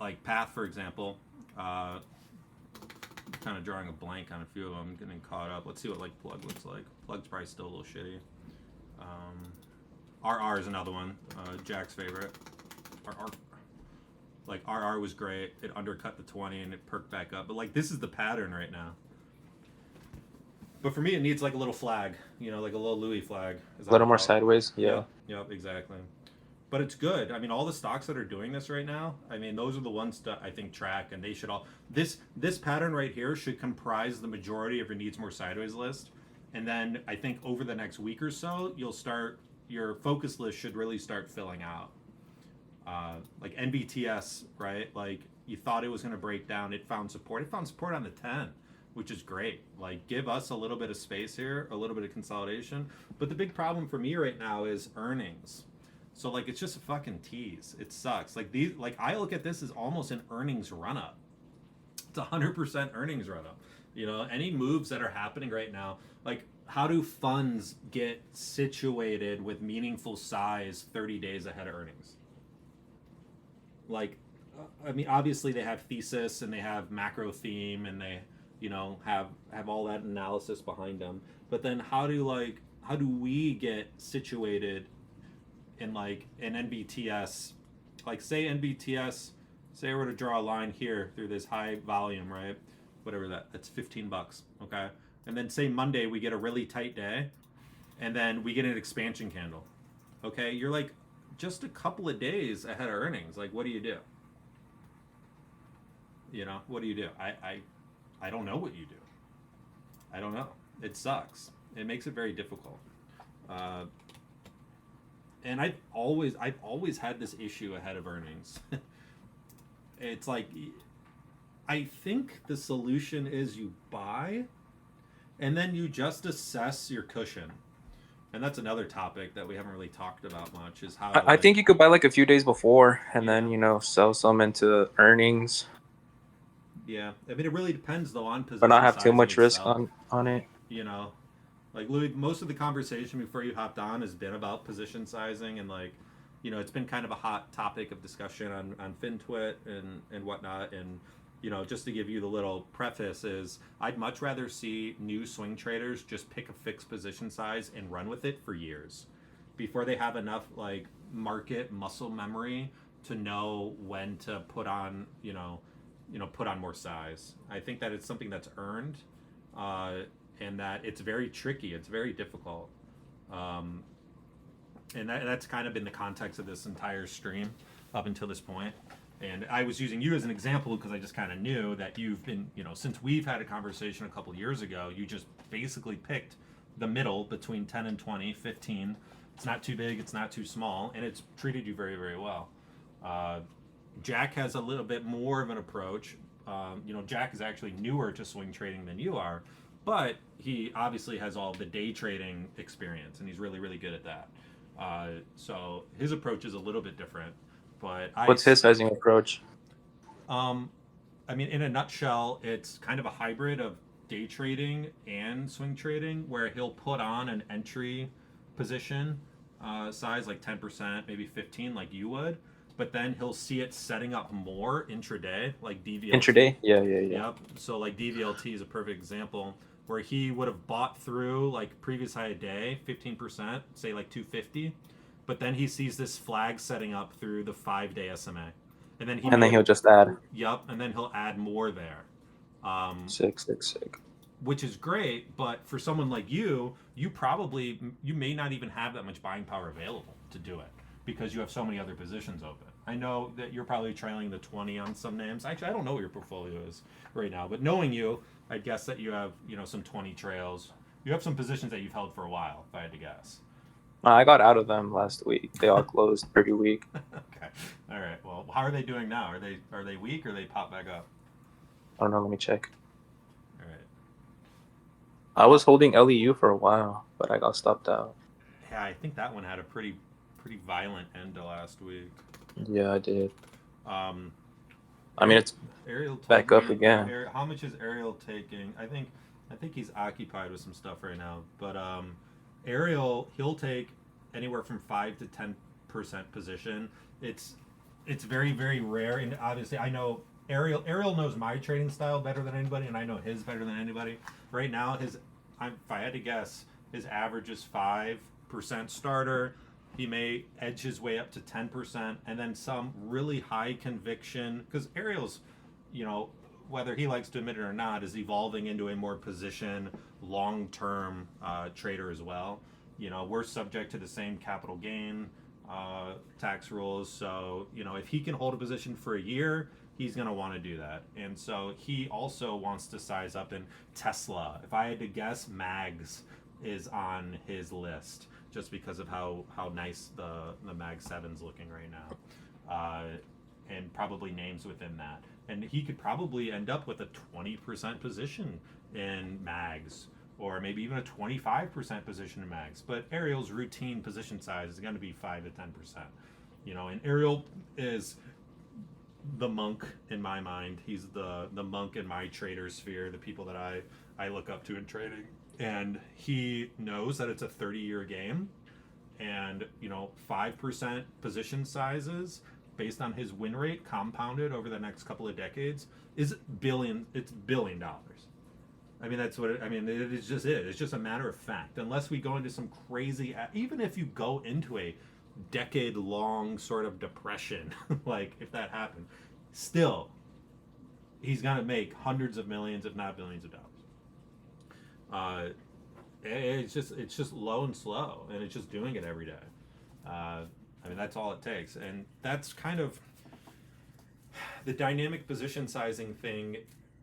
like Path, for example, kind of drawing a blank on a few of them, getting caught up. Let's see what like Plug looks like. Plug's probably still a little shitty. RR is another one, Jack's favorite. RR was great. It undercut the 20 and it perked back up. But like this is the pattern right now. But for me, it needs like a little flag, like a little Louis flag. A little more sideways. Yeah. Yep, exactly. But it's good. I mean, all the stocks that are doing this right now, I mean, those are the ones that I think track, and they should all. This pattern right here should comprise the majority of your needs more sideways list, and then I think over the next week or so, your focus list should really start filling out. Like NBTS, right? Like you thought it was going to break down, it found support. It found support on the 10, which is great. Like give us a little bit of space here, a little bit of consolidation. But the big problem for me right now is earnings. So like it's just a fucking tease. It sucks. Like I look at this as almost an earnings run up. It's 100% earnings run up. Any moves that are happening right now, like how do funds get situated with meaningful size 30 days ahead of earnings? Like, I mean, obviously they have thesis and they have macro theme and they, have all that analysis behind them. But then how do we get situated in like an NBTS? Like say NBTS, say I were to draw a line here through this high volume, right? Whatever that's $15, okay? And then say Monday we get a really tight day and then we get an expansion candle. Okay, you're like just a couple of days ahead of earnings. Like what do you do? What do you do? I don't know what you do. I don't know. It sucks. It makes it very difficult. And I've always had this issue ahead of earnings. It's like I think the solution is you buy and then you just assess your cushion. And that's another topic that we haven't really talked about much is how I think you could buy like a few days before and then, sell some into earnings. Yeah. I mean, it really depends though on position. But not have too much risk itself. on it. Like Louis, most of the conversation before you hopped on has been about position sizing and like, it's been kind of a hot topic of discussion on FinTwit and whatnot. And, just to give you the little preface is I'd much rather see new swing traders just pick a fixed position size and run with it for years before they have enough like market muscle memory to know when to put on, put on more size. I think that it's something that's earned and that it's very tricky. It's very difficult. and that's kind of been the context of this entire stream up until this point. And I was using you as an example because I just kind of knew that you've been, since we've had a conversation a couple years ago, you just basically picked the middle between 10 and 20, 15. It's not too big, it's not too small, and it's treated you very, very well. Jack has a little bit more of an approach. Jack is actually newer to swing trading than you are, but he obviously has all the day trading experience, and he's really, really good at that. So his approach is a little bit different. But what's his sizing approach? In a nutshell, it's kind of a hybrid of day trading and swing trading, where he'll put on an entry position size like 10%, maybe 15, like you would, but then he'll see it setting up more intraday, like DVLT. Intraday? Yeah. Yep. So like DVLT is a perfect example, where he would have bought through like previous high a day, 15%, say like 250. But then he sees this flag setting up through the 5-day SMA. And then he'll just add. Yep, and then he'll add more there. Sick. Which is great, but for someone like you may not even have that much buying power available to do it because you have so many other positions open. I know that you're probably trailing the 20 on some names. Actually, I don't know what your portfolio is right now, but knowing you, I'd guess that you have, some 20 trails. You have some positions that you've held for a while, if I had to guess. I got out of them last week. They all closed pretty weak. Okay. All right. Well, how are they doing now? Are they weak or they pop back up? I don't know. Let me check. All right. I was holding LEU for a while, but I got stopped out. Yeah, I think that one had a pretty violent end to last week. Yeah, I did. It's Ariel back up again. How much is Ariel taking? I think he's occupied with some stuff right now, but Ariel, he'll take anywhere from 5 to 10% position. It's very, very rare, and obviously I know Ariel knows my trading style better than anybody, and I know his better than anybody. Right now, if I had to guess, his average is 5% starter. He may edge his way up to 10%, and then some really high conviction, because Ariel's, whether he likes to admit it or not, is evolving into a more position, long-term trader as well. We're subject to the same capital gain tax rules. So, if he can hold a position for a year, he's going to want to do that. And so he also wants to size up in Tesla. If I had to guess, Mags is on his list just because of how nice the Mag 7's looking right now. And probably names within that. And he could probably end up with a 20% position in Mags, or maybe even a 25% position in Mags. But Ariel's routine position size is going to be 5 to 10%. And Ariel is the monk in my mind. He's the monk in my trader sphere, the people that I look up to in trading. And he knows that it's a 30-year game, and 5% position sizes based on his win rate compounded over the next couple of decades is $1 billion. That's what it is. Just it. It's just a matter of fact. Unless we go into some crazy, even if you go into a decade-long sort of depression, like if that happened, still, he's gonna make hundreds of millions, if not billions of dollars. It's just low and slow, and it's just doing it every day. That's all it takes, and that's kind of the dynamic position sizing thing.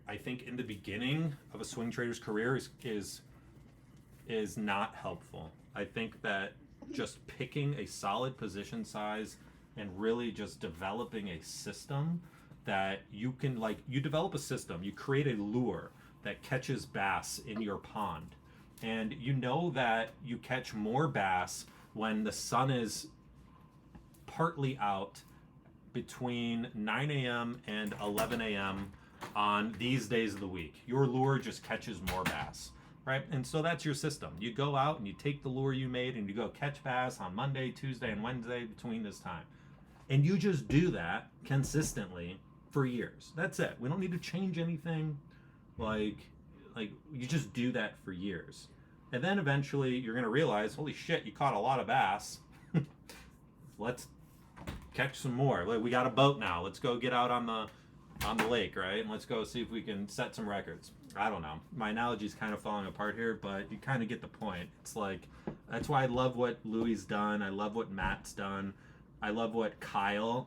I think in the beginning of a swing trader's career is not helpful. I think that just picking a solid position size and really just developing a system that you can, you develop a system, you create a lure that catches bass in your pond, and that you catch more bass when the sun is partly out between 9 a.m. and 11 a.m. on these days of the week. Your lure just catches more bass, right? And so that's your system. You go out and you take the lure you made and you go catch bass on Monday, Tuesday, and Wednesday between this time. And you just do that consistently for years. That's it. We don't need to change anything. Like you just do that for years. And then eventually you're going to realize, holy shit, you caught a lot of bass. Let's catch some more. We got a boat now. Let's go get out on the lake, right? And let's go see if we can set some records. I don't know. My analogy is kind of falling apart here, but you kind of get the point. It's like That's why I love what Louis done. I love what Matt's done. I love what Kyle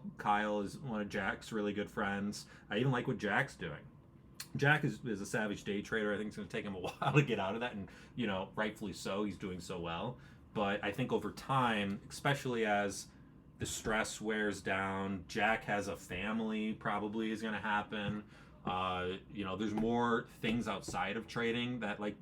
is one of Jack's really good friends. I even like what Jack's doing. Jack is a savage day trader. I think it's going to take him a while to get out of that, and rightfully so. He's doing so well, but I think over time, especially as the stress wears down, Jack has a family. Probably is going to happen. There's more things outside of trading that, like,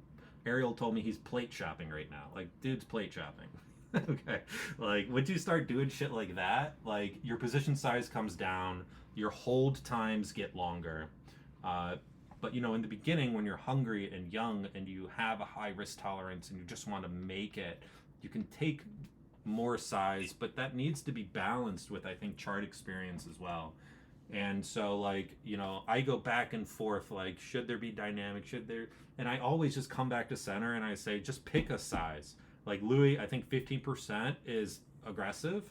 Ariel told me he's plate shopping right now. Like, dude's plate shopping. Okay, like once you start doing shit like that, like your position size comes down, your hold times get longer. But in the beginning, when you're hungry and young and you have a high risk tolerance and you just want to make it, you can take more size, but that needs to be balanced with, I think, chart experience as well. And so, like, I go back and forth, like, should there be dynamic, and I always just come back to center and I say, just pick a size. Like Louis, I think 15% is aggressive.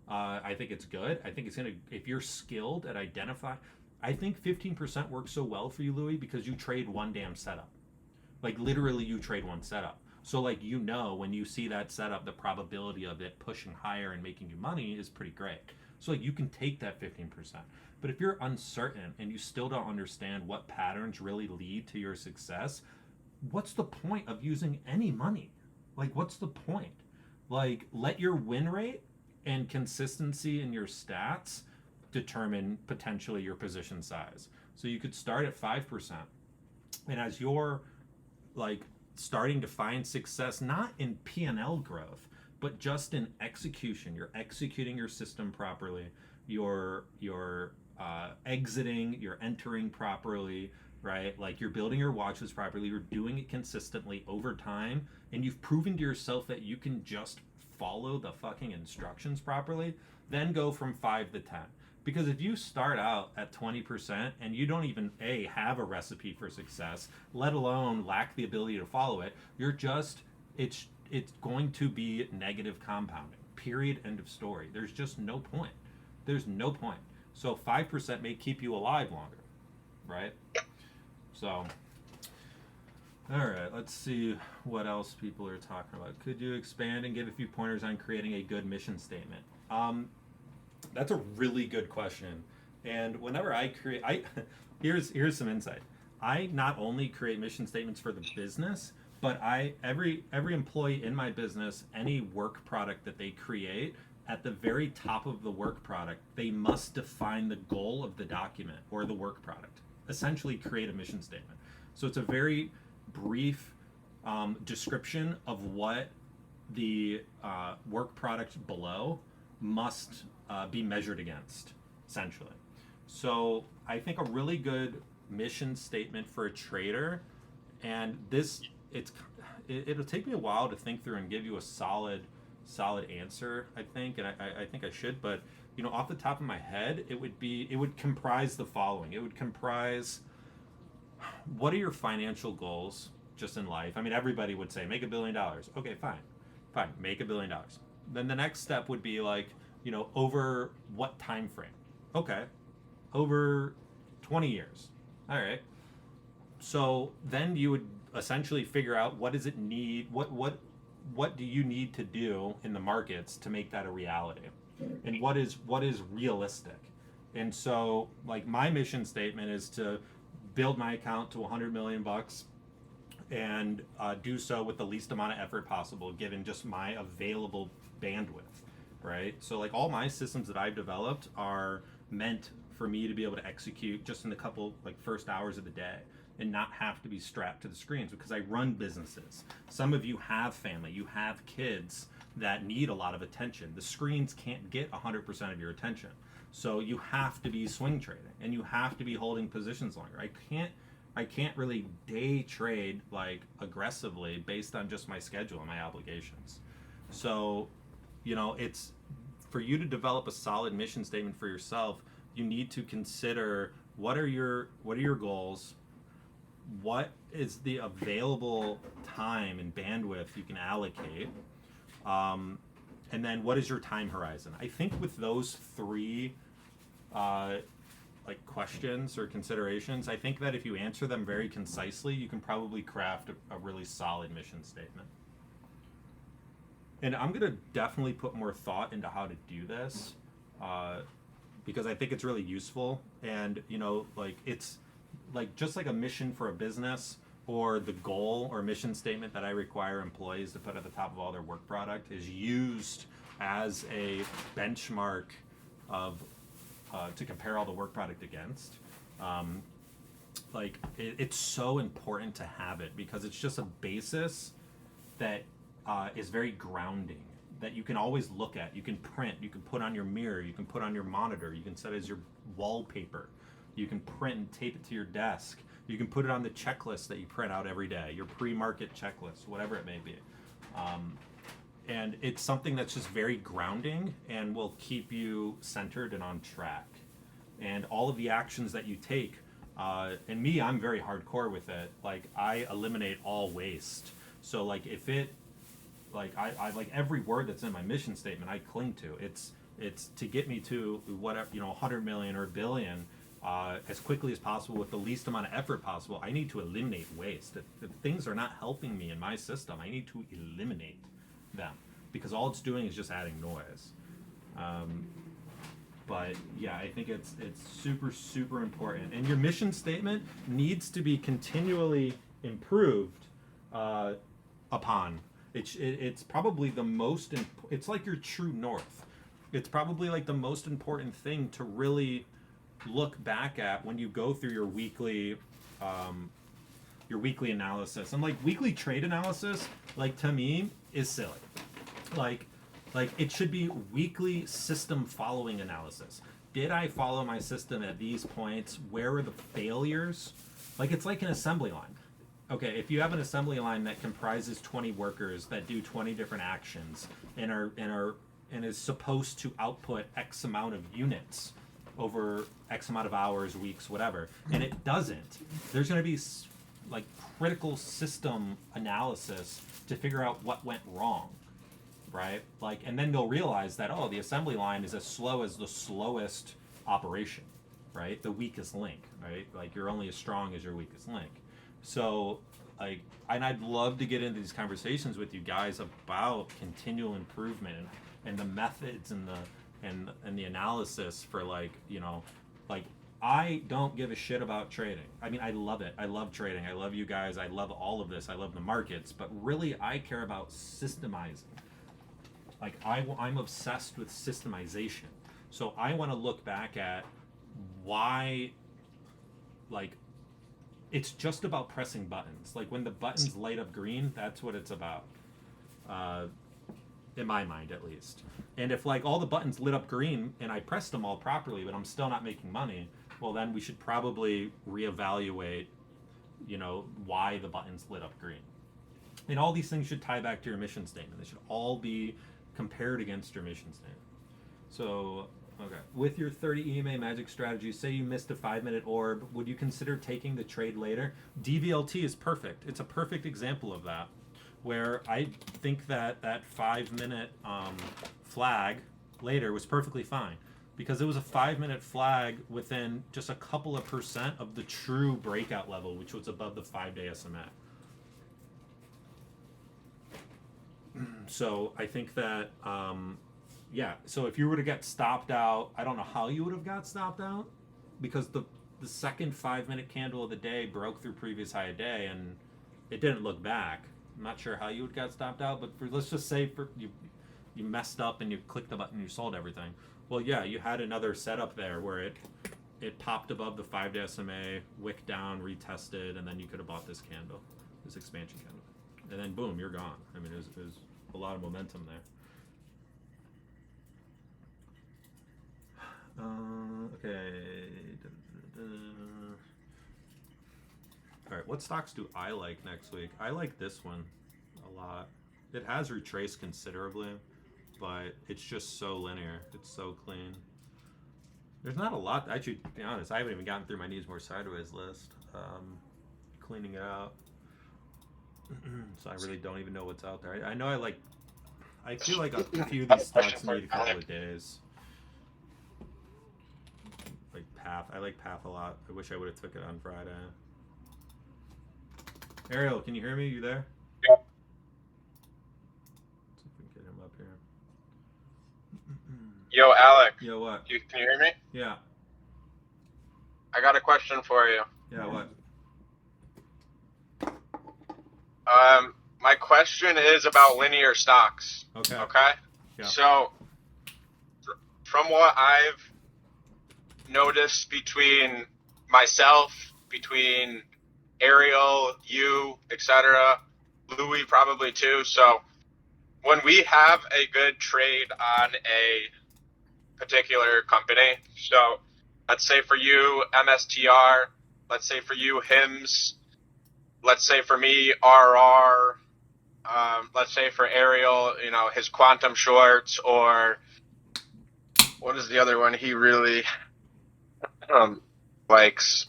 I think it's good. I think it's going to, if you're skilled at identifying, I think 15% works so well for you, Louis, because you trade one damn setup. Like literally you trade one setup. So like, when you see that setup, the probability of it pushing higher and making you money is pretty great. So like you can take that 15%. But if you're uncertain and you still don't understand what patterns really lead to your success, what's the point of using any money? Like, what's the point? Like, let your win rate and consistency in your stats determine potentially your position size. So you could start at 5%. And as you're like starting to find success, not in P&L growth, but just in execution, you're executing your system properly, you're exiting, you're entering properly, right? Like you're building your watch list properly, you're doing it consistently over time, and you've proven to yourself that you can just follow the fucking instructions properly, then go from 5 to 10. Because if you start out at 20% and you don't even have a recipe for success, let alone lack the ability to follow it, it's going to be negative compounding. Period. End of story. There's just no point. There's no point. So 5% may keep you alive longer, right? So, all right, let's see what else people are talking about. Could you expand and give a few pointers on creating a good mission statement? That's a really good question. And whenever I create, here's some insight. I not only create mission statements for the business, but every employee in my business, any work product that they create, at the very top of the work product, they must define the goal of the document or the work product. Essentially create a mission statement. So it's a very brief description of what the work product below must be measured against, essentially. So I think a really good mission statement for a trader, and it'll take me a while to think through and give you a solid answer, I think, and I think I should, but off the top of my head, it would comprise the following. It would comprise, what are your financial goals just in life? I mean, everybody would say make $1 billion. Okay, fine, make $1 billion. Then the next step would be like, over what time frame? Okay, over 20 years. All right. So then you would essentially figure out, what does it need? What do you need to do in the markets to make that a reality? And what is realistic? And so, like, my mission statement is to build my account to 100 million bucks and do so with the least amount of effort possible, given just my available bandwidth, right? So, like, all my systems that I've developed are meant for me to be able to execute just in the couple, like, first hours of the day and not have to be strapped to the screens, because I run businesses. Some of you have family, you have kids that need a lot of attention. The screens can't get 100% of your attention. So you have to be swing trading and you have to be holding positions longer. I can't really day trade like aggressively based on just my schedule and my obligations. So, it's for you to develop a solid mission statement for yourself, you need to consider what are your goals, what is the available time and bandwidth you can allocate, and then what is your time horizon. I think with those three like questions or considerations, I think that if you answer them very concisely, you can probably craft a really solid mission statement. And I'm gonna definitely put more thought into how to do this, because I think it's really useful. And like it's like just like a mission for a business, or the goal or mission statement that I require employees to put at the top of all their work product is used as a benchmark of to compare all the work product against. Like it's so important to have it because it's just a basis that is very grounding, that you can always look at, you can print, you can put on your mirror, you can put on your monitor, you can set as your wallpaper, you can print and tape it to your desk, you can put it on the checklist that you print out every day, your pre-market checklist, whatever it may be. And it's something that's just very grounding and will keep you centered and on track. And all of the actions that you take, and me, I'm very hardcore with it. Like I eliminate all waste. So like if it, like I like every word that's in my mission statement, I cling to. It's to get me to whatever, 100 million or a billion as quickly as possible with the least amount of effort possible. I need to eliminate waste. If things are not helping me in my system, I need to eliminate them because all it's doing is just adding noise. But yeah, I think it's super, super important. And your mission statement needs to be continually improved upon. It's probably the most, it's like your true north. It's probably like the most important thing to really look back at when you go through your weekly analysis. And like weekly trade analysis, like to me, is silly. Like it should be weekly system following analysis. Did I follow my system at these points? Where were the failures? Like it's like an assembly line. Okay, if you have an assembly line that comprises 20 workers that do 20 different actions and is supposed to output X amount of units over X amount of hours, weeks, whatever, and it doesn't, there's going to be like critical system analysis to figure out what went wrong, right? Like, and then they'll realize that, oh, the assembly line is as slow as the slowest operation, right? The weakest link, right? Like you're only as strong as your weakest link. So, like, and I'd love to get into these conversations with you guys about continual improvement and the methods and the analysis for like I don't give a shit about trading. I mean, I love it. I love trading. I love you guys. I love all of this. I love the markets. But really, I care about systemizing. Like, I'm obsessed with systemization. So I want to look back at why, like, it's just about pressing buttons. Like when the buttons light up green, that's what it's about. In my mind, at least. And if like all the buttons lit up green and I pressed them all properly, but I'm still not making money, well then we should probably reevaluate, why the buttons lit up green. And all these things should tie back to your mission statement. They should all be compared against your mission statement. So, okay. With your 30 EMA magic strategy, say you missed a 5-minute orb, would you consider taking the trade later? DVLT is perfect. It's a perfect example of that, where I think that 5-minute flag later was perfectly fine because it was a 5-minute flag within just a couple of percent of the true breakout level, which was above the 5-day SMA. So I think that, yeah, so if you were to get stopped out, I don't know how you would have got stopped out because the second 5-minute candle of the day broke through previous high a day and it didn't look back. I'm not sure how you would got stopped out, but let's just say you messed up and you clicked the button and you sold everything. Well, yeah, you had another setup there where it popped above the 5-day SMA, wicked down, retested, and then you could have bought this candle, this expansion candle. And then boom, you're gone. I mean, it was a lot of momentum there. Okay. All right, what stocks do I like next week? I like this one a lot. It has retraced considerably, but it's just so linear. It's so clean. There's not a lot. Actually, to be honest, I haven't even gotten through my Needs More Sideways list. Cleaning it out. So I really don't even know what's out there. I know I feel like a few of these stocks need a couple of days. Like Path. I like Path a lot. I wish I would have took it on Friday. Ariel, can you hear me? You there? Let's see if we can get him here. Yo, Alec. Yo, what? Can you hear me? Yeah. I got a question for you. Yeah, what? My question is about linear stocks. Okay. Okay? Yeah. So, from what I've noticed between myself, between Ariel, you, etc., Louis probably too. So, when we have a good trade on a particular company, so let's say for you, MSTR, let's say for you, HIMS, let's say for me, RR, let's say for Ariel, his quantum shorts, or what is the other one he really likes?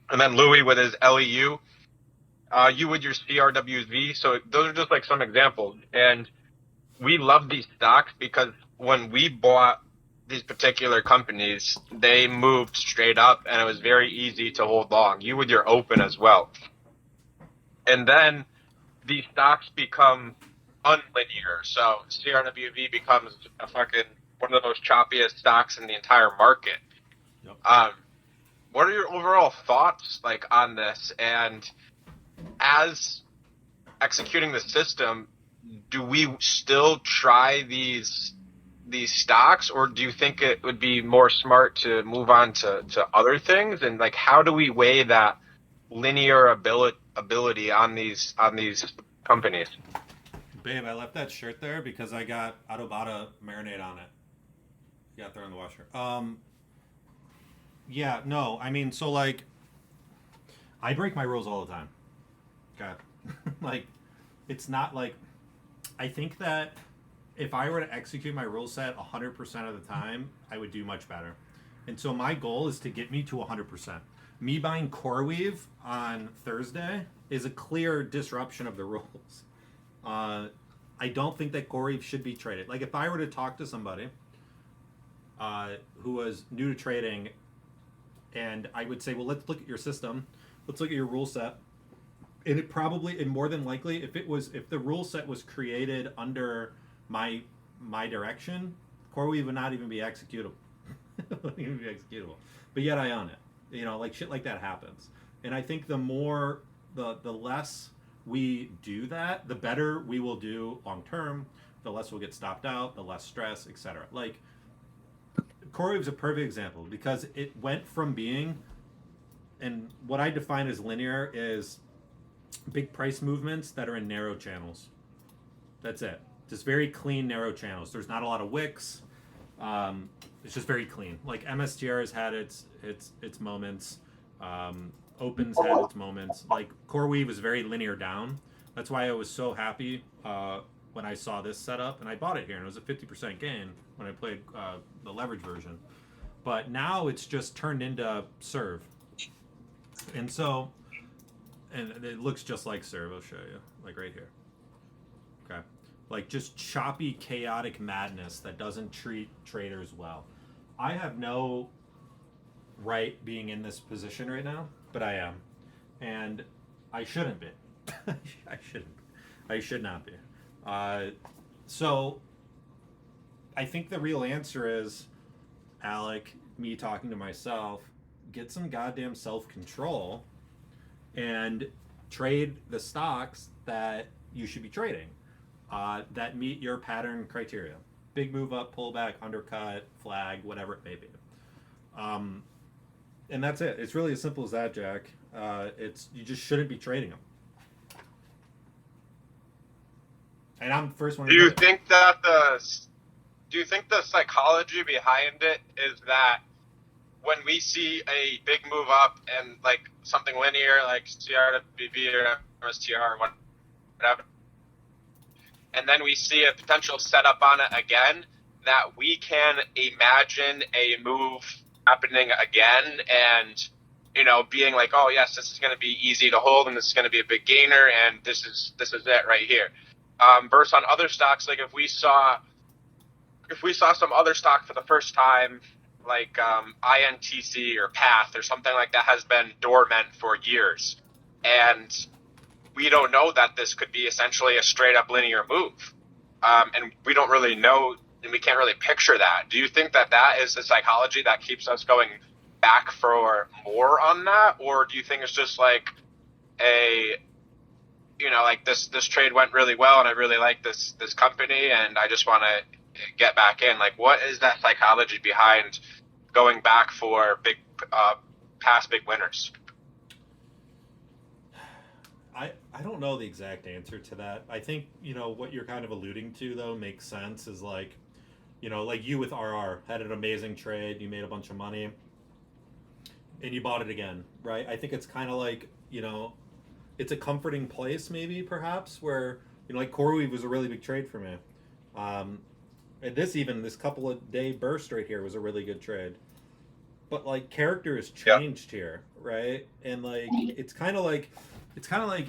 And then Louis with his LEU, you with your CRWZ. So those are just like some examples. And we love these stocks because when we bought these particular companies, they moved straight up and it was very easy to hold long. You with your open as well. And then these stocks become unlinear. So CRWV becomes a fucking one of the most choppiest stocks in the entire market. Yep. What are your overall thoughts like on this? And as executing the system, do we still try these stocks, or do you think it would be more smart to move on to other things? And like, how do we weigh that linear ability on these companies? Babe, I left that shirt there because I got Adobada marinade on it. You got there in the washer. Yeah, no, I mean, so like, I break my rules all the time. Okay. Like, it's not like, I think that if I were to execute my rule set 100% of the time, I would do much better. And so my goal is to get me to 100%. Me buying CoreWeave on Thursday is a clear disruption of the rules. I don't think that CoreWeave should be traded. Like, if I were to talk to somebody who was new to trading, and I would say, well, let's look at your system, let's look at your rule set, and and more than likely, if the rule set was created under my direction, CoreWeave would not even be executable. It wouldn't even be executable. But yet I own it. Like shit like that happens. And I think the less we do that, the better we will do long term. The less we'll get stopped out, the less stress, etc. Like, CoreWeave's a perfect example because it went from being, and what I define as linear is big price movements that are in narrow channels. That's it. Just very clean, narrow channels. There's not a lot of wicks. It's just very clean. Like, MSTR has had its moments. Opens had its moments. Like, CoreWeave was very linear down. That's why I was so happy when I saw this setup, and I bought it here, and it was a 50% gain when I played the leverage version. But now it's just turned into serve. And so, and it looks just like serve. I'll show you, like right here. Okay. Like, just choppy, chaotic madness that doesn't treat traders well. I have no right being in this position right now, but I am. And I shouldn't be. I should not be. So I think the real answer is, Alec, me talking to myself, get some goddamn self-control and trade the stocks that you should be trading that meet your pattern criteria. Big move up, pullback, undercut, flag, whatever it may be. And that's it. It's really as simple as that, Jack. You just shouldn't be trading them. And I'm the first one. Do you think the psychology behind it is that when we see a big move up and like something linear like CRWB or MSTR or whatever, and then we see a potential setup on it again, that we can imagine a move happening again and, being like, oh yes, this is going to be easy to hold and this is going to be a big gainer and this is it right here. Versus on other stocks, like if we saw some other stock for the first time, like INTC or Path or something like that has been dormant for years, and we don't know that this could be essentially a straight up linear move. and we don't really know, and we can't really picture that. Do you think that that is the psychology that keeps us going back for more on that, or do you think it's just like a, like this trade went really well, and I really like this company, and I just want to get back in? Like, what is that psychology behind going back for big past big winners? I don't know the exact answer to that. I think, what you're kind of alluding to, though, makes sense. Is like, like you with RR had an amazing trade, you made a bunch of money, and you bought it again, right? I think it's kind of like, it's a comforting place, maybe, perhaps, where, like CoreWeave was a really big trade for me. And this couple of day burst right here was a really good trade. But like character has changed here, right? And like it's kind of like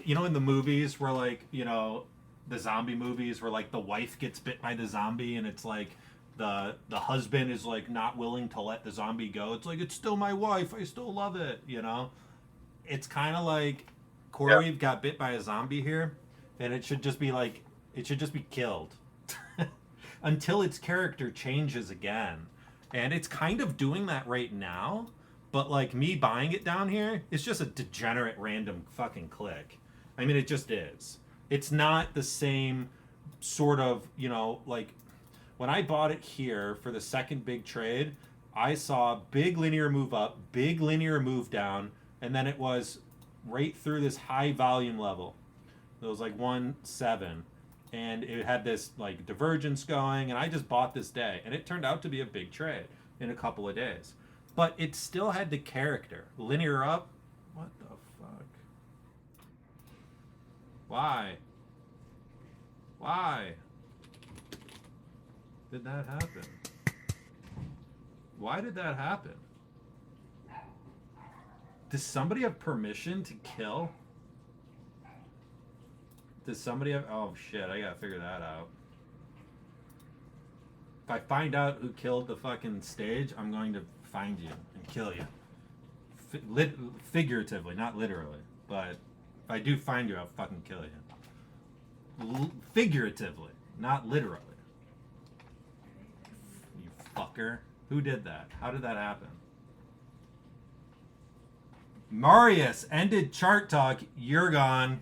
in the movies where like the zombie movies where like the wife gets bit by the zombie and it's like the husband is like not willing to let the zombie go. It's like, it's still my wife, I still love it. It's kind of like CoreWeave got bit by a zombie here, and it should just be killed until its character changes again. And it's kind of doing that right now, but like me buying it down here, it's just a degenerate random fucking click. I mean, it just is. It's not the same sort of, like when I bought it here for the second big trade, I saw big linear move up, big linear move down, and then it was right through this high volume level. It was like 1.7. And it had this like divergence going, and I just bought this day, and it turned out to be a big trade in a couple of days. But it still had the character. Linear up? What the fuck? Why? Why did that happen? Why did that happen? Does somebody have permission to kill? Does somebody have... Oh, shit, I gotta figure that out. If I find out who killed the fucking stage, I'm going to find you and kill you. Figuratively, not literally. But if I do find you, I'll fucking kill you. Figuratively, not literally. You fucker. Who did that? How did that happen? Marius ended chart talk. You're gone.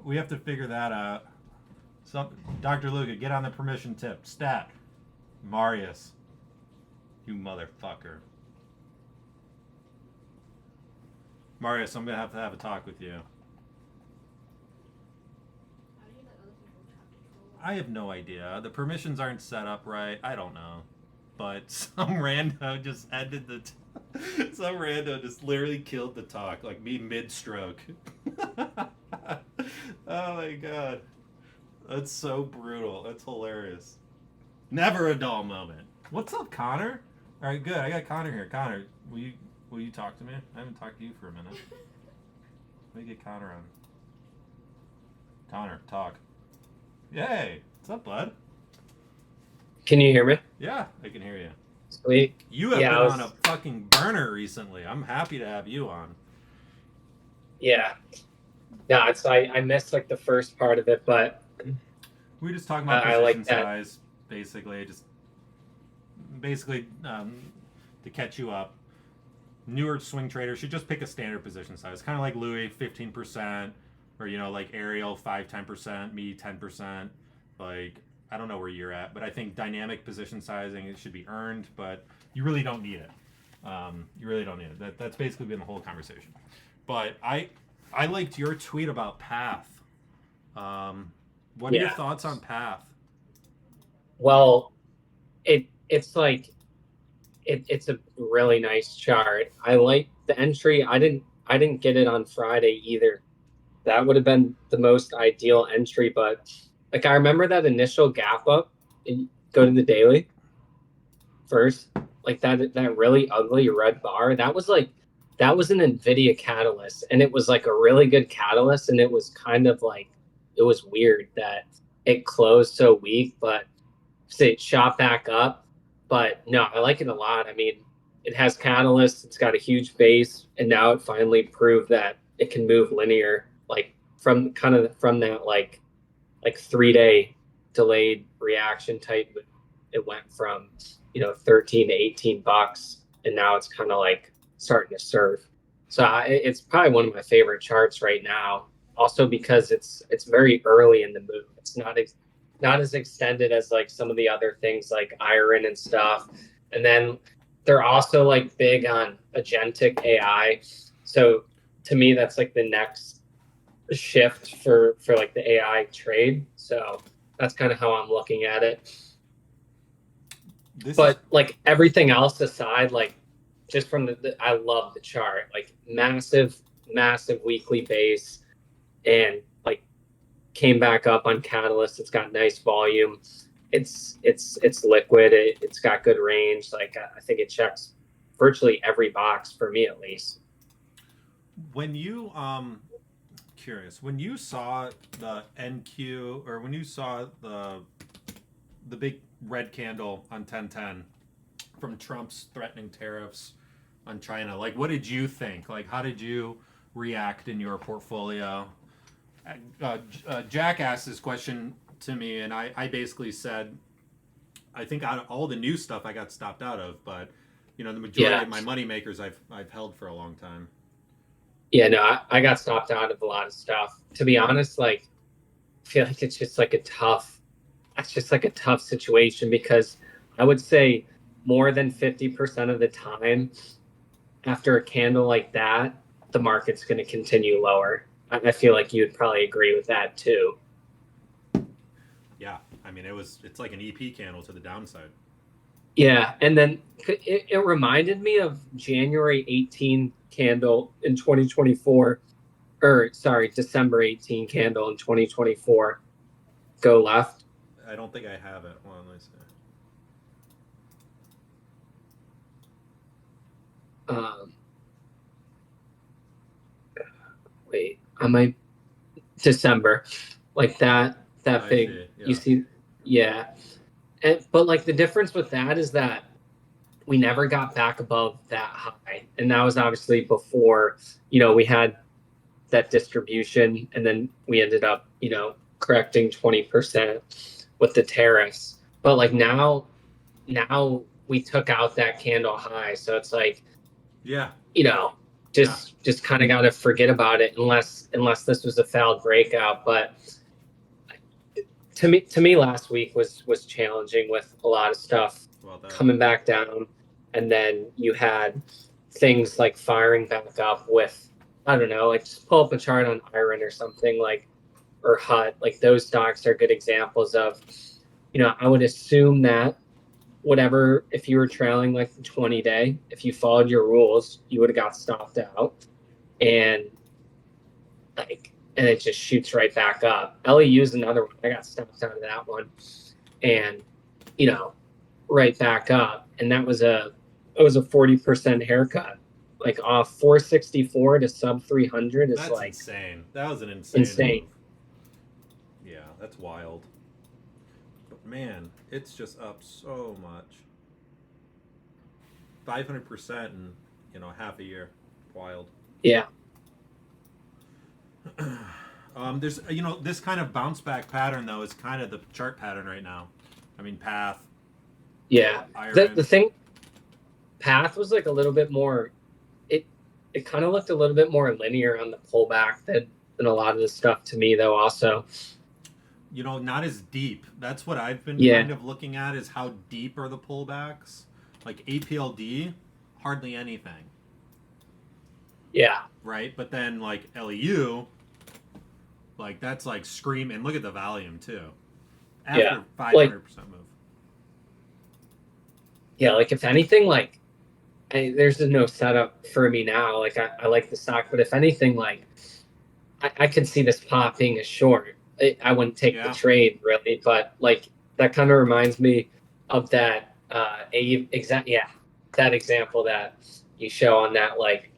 We have to figure that out. So, Dr. Luca, get on the permission tip. Stat. Marius. You motherfucker. Marius, I'm going to have a talk with you. I have no idea. The permissions aren't set up right. I don't know. But some rando just ended the... some rando just literally killed the talk. Like me mid-stroke. Oh my god. That's so brutal. That's hilarious. Never a dull moment. What's up, Connor? Alright, good. I got Connor here. Connor, will you talk to me? I haven't talked to you for a minute. Let me get Connor on. Connor, talk. Yay! What's up, bud? Can you hear me? Yeah, I can hear you. Sweet. You have been on a fucking burner recently. I'm happy to have you on. Yeah. No, it's I missed like the first part of it, but we were just talking about position size, basically. Just basically to catch you up. Newer swing traders should just pick a standard position size, kind of like Louis, 15%, or like Ariel, 5-10%, me 10%. Like, I don't know where you're at, but I think dynamic position sizing, it should be earned, but you really don't need it. You really don't need it. That's basically been the whole conversation. But I liked your tweet about Path. What are your thoughts on Path? Well, it's like it's a really nice chart. I like the entry. I didn't get it on Friday either. That would have been the most ideal entry, but like I remember that initial gap up and go to the daily first, like that really ugly red bar. That was an NVIDIA catalyst, and it was like a really good catalyst, and it was kind of like, it was weird that it closed so weak, but it shot back up. But no, I like it a lot. I mean, it has catalysts, it's got a huge base, and now it finally proved that it can move linear, like from that like 3-day delayed reaction type. It went from 13 to $18, and now it's kind of like starting to surf. So it's probably one of my favorite charts right now. Also because it's very early in the move. It's not as extended as like some of the other things like iron and stuff. And then they're also like big on agentic AI. So to me, that's like the next shift for like the AI trade. So that's kind of how I'm looking at it. But like everything else aside, like just from I love the chart, like massive weekly base, and like came back up on Catalyst. It's got nice volume. It's liquid. It's got good range. Like I think it checks virtually every box for me at least. When you curious, when you saw the NQ, or when you saw the big red candle on 1010 from Trump's threatening tariffs on China, like what did you think? Like how did you react in your portfolio? Jack asked this question to me, and I basically said, I think out of all the new stuff I got stopped out of, but the majority of my money makers I've held for a long time. Yeah, no, I got stopped out of a lot of stuff. To be honest, like I feel like it's just like a tough situation, because I would say more than 50% of the time after a candle like that, the market's going to continue lower. I feel like you'd probably agree with that too. Yeah, I mean it's like an EP candle to the downside. Yeah, and then it reminded me of January 18 candle in 2024, or sorry, December 18 candle in 2024. Go left. I don't think I have it. Hold on, let me see. Wait, I might December, like that big. See, yeah. You see, yeah. But like the difference with that is that we never got back above that high, and that was obviously before we had that distribution, and then we ended up correcting 20% with the tariffs. But like now we took out that candle high, so it's like just kind of got to forget about it unless this was a failed breakout. But to me last week was challenging with a lot of stuff coming back down, and then you had things like firing back up with, I don't know, like just pull up a chart on iron or something, like, or HUT. Like those stocks are good examples of, I would assume that whatever, if you were trailing like the 20-day, if you followed your rules, you would have got stopped out, and it just shoots right back up. LEU is another one. I got stopped out of that one, and right back up, and it was a 40% haircut, like off 464 to sub 300 is that's like insane. That was an insane move. Yeah, that's wild. But man, it's just up so much. 500% in half a year. Wild. Yeah. There's this kind of bounce back pattern though is kind of the chart pattern right now. I mean, path. Yeah. The thing, path was like a little bit more. It kind of looked a little bit more linear on the pullback than a lot of the stuff to me, though. Also, not as deep. That's what I've been kind of looking at, is how deep are the pullbacks. Like APLD, hardly anything. Yeah. Right, but then like LEU, like that's like scream, and look at the volume too. After 500% move. Yeah, like if anything, like there's no setup for me now. Like I like the stock, but if anything, like I could see this pop being a short. I wouldn't take the trade really, but like that kind of reminds me of that that example that you show on that, like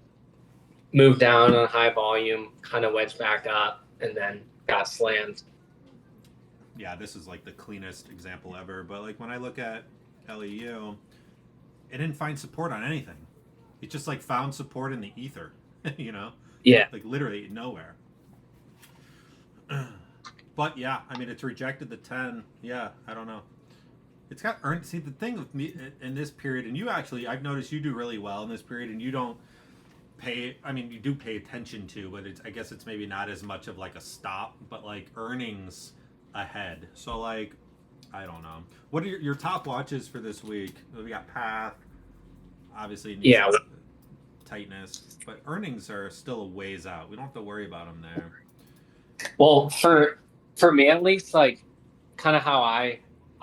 move down on high volume, kind of wedge back up, and then got slammed. Yeah, this is like the cleanest example ever. But like when I look at LEU, it didn't find support on anything. It just like found support in the ether, Yeah. like literally nowhere. But yeah, I mean, it's rejected the 10. Yeah, I don't know. It's got earned. See, the thing with me in this period, and you actually, I've noticed you do really well in this period, and you don't pay. I mean, you do pay attention to, but I guess it's maybe not as much of like a stop, but like earnings ahead. So like, I don't know. What are your top watches for this week? We got Path, obviously. Yeah. Tightness, but earnings are still a ways out. We don't have to worry about them there. Well, for me at least, like kind of how I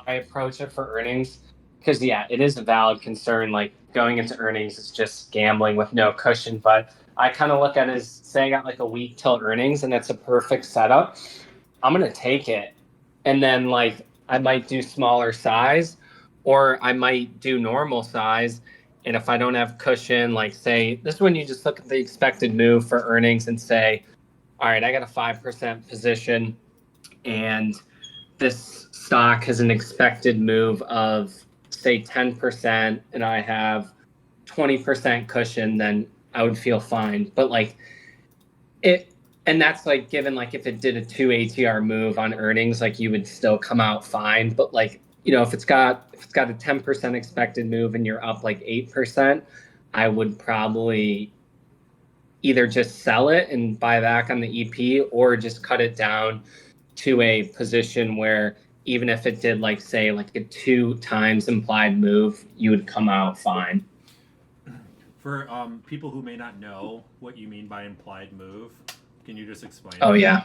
approach it for earnings, because yeah, it is a valid concern. Like going into earnings is just gambling with no cushion. But I kind of look at it as say I got like a week till earnings, and that's a perfect setup. I'm gonna take it, and then like I might do smaller size, or I might do normal size. And if I don't have cushion, like say this is when you just look at the expected move for earnings and say, all right, I got a 5% position, and this stock has an expected move of say 10%, and I have 20% cushion, then I would feel fine. But like it, and that's like given like if it did a 2 ATR move on earnings, like you would still come out fine. But like, you know, if it's got a 10% expected move and you're up like 8%, I would probably either just sell it and buy back on the EP, or just cut it down to a position where even if it did like say like a 2 times implied move, you would come out fine. For people who may not know what you mean by implied move, can you just explain? Oh yeah.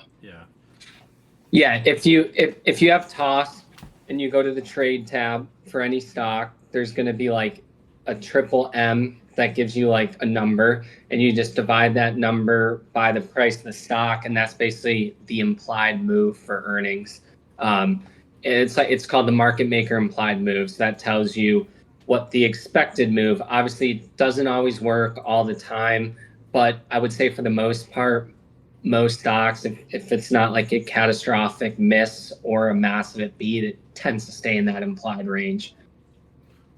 Yeah. If you have toss and you go to the trade tab for any stock, there's going to be like a triple M that gives you like a number, and you just divide that number by the price of the stock, and that's basically the implied move for earnings. It's called the market maker implied moves. That tells you what the expected move. Obviously, it doesn't always work all the time, but I would say for the most part, most stocks, if it's not like a catastrophic miss or a massive beat, it tends to stay in that implied range.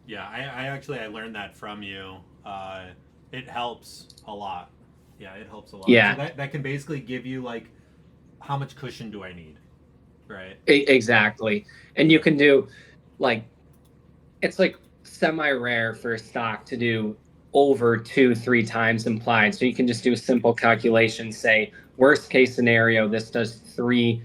Yeah, I learned that from you. It helps a lot. Yeah, it helps a lot. Yeah. So that can basically give you like, how much cushion do I need? Right. Exactly. And you can do like, it's like semi-rare for a stock to do over 2-3 times implied. So you can just do a simple calculation, say worst case scenario, this does three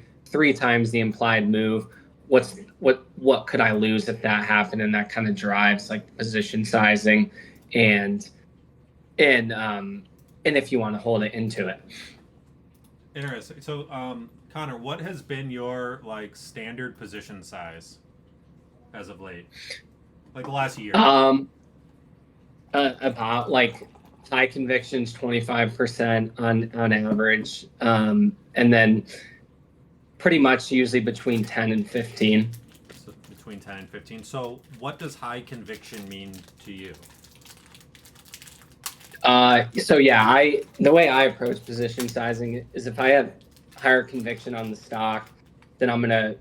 times the implied move. What could I lose if that happened? And that kind of drives like position sizing and if you want to hold it into it. Interesting. So, Connor, what has been your like standard position size as of late, like the last year? About like high convictions 25% on average, and then pretty much usually between 10 and 15. So between 10 and 15. So what does high conviction mean to you? So yeah, the way I approach position sizing is if I have higher conviction on the stock, then I'm gonna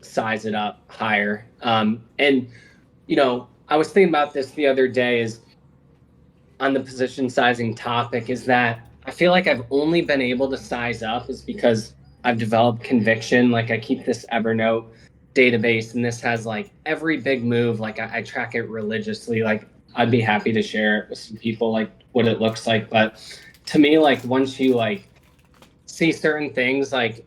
size it up higher. And you know, I was thinking about this the other day is on the position sizing topic, is that I feel like I've only been able to size up is because I've developed conviction. Like I keep this Evernote database, and this has like every big move. Like I track it religiously. Like I'd be happy to share it with some people, like what it looks like. But to me, like once you like see certain things, like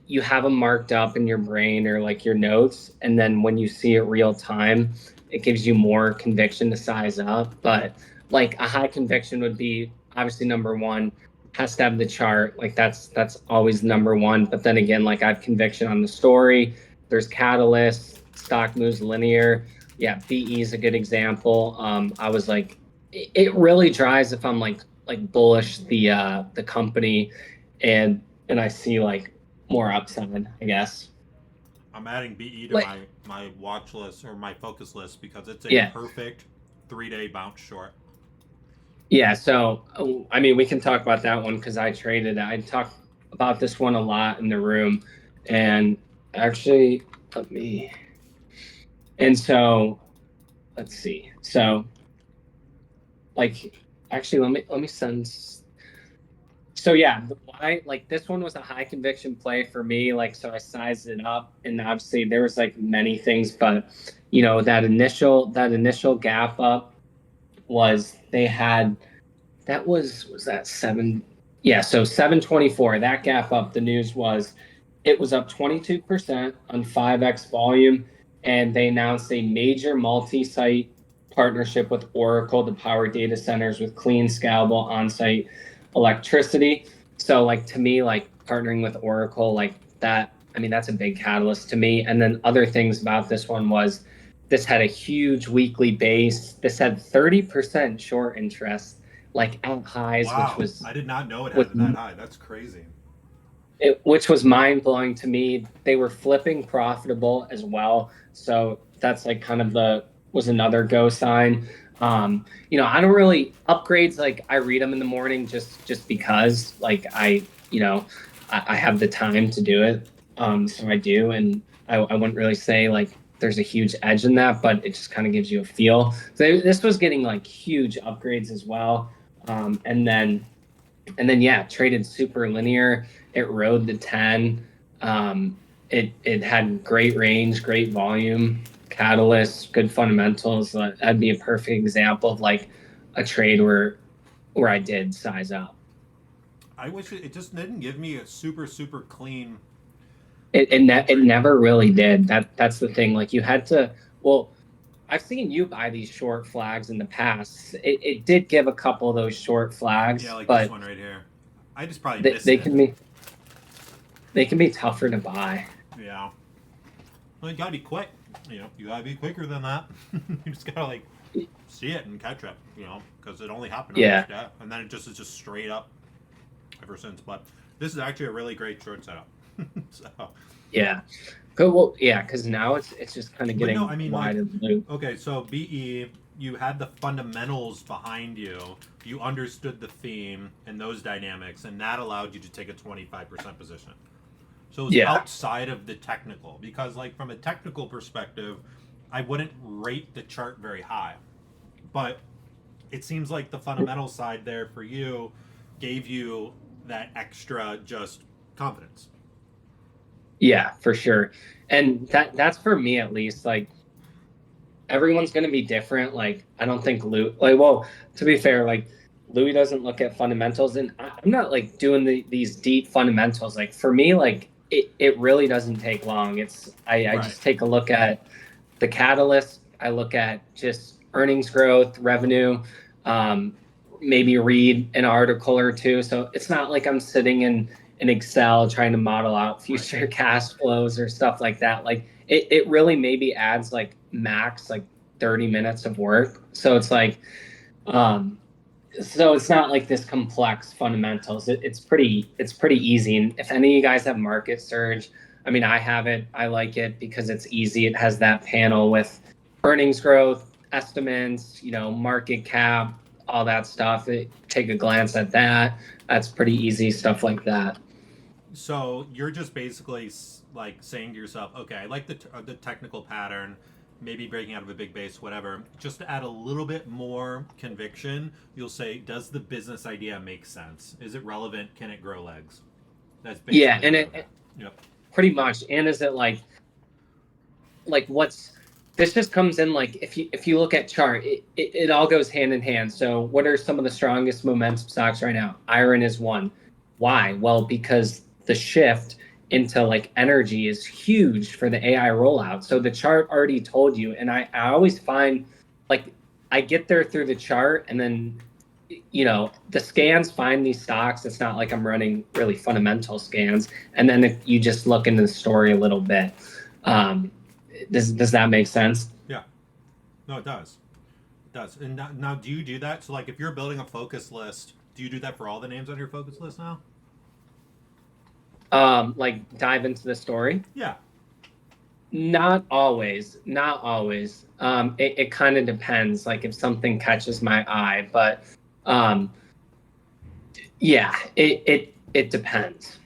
you have them marked up in your brain or like your notes, and then when you see it real time, it gives you more conviction to size up. But like a high conviction would be obviously number one, has to have the chart. Like that's always number one. But then again, like I have conviction on the story. There's catalysts, stock moves linear. Yeah, BE is a good example. I was like, it really drives if I'm like bullish the company, and I see like more upside, I guess. I'm adding BE to Like, my watch list or my focus list because it's a perfect 3-day bounce short. Yeah, so I mean, we can talk about that one because I traded. I talked about this one a lot in the room, and actually, so let's see. So, like, actually, let me send. So yeah, why like this one was a high conviction play for me. Like so, I sized it up, and obviously there was like many things, but that initial gap up was they had that was that seven, yeah, so 724. That gap up. The news was it was up 22% on 5x volume, and they announced a major multi-site partnership with Oracle to power data centers with clean, scalable on-site electricity. So, like to me, like partnering with Oracle, like that. I mean, that's a big catalyst to me. And then other things about this one was this had a huge weekly base. This had 30% short interest, like at highs, Wow, I did not know it which had that high. That's crazy. which was mind blowing to me. They were flipping profitable as well, so that's like kind of the was another go sign. I don't really upgrades like I read them in the morning just because like I have the time to do it. So I do, and I wouldn't really say like there's a huge edge in that, but it just kind of gives you a feel. So this was getting like huge upgrades as well, and then yeah, traded super linear. It rode the 10. It had great range, great volume, catalyst, good fundamentals. That'd be a perfect example of like a trade where I did size up. I wish it just didn't give me a super super clean. It never really did. That's the thing. Like you had to. Well, I've seen you buy these short flags in the past. It did give a couple of those short flags, Yeah, like this but one right here. I just probably they, missed they it. can be they can be tougher to buy. Yeah. Well, you gotta be quick. You gotta be quicker than that. You just gotta like see it and catch it. Because it only happened on Yeah. this day, and then it just is just straight up ever since. But this is actually a really great short setup. So. Yeah. Well, yeah, because now it's just kind of But getting no, I mean, wide like, and blue. okay, so BE, you had the fundamentals behind you. You understood the theme and those dynamics, and that allowed you to take a 25% position. So it was Yeah. outside of the technical, because, like, from a technical perspective, I wouldn't rate the chart very high. But it seems like the fundamental side there for you gave you that extra just confidence. Yeah, for sure. And that's for me at least. Like everyone's gonna be different. Like I don't think well, to be fair, like Louis doesn't look at fundamentals, and I'm not like doing these deep fundamentals. Like for me, like it really doesn't take long. I Right. just take a look at the catalyst. I look at just earnings growth, revenue, um, maybe read an article or two. So it's not like I'm sitting in Excel trying to model out future cash flows or stuff like that. Like it really maybe adds like max like 30 minutes of work. So it's like, so it's not like this complex fundamentals. It's pretty easy. And if any of you guys have Market Surge, I mean, I have it. I like it because it's easy. It has that panel with earnings growth, estimates, market cap, all that stuff. Take a glance at that. That's pretty easy stuff like that. So you're just basically like saying to yourself, okay, I like the technical pattern, maybe breaking out of a big base, whatever. Just to add a little bit more conviction, you'll say, does the business idea make sense? Is it relevant? Can it grow legs? That's basically Yeah, and yep. pretty much. And is it like what's this just comes in like if you look at chart, it all goes hand in hand. So what are some of the strongest momentum stocks right now? Iron is one. Why? Well, because the shift into like energy is huge for the AI rollout. So the chart already told you, and I always find like I get there through the chart, and then the scans find these stocks. It's not like I'm running really fundamental scans, and then if you just look into the story a little bit. Does that make sense? Yeah. No, it does. It does. And now, do you do that? So, like, if you're building a focus list, do you do that for all the names on your focus list now? Like dive into the story? Yeah. Not always. Not always. It kind of depends. Like if something catches my eye, but yeah, it depends.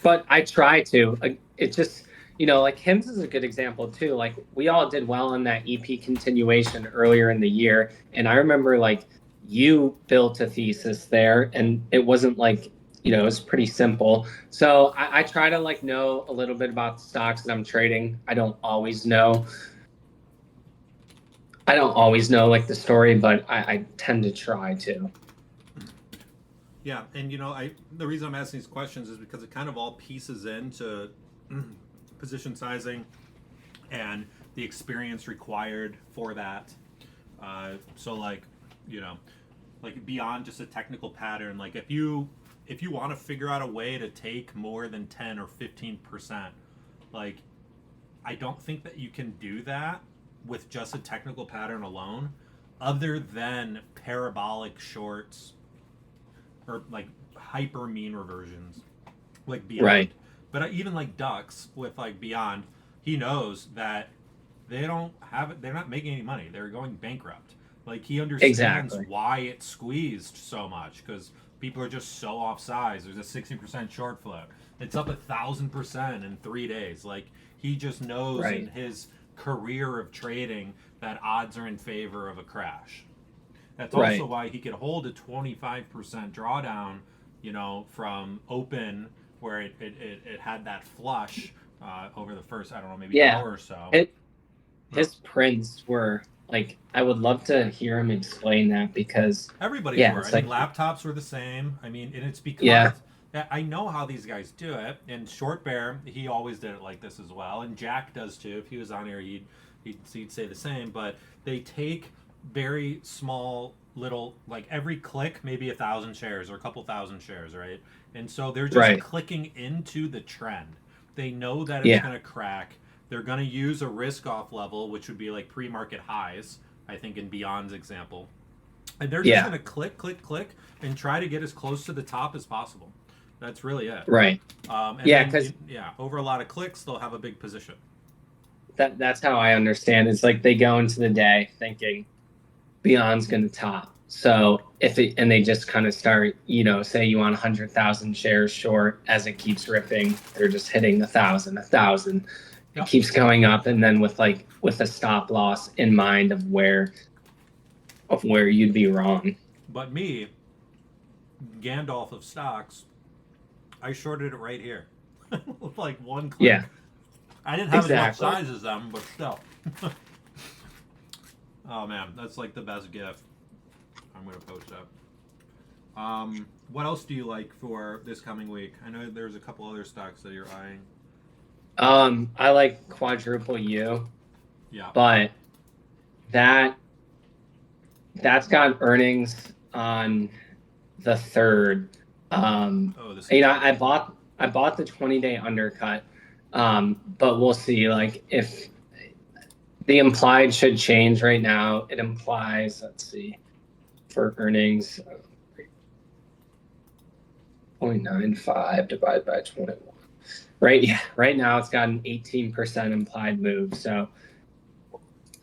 But I try to. It just like Hims is a good example too. Like we all did well on that EP continuation earlier in the year, and I remember like you built a thesis there, and it wasn't like, it was pretty simple. So I try to like know a little bit about the stocks that I'm trading. I don't always know like the story, but I tend to try to. Yeah, and the reason I'm asking these questions is because it kind of all pieces into position sizing and the experience required for that. So like, like beyond just a technical pattern, like if you want to figure out a way to take more than 10 or 15%, like I don't think that you can do that with just a technical pattern alone, other than parabolic shorts or like hyper mean reversions, like beyond. Right. But even like ducks with like beyond, he knows that they're not making any money. They're going bankrupt. Like he understands why it's squeezed so much, because people are just so off size. There's a 60% short float. It's up 1,000% in 3 days. Like he just knows in his career of trading that odds are in favor of a crash. That's also why he could hold a 25% drawdown, from open, where it had that flush over the first, I don't know, maybe hour or so. His prints were like, I would love to hear him explain that, because everybody's were. I mean, laptops were the same. I mean, and it's because I know how these guys do it. And Short Bear, he always did it like this as well. And Jack does too. If he was on here, he'd say the same. But they take very small little, like every click, maybe 1,000 shares or a couple thousand shares, right? And so they're just clicking into the trend. They know that it's going to crack. They're going to use a risk off level, which would be like pre-market highs, I think, in Beyond's example. And they're just going to click, click, click, and try to get as close to the top as possible. That's really it. Right. Because over a lot of clicks, they'll have a big position. That's how I understand. It's like they go into the day thinking Beyond's going to top. So and they just kind of start, say you want 100,000 shares short, as it keeps ripping, they're just hitting 1,000. It keeps going up, and then with a stop loss in mind of where you'd be wrong. But me, Gandalf of stocks, I shorted it right here with like one click. Yeah, I didn't have as much size as them, but still. Oh man, that's like the best gift. I'm gonna post up. What else do you like for this coming week? I know there's a couple other stocks that you're eyeing. I like Quadruple U. Yeah. But that's got earnings on the 3rd. I bought the 20-day undercut. But we'll see. Like, if the implied should change right now, it implies, let's see, for earnings, 0.95 divided by 21. Right now it's got an 18% implied move.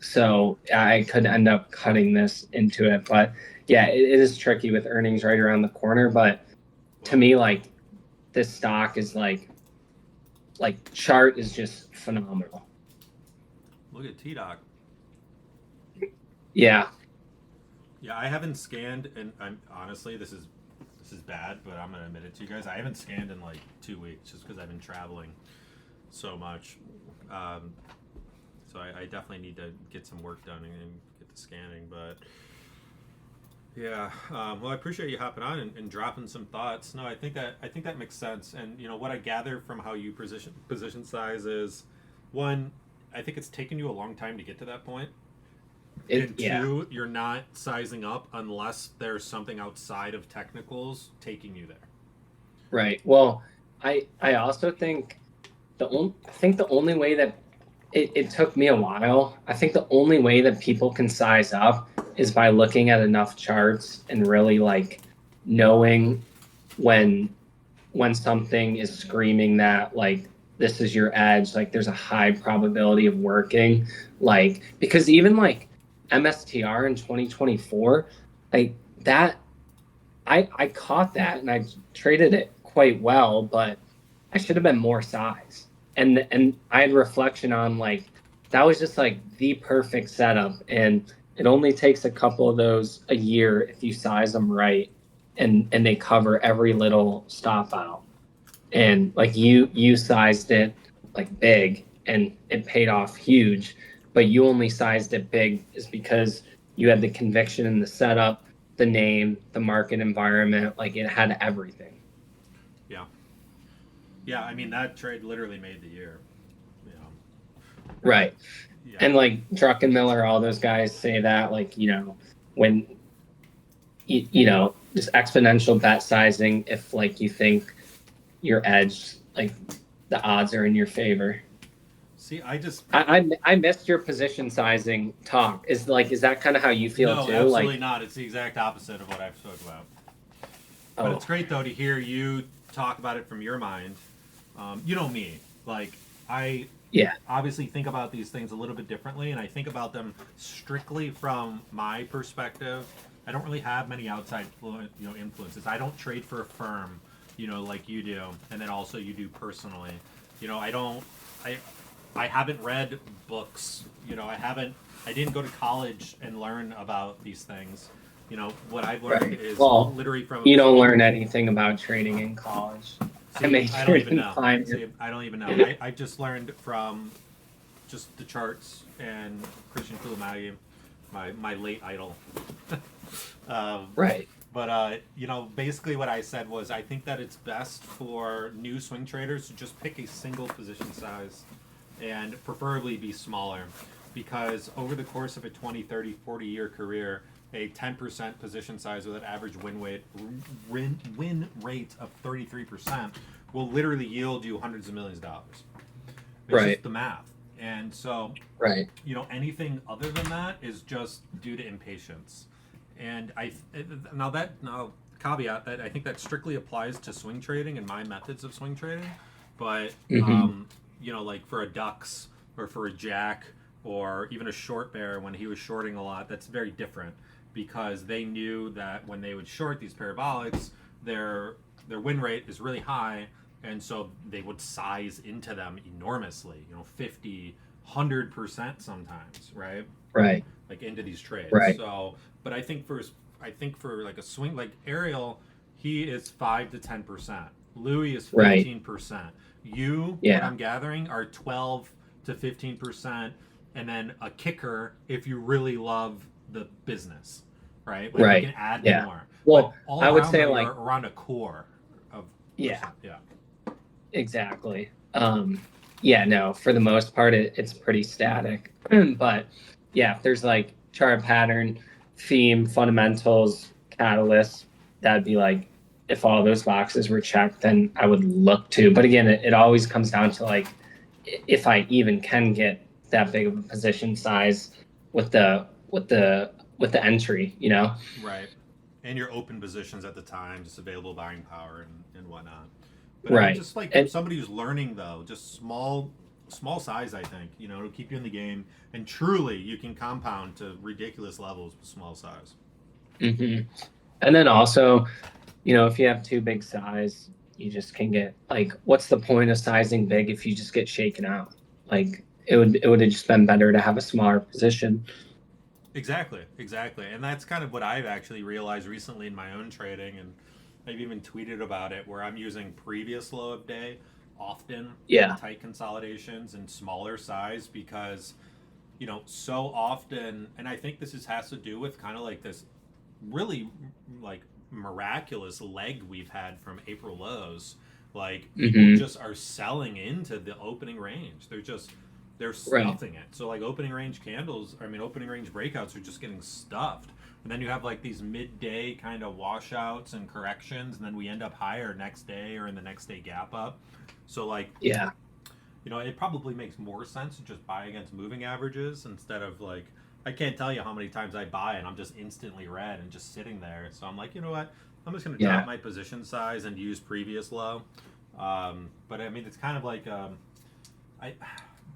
So I could end up cutting this into it. But yeah, it is tricky with earnings right around the corner. But to me, like, this stock is like chart is just phenomenal. Look at T-Doc. Yeah. Yeah, I haven't scanned, and I'm honestly, this is bad, but I'm gonna admit it to you guys. I haven't scanned in like 2 weeks, just because I've been traveling so much. So I definitely need to get some work done and get the scanning. But yeah, well, I appreciate you hopping on and dropping some thoughts. No, I think that makes sense. And what I gather from how you position size is, one, I think it's taken you a long time to get to that point. And two, you're not sizing up unless there's something outside of technicals taking you there. Right. Well, I also think the only way that it took me a while. I think the only way that people can size up is by looking at enough charts and really like knowing when something is screaming that like this is your edge, like there's a high probability of working, like, because even like MSTR in 2024, like that, I caught that and I traded it quite well, but I should have been more size. And I had reflection on like that was just like the perfect setup, and It only takes a couple of those a year if you size them right, and they cover every little stop out. And like you sized it like big, and it paid off huge, but you only sized it big is because you had the conviction in the setup, the name, the market environment, like it had everything. Yeah. Yeah, I mean that trade literally made the year. You know. Right. Yeah. And like Druckenmiller, all those guys say that, like, when just exponential bet sizing, if like you think you're edged, like the odds are in your favor. See, I just I missed your position sizing talk. Is that kind of how you feel no, too? absolutely Like, not. It's the exact opposite of what I've spoke about. oh, But it's great though to hear you talk about it from your mind. You know me, like I yeah, obviously think about these things a little bit differently, and I think about them strictly from my perspective. I don't really have many outside influences. I don't trade for a firm, like you do, and then also you do personally. I don't. I haven't read books. I didn't go to college and learn about these things. What I've learned right. is Well, literally from. you don't learn anything about trading in college. I See, I don't majored even in know. climate. See, I don't even know. I just learned from just the charts and Christian Kulamagi, my late idol. Right. But basically what I said was I think that it's best for new swing traders to just pick a single position size and preferably be smaller, because over the course of a 20, 30, 40-year career, a 10% position size with an average win rate of 33% will literally yield you hundreds of millions of dollars. It's Right. just the math. And so, Right. anything other than that is just due to impatience. And now caveat that I think that strictly applies to swing trading and my methods of swing trading, but Mhm. like for a Ducks or for a Jack or even a short bear when he was shorting a lot, that's very different, because they knew that when they would short these parabolics, their win rate is really high, and so they would size into them enormously, 50, 100% sometimes, right? Right. Like into these trades. Right. So, but I think for like a swing, like Ariel, he is 5 to 10%. Louis is Right. 15%. You, what Yeah. I'm gathering, are 12 to 15%, and then a kicker if you really love the business, right? Like Right. you can add Yeah. more. Well, But all I would around say, though, like, you're around a core of yeah, percent. Yeah. exactly. Yeah, no, for the most part, it's pretty static. But yeah, if there's like chart pattern, theme, fundamentals, catalysts, that'd be like, if all those boxes were checked, then I would look to. But again, it always comes down to like, if I even can get that big of a position size with the entry, Right. And your open positions at the time, just available buying power and whatnot. But I mean, Right. just like And somebody who's learning though, just small size, I think, it'll keep you in the game, and truly you can compound to ridiculous levels with small size. mhm. And then also, if you have too big size, you just can get like, what's the point of sizing big if you just get shaken out? Like it would have just been better to have a smaller position. Exactly. And that's kind of what I've actually realized recently in my own trading, and I've even tweeted about it, where I'm using previous low of day often in Yeah. tight consolidations and smaller size, because so often, and I think this has to do with kind of like this really like miraculous leg we've had from April lows. Like people Hmm. just are selling into the opening range. They're Right. stuffing it. So like opening range opening range breakouts are just getting stuffed. And then you have like these midday kind of washouts and corrections, and then we end up higher next day or in the next day gap up. So like Yeah. it probably makes more sense to just buy against moving averages instead of like, I can't tell you how many times I buy and I'm just instantly red and just sitting there. So I'm like, you know what? I'm just going to drop Yeah. my position size and use previous low. But I mean, it's kind of like, I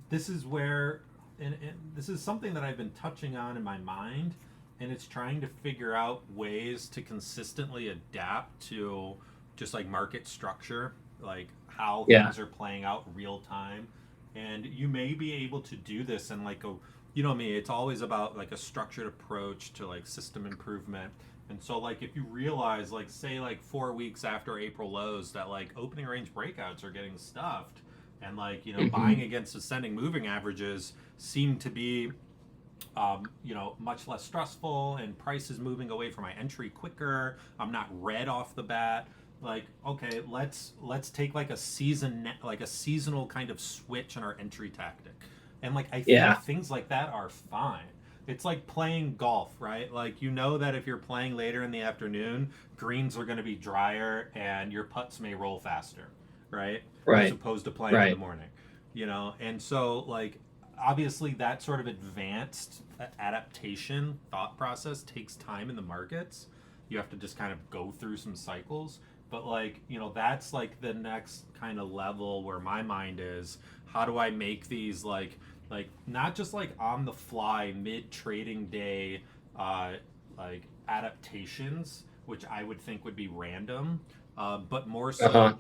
this is where, and this is something that I've been touching on in my mind, and it's trying to figure out ways to consistently adapt to just like market structure, like how Yeah. things are playing out real time. And you may be able to do this in like a you know me, it's always about like a structured approach to like system improvement. And so like if you realize like say like 4 weeks after April lows that like opening range breakouts are getting stuffed and like, you know, buying against ascending moving averages seem to be you know, much less stressful and prices moving away from my entry quicker. I'm not red off the bat. Like, okay, let's take like a seasonal kind of switch in our entry tactic. And like I think things like that are fine. It's like playing golf, right? Like you know that if you're playing later in the afternoon, greens are going to be drier and your putts may roll faster, right? Right. As opposed to playing in the morning, you know? And so like obviously that sort of advanced adaptation thought process takes time in the markets. You have to just kind of go through some cycles. But like, you know, that's like the next kind of level where my mind is, how do I make these like not just like on the fly mid trading day like adaptations, which I would think would be random, but more so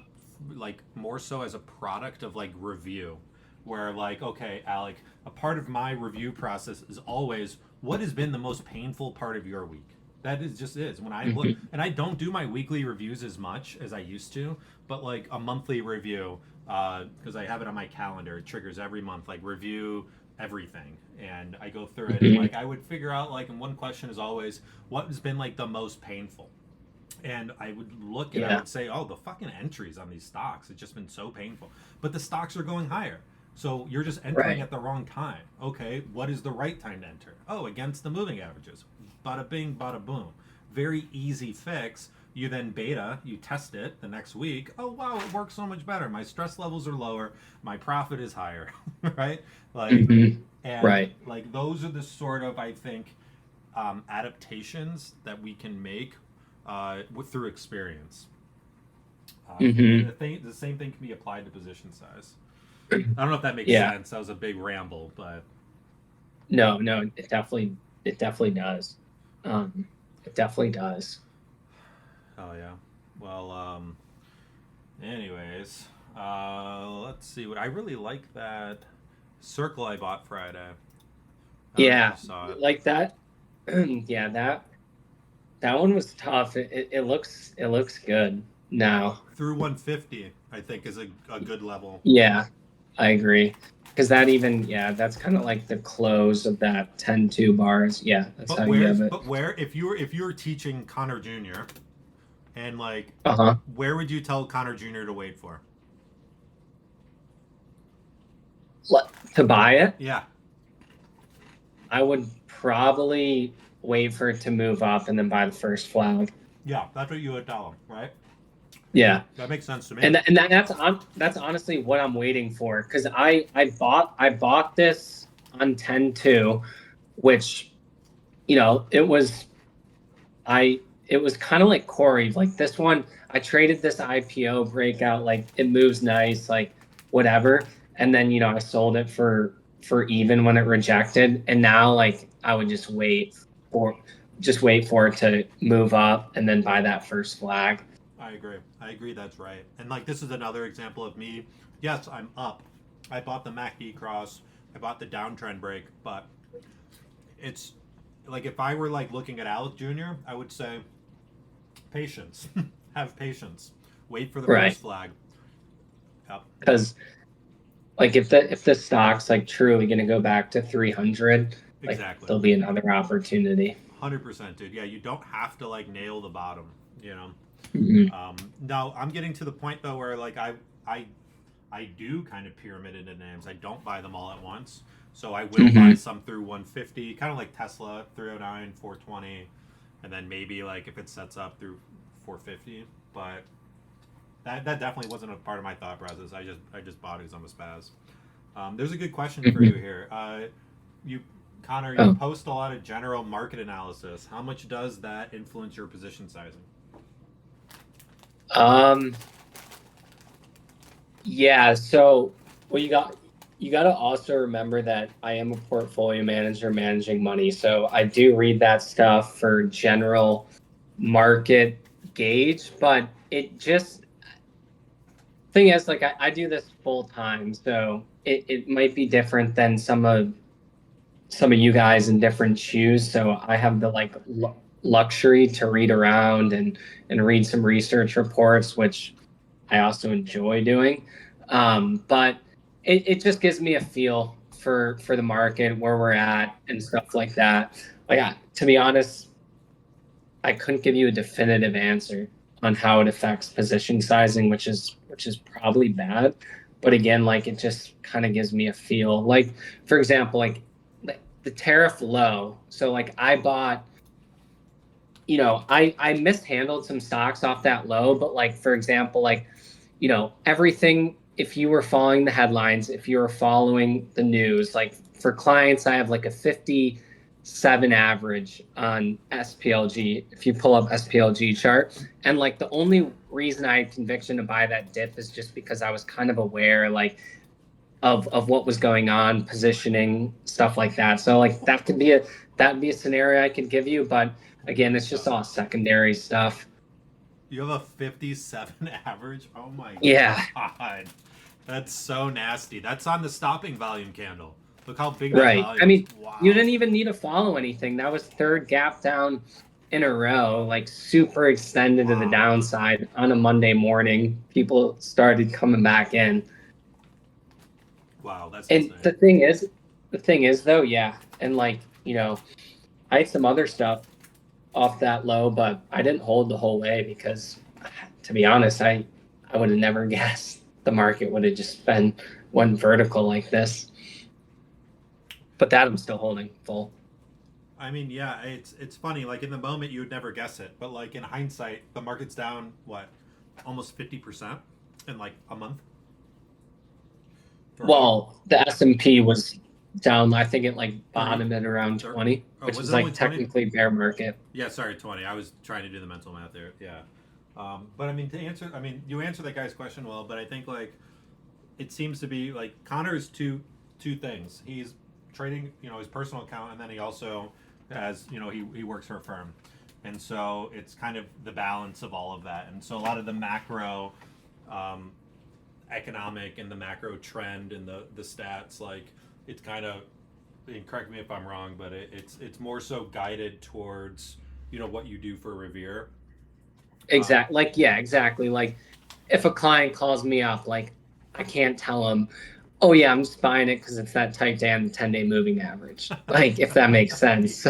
like more so as a product of like review, where like, okay, Alec, a part of my review process is always what has been the most painful part of your week. That is just is when I look, and I don't do my weekly reviews as much as I used to, but like a monthly review, because I have it on my calendar, it triggers every month, like review everything, and I go through it. And like I would figure out like, and one question is always, what has been like the most painful? And I would look and I would say, oh, the fucking entries on these stocks, it's just been so painful. But the stocks are going higher. So you're just entering at the wrong time. Okay, what is the right time to enter? Oh, against the moving averages. Bada bing, bada boom. Very easy fix. You then beta, you test it the next week. Oh, wow, it works so much better. My stress levels are lower. My profit is higher, right? Like, and like those are the sort of, I think, adaptations that we can make through experience. The same thing can be applied to position size. I don't know if that makes sense. That was a big ramble, but no, it definitely does. It definitely does. Oh yeah. Well, anyways, let's see. What I really like that circle I bought Friday. Like that. Yeah, that one was tough. It looks good now. Through 150, I think is a good level. Yeah, I agree. Because that even, that's kind of like the close of that 10-2 bars. Yeah, that's how you have it. But where, if you were teaching Connor Jr. and like, where would you tell Connor Jr. to wait for? To buy it? Yeah. I would probably wait for it to move up and then buy the first flag. Yeah, that's what you would tell him, right? Yeah, that makes sense to me. And that's honestly what I'm waiting for, because I bought this on 10-2, which, you know, it was kind of like Corey, like this one. I traded this IPO breakout, like it moves nice, like whatever, and then, you know, I sold it for even when it rejected, and now like I would just wait for it to move up and then buy that first flag. I agree. That's right. And like this is another example of me. Yes, I'm up. I bought the MACD cross. I bought the downtrend break. But it's like if I were like looking at Alec Jr., I would say patience. Have patience. Wait for the first flag. Yep. Because like if the stock's like truly going to go back to 300, like, there'll be another opportunity. 100%, dude. Yeah, you don't have to like nail the bottom. You know. Now I'm getting to the point though where like I do kind of pyramid into names. I don't buy them all at once, so I will buy some through 150, kind of like Tesla, 309, 420, and then maybe like if it sets up through 450. But that definitely wasn't a part of my thought process. I just bought it because I'm a spaz. There's a good question for you here. Connor, you post a lot of general market analysis. How much does that influence your position sizing? Yeah, so you got to also remember that I am a portfolio manager managing money, so I do read that stuff for general market gauge, but it just thing is, like, I do this full time, so it might be different than some of some of you guys in different shoes, so I have the like luxury to read around and read some research reports, which I also enjoy doing. But it just gives me a feel for the market, where we're at, and stuff like that. Like, to be honest, I couldn't give you a definitive answer on how it affects position sizing, which is probably bad. But again, like it just kind of gives me a feel. Like, for example, like the tariff low. So like I bought, I mishandled some stocks off that low, but like for example, like everything, if you were following the headlines, if you were following the news, like for clients, I have like a 57 average on SPLG. If you pull up SPLG chart, and like the only reason I had conviction to buy that dip is just because I was kind of aware, like of what was going on, positioning, stuff like that. So like that'd be a scenario I could give you, but again, it's just all secondary stuff. You have a 57 average? Oh my Yeah. god. That's so nasty. That's on the stopping volume candle. Look how big Right. that volume I mean, is. Wow. you didn't even need to follow anything. That was third gap down in a row, like super extended to the downside on a Monday morning. People started coming back in. Wow, that's And insane. the thing is though, yeah. And like, I had some other stuff off that low, but I didn't hold the whole way because, to be honest, I would have never guessed the market would have just been one vertical like this. But that I'm still holding full. I mean, yeah, it's funny. Like in the moment, you would never guess it, but like in hindsight, the market's down what, almost 50% in like a month. Well, the S&P was down. I think it like 30? bottomed at around 20, which was is it only like 20? technically bear market. Yeah, sorry, 20. I was trying to do the mental math there. Yeah. But I mean, you answer that guy's question well, but I think like it seems to be like Connor's two things. He's trading, his personal account, and then he also has, he works for a firm, and so it's kind of the balance of all of that. And so a lot of the macro, economic and the macro trend and the stats, like it's kind of, and correct me if I'm wrong, but it's more so guided towards what you do for Revere. Exactly. Like, yeah, exactly. Like if a client calls me up, like I can't tell them, oh yeah, I'm just buying it because it's that tight damn 10-day moving average. Like if that makes sense.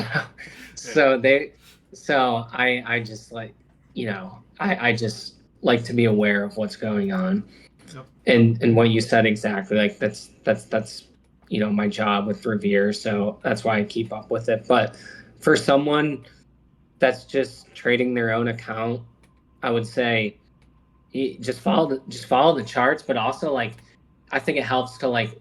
So I just like, I just like to be aware of what's going on. Yep. And what you said exactly, like that's my job with Revere, so that's why I keep up with it. But for someone that's just trading their own account, I would say just follow the charts, but also like I think it helps to like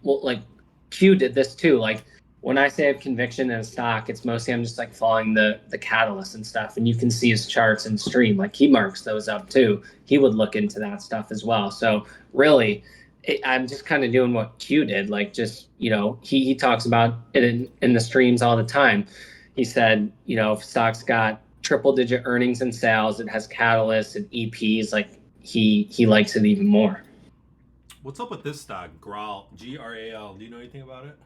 Q did this too. Like when I say I have conviction in a stock, it's mostly I'm just like following the catalyst and stuff, and you can see his charts and stream. Like he marks those up too. He would look into that stuff as well. So really, I'm just kind of doing what Q did. Like just he talks about it in the streams all the time. He said if stock's got triple digit earnings and sales, it has catalysts and EPs, like he likes it even more. What's up with this stock, Graal? GRAL. Do you know anything about it?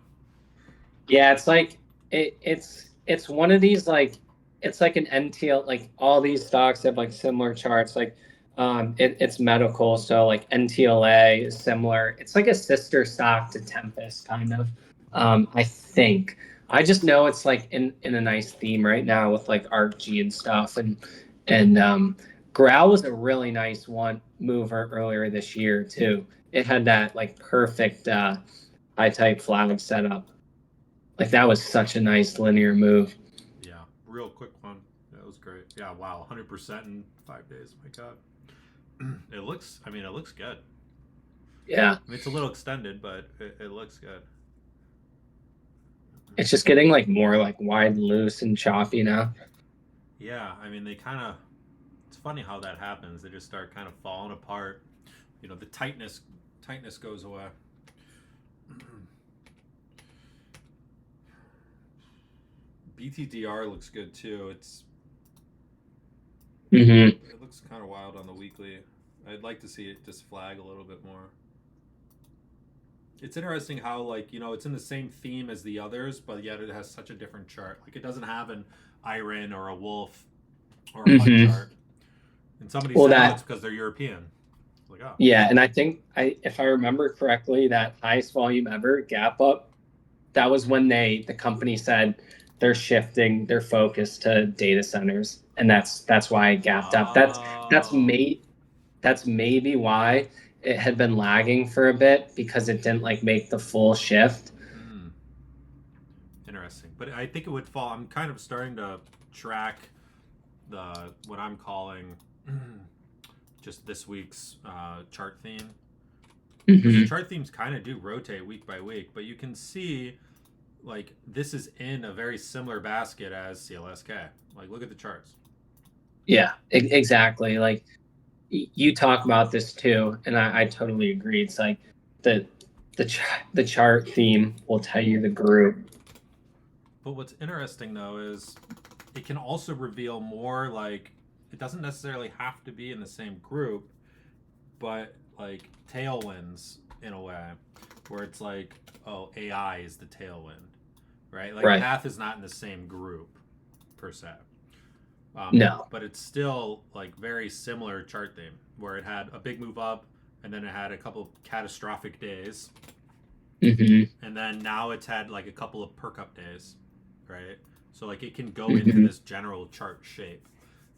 Yeah, it's like it's one of these, like it's like an NTL. Like all these stocks have like similar charts. Like it's medical, so like NTLA is similar. It's like a sister stock to Tempest, kind of. I think. I just know it's like in a nice theme right now with like ArcG and stuff, and Growl was a really nice one mover earlier this year too. It had that like perfect high type flag setup. Like that was such a nice linear move. Yeah, real quick one. That was great. Yeah, wow, 100% in 5 days. My God, it looks. I mean, it looks good. Yeah, I mean, it's a little extended, but it looks good. it's just getting like more like wide, loose, and choppy now. Yeah, I mean, they kind of. It's funny how that happens. They just start kind of falling apart. The tightness goes away. BTDR looks good too. It looks kind of wild on the weekly. I'd like to see it just flag a little bit more. It's interesting how, like, it's in the same theme as the others, but yet it has such a different chart. Like, it doesn't have an iron or a wolf or a hut chart. And somebody said, oh, it's because they're European. Like, oh. Yeah, and I think if I remember correctly, that highest volume ever gap up, that was when the company said they're shifting their focus to data centers, and that's why it gapped up. That's maybe why it had been lagging for a bit, because it didn't like make the full shift. Interesting. But I think it would fall. I'm kind of starting to track what I'm calling just this week's chart theme. The chart themes kind of do rotate week by week, but you can see like this is in a very similar basket as CLSK. Like, look at the charts. Yeah, exactly. Like, you talk about this too, and I totally agree. It's like the chart theme will tell you the group. But what's interesting though is it can also reveal more, like, it doesn't necessarily have to be in the same group, but like tailwinds in a way, where it's like, oh, AI is the tailwind, right? Like, Path is not in the same group per se. No. But it's still like very similar chart theme, where it had a big move up and then it had a couple catastrophic days. And then now it's had like a couple of perk up days, right? So like it can go into this general chart shape.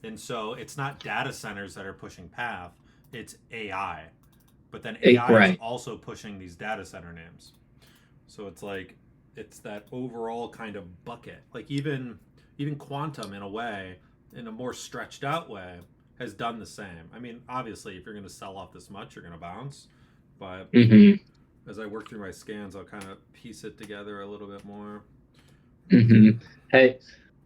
And so it's not data centers that are pushing Path, it's AI. But then AI is also pushing these data center names. So it's like, it's that overall kind of bucket. Like even Quantum, in a way, in a more stretched out way, has done the same. I mean, obviously, if you're going to sell off this much, you're going to bounce. But as I work through my scans, I'll kind of piece it together a little bit more. Hey,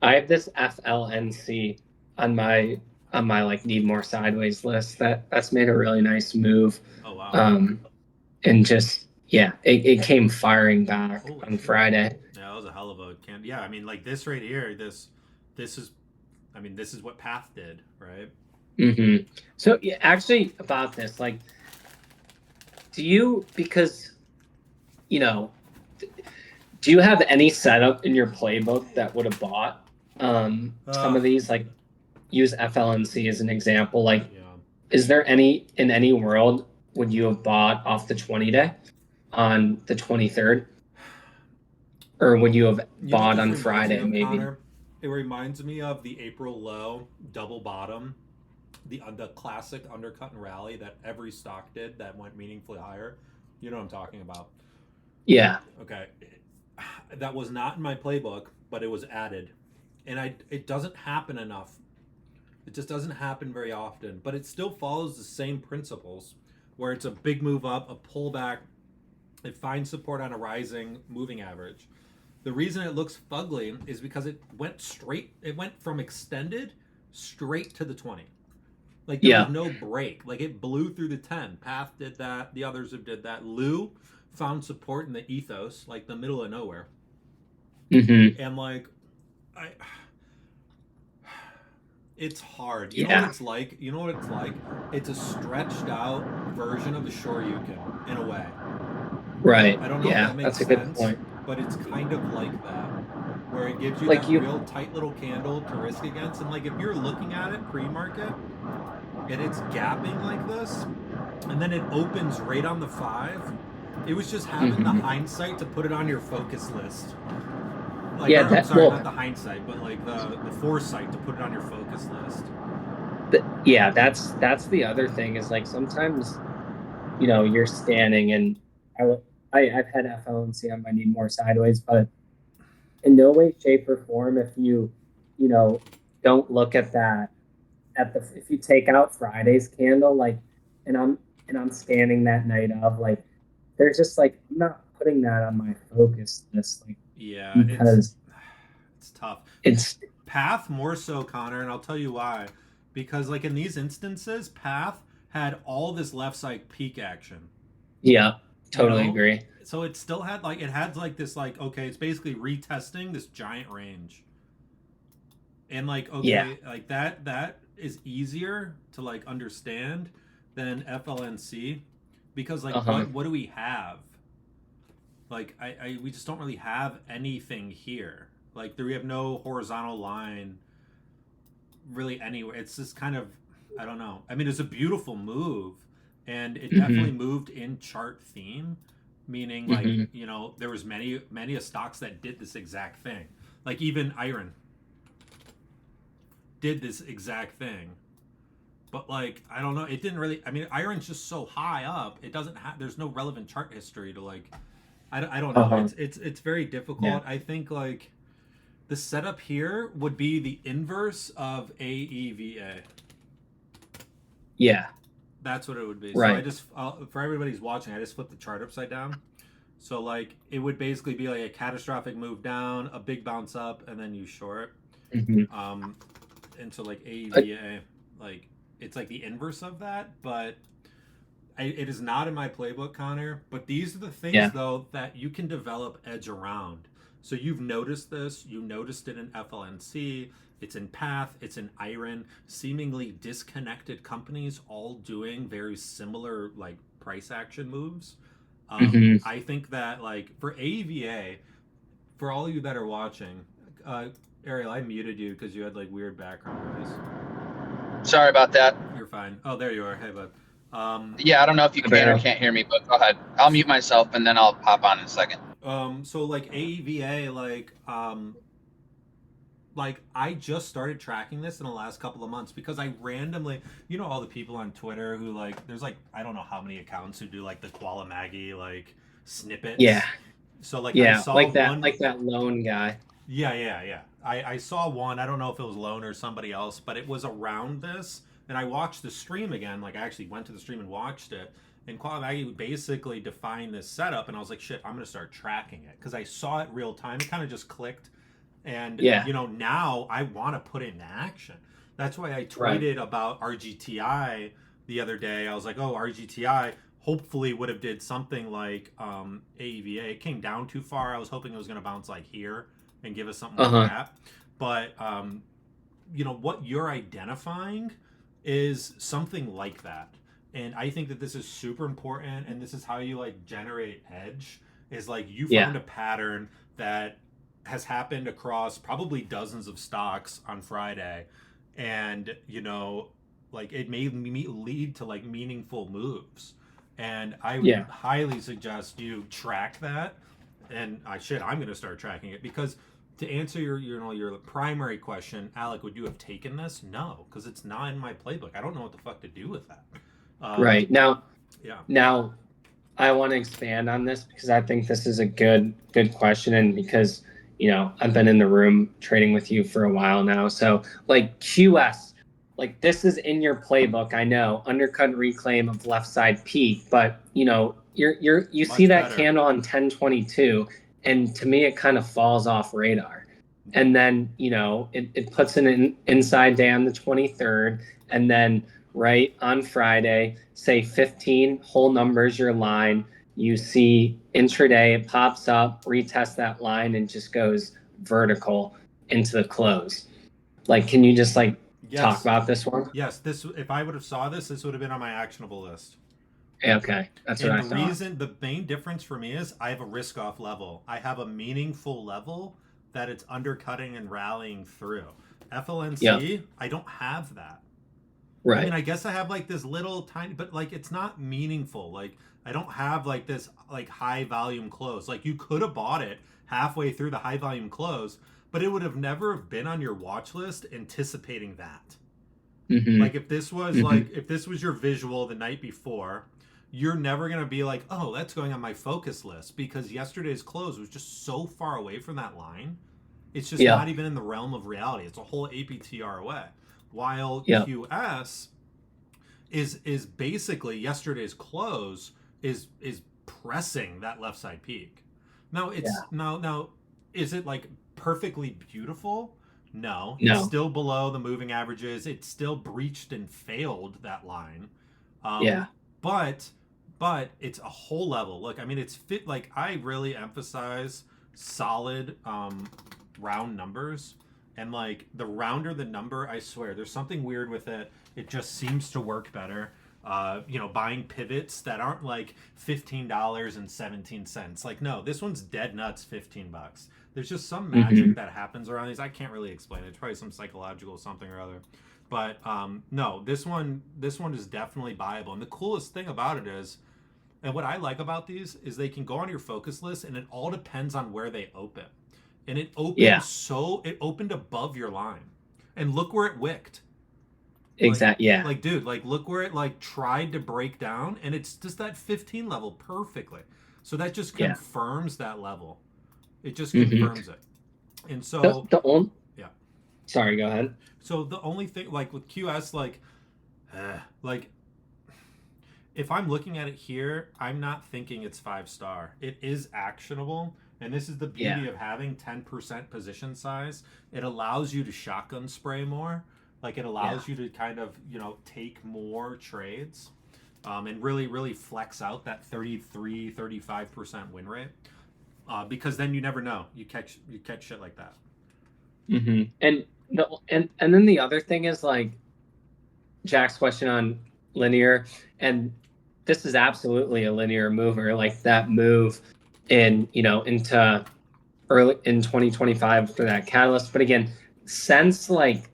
I have this FLNC on my like need more sideways list that's made a really nice move. Oh wow. And just it came firing back on Friday. Yeah, that was a hell of a can. Yeah, I mean, like this right here, this is what Path did, right? So actually about this, like, do you have any setup in your playbook that would have bought some of these? Like, use FLNC as an example. Like, is there in any world would you have bought off the 20-day on the 23rd? Or would you have bought on Friday, maybe? Connor, it reminds me of the April low double bottom, the classic undercut and rally that every stock did that went meaningfully higher. You know what I'm talking about? Yeah. Okay. That was not in my playbook, but it was added. And it doesn't happen enough. It just doesn't happen very often, but it still follows the same principles, where it's a big move up, a pullback, it finds support on a rising moving average. The reason it looks fugly is because it went from extended straight to the 20. Like, there was no break. Like, it blew through the 10. Path did that. The others have did that. Lou found support in the ethos, like the middle of nowhere. And like, it's hard. You know what it's like? It's a stretched out version of the Shoryuken in a way. Right. I don't know if that makes sense. That's a good point. But it's kind of like that, where it gives you like that real tight little candle to risk against. And like, if you're looking at it pre-market and it's gapping like this, and then it opens right on the 5, it was just having the hindsight to put it on your focus list. Like, not the hindsight, but like the foresight to put it on your focus list. That's the other thing, is like sometimes, you're scanning, and I've had FLNC on my need more sideways, but in no way, shape, or form, if you don't look at that if you take out Friday's candle, like, and I'm scanning that night of, like, there's just like, I'm not putting that on my focus list, like, because it's tough. It's Path more so, Connor, and I'll tell you why. Because like in these instances, Path had all this left side peak action. Yeah, totally agree. So it still had this, like, okay, it's basically retesting this giant range. And like, okay, like that is easier to like understand than FLNC, because like what do we have? Like we just don't really have anything here. Like we have no horizontal line really anywhere. It's just kind of, I don't know. I mean, it's a beautiful move, and it definitely moved in chart theme, meaning like there was many stocks that did this exact thing. Like even Iron did this exact thing. But like, I don't know, it didn't really, I mean, Iron's just so high up, it doesn't have, there's no relevant chart history to like, I don't know. It's very difficult. Yeah. I think like the setup here would be the inverse of AEVA. Yeah. That's what it would be. Right. So I just, for everybody who's watching, I just flipped the chart upside down. So like, it would basically be like a catastrophic move down, a big bounce up, and then you short. And so like AEVA, like, it's like the inverse of that, but it is not in my playbook, Connor. But these are the things, though, that you can develop edge around. So you've noticed this. You noticed it in FLNC. It's in Path. It's in Iron. Seemingly disconnected companies all doing very similar, like, price action moves. I think that, like, for AVA, for all of you that are watching, Ariel, I muted you because you had, like, weird background noise. Sorry about that. You're fine. Oh, there you are. Hey, bud. Yeah, I don't know if you can or can't hear me, but go ahead. I'll mute myself and then I'll pop on in a second. So like AEVA, like I just started tracking this in the last couple of months because I randomly, all the people on Twitter who like, there's like, I don't know how many accounts who do like the Koala Maggie, like snippets. Yeah. So like, yeah, I saw like that, one... like that lone guy. Yeah. I saw one, I don't know if it was Lone or somebody else, but it was around this, and I watched the stream again, like I actually went to the stream and watched it, and Koala Maggie basically defined this setup, and I was like, shit, I'm going to start tracking it, because I saw it real time, it kind of just clicked, and, now I want to put it into action. That's why I tweeted about RGTI the other day. I was like, oh, RGTI hopefully would have did something like AEVA. It came down too far. I was hoping it was going to bounce like here and give us something like that. But, what you're identifying is something like that. And I think that this is super important. And this is how you like generate edge, is like you found a pattern that has happened across probably dozens of stocks on Friday. And, like it may lead to like meaningful moves. And I would highly suggest you track that. And I'm going to start tracking it, because to answer your primary question, Alec, would you have taken this? No, because it's not in my playbook. I don't know what the fuck to do with that. Right now, I want to expand on this because I think this is a good question, and because I've been in the room trading with you for a while now. So like QS, like this is in your playbook. I know undercut reclaim of left side peak, but you see that better. Candle on 1022. And to me, it kind of falls off radar. And then, it puts an inside day on the 23rd. And then right on Friday, say 15 whole numbers your line. You see intraday, it pops up, retest that line, and just goes vertical into the close. Like, can you just talk about this one? Yes. If I would have saw this would have been on my actionable list. Okay, that's what I thought. The main difference for me is I have a risk-off level. I have a meaningful level that it's undercutting and rallying through. FLNC, I don't have that. Right. I mean, I guess I have like this little tiny, but like it's not meaningful. Like I don't have like this like high volume close. Like you could have bought it halfway through the high volume close, but it would have never been on your watch list anticipating that. Like if this was if this was your visual the night before, you're never going to be like, oh, that's going on my focus list, because yesterday's close was just so far away from that line. It's just not even in the realm of reality. It's a whole APTR away. While QS is basically yesterday's close is pressing that left side peak. Now now is it like perfectly beautiful? No. It's still below the moving averages. It still breached and failed that line. But it's a whole level. Look, I mean, it's fit. Like I really emphasize solid round numbers, and like the rounder the number, I swear there's something weird with it. It just seems to work better. buying pivots that aren't like $15.17. Like, no, this one's dead nuts, $15. There's just some magic that happens around these. I can't really explain it. It's probably some psychological something or other. But no, this one is definitely buyable. And the coolest thing about it is, and what I like about these is they can go on your focus list, and it all depends on where they open. And it opened it opened above your line. And look where it wicked. Exactly. Yeah. Like, dude, like, look where it like tried to break down, and it's just that 15 level perfectly. So that just confirms that level. It just confirms it. And so Sorry, go ahead. So the only thing, like with QS, like if I'm looking at it here, I'm not thinking it's 5-star. It is actionable. And this is the beauty of having 10% position size. It allows you to shotgun spray more. Like, it allows you to kind of, take more trades and really, really flex out that 33, 35% win rate. Because then you never know. You catch shit like that. And then the other thing is, like, Jack's question on linear, and this is absolutely a linear mover. Like, that move into early in 2025 for that catalyst. But again, since like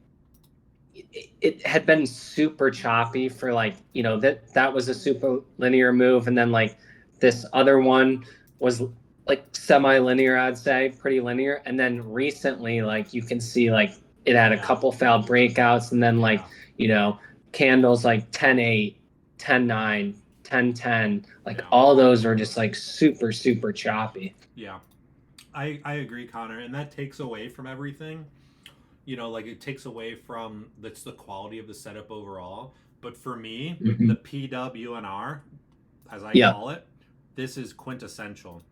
it had been super choppy for like, that was a super linear move. And then like this other one was like semi-linear, I'd say, pretty linear. And then recently, like, you can see like it had a couple failed breakouts, and then like, candles like 10-8, 10-9, 10-10, like all those are just like super, super choppy. Yeah. I agree, Connor. And that takes away from everything. Like, it takes away from the quality of the setup overall. But for me, the PWNR, as I call it, this is quintessential.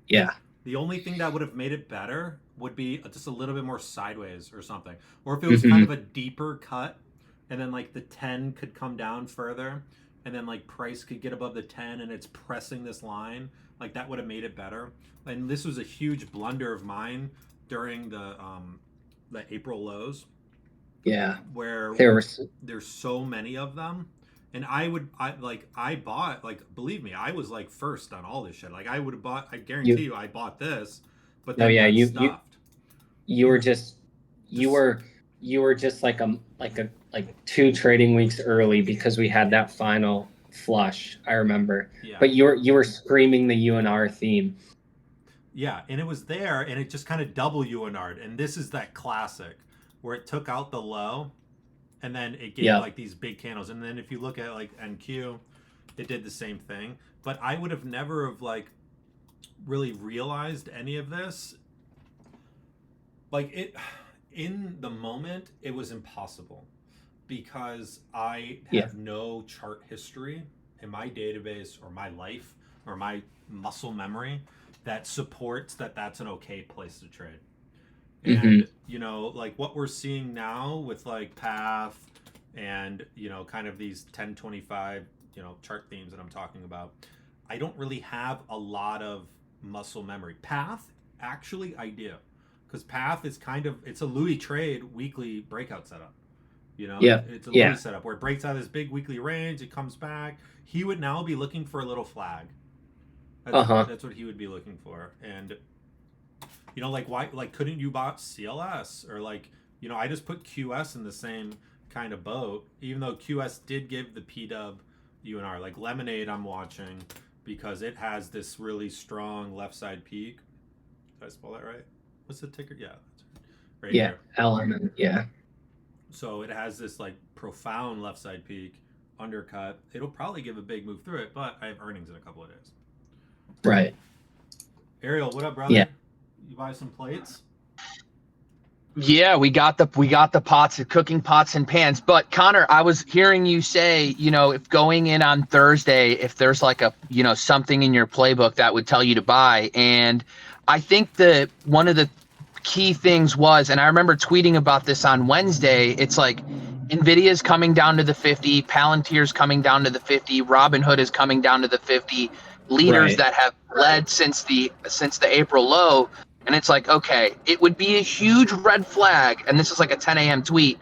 Yeah. The only thing that would have made it better would be just a little bit more sideways or something. Or if it was kind of a deeper cut, and then like the 10 could come down further, and then like price could get above the 10 and it's pressing this line, like that would have made it better. And this was a huge blunder of mine during the April lows. Yeah. Where there's so many of them. And I bought, like, believe me, I was like first on all this shit. Like, I would have bought, I guarantee you I bought this, but then you were just like 2 trading weeks early because we had that final flush. I remember. Yeah. But you were screaming the UNR theme. Yeah, and it was there, and it just kind of double UNR'd. And this is that classic where it took out the low, and then it gave like these big candles. And then if you look at like NQ, it did the same thing. But I would have never have like really realized any of this. Like, it in the moment, it was impossible because I have no chart history in my database or my life or my muscle memory that supports that that's an okay place to trade. And, like what we're seeing now with like Path and, kind of these 1025, chart themes that I'm talking about, I don't really have a lot of muscle memory. Path, actually, I do. Because Path is it's a Louis trade weekly breakout setup. It's a Louis setup where it breaks out of this big weekly range, it comes back. He would now be looking for a little flag. That's what he would be looking for. And like, why, like, couldn't you buy CLS or like, I just put QS in the same kind of boat, even though QS did give the PW UNR. Like Lemonade I'm watching because it has this really strong left side peak. Did I spell that right? What's the ticker? Yeah. Right here. LM. Yeah. So it has this like profound left side peak, undercut. It'll probably give a big move through it, but I have earnings in a couple of days. Right. Ariel, what up, brother? Yeah. You buy some plates? Yeah, we got the pots, the cooking pots and pans. But Connor, I was hearing you say, if going in on Thursday, if there's like a, something in your playbook that would tell you to buy. And I think that one of the key things was, and I remember tweeting about this on Wednesday, it's like Nvidia's coming down to the 50, Palantir's coming down to the 50, Robinhood is coming down to the 50, leaders that have led since the April low. And it's like, okay, it would be a huge red flag, and this is like a 10 a.m. tweet,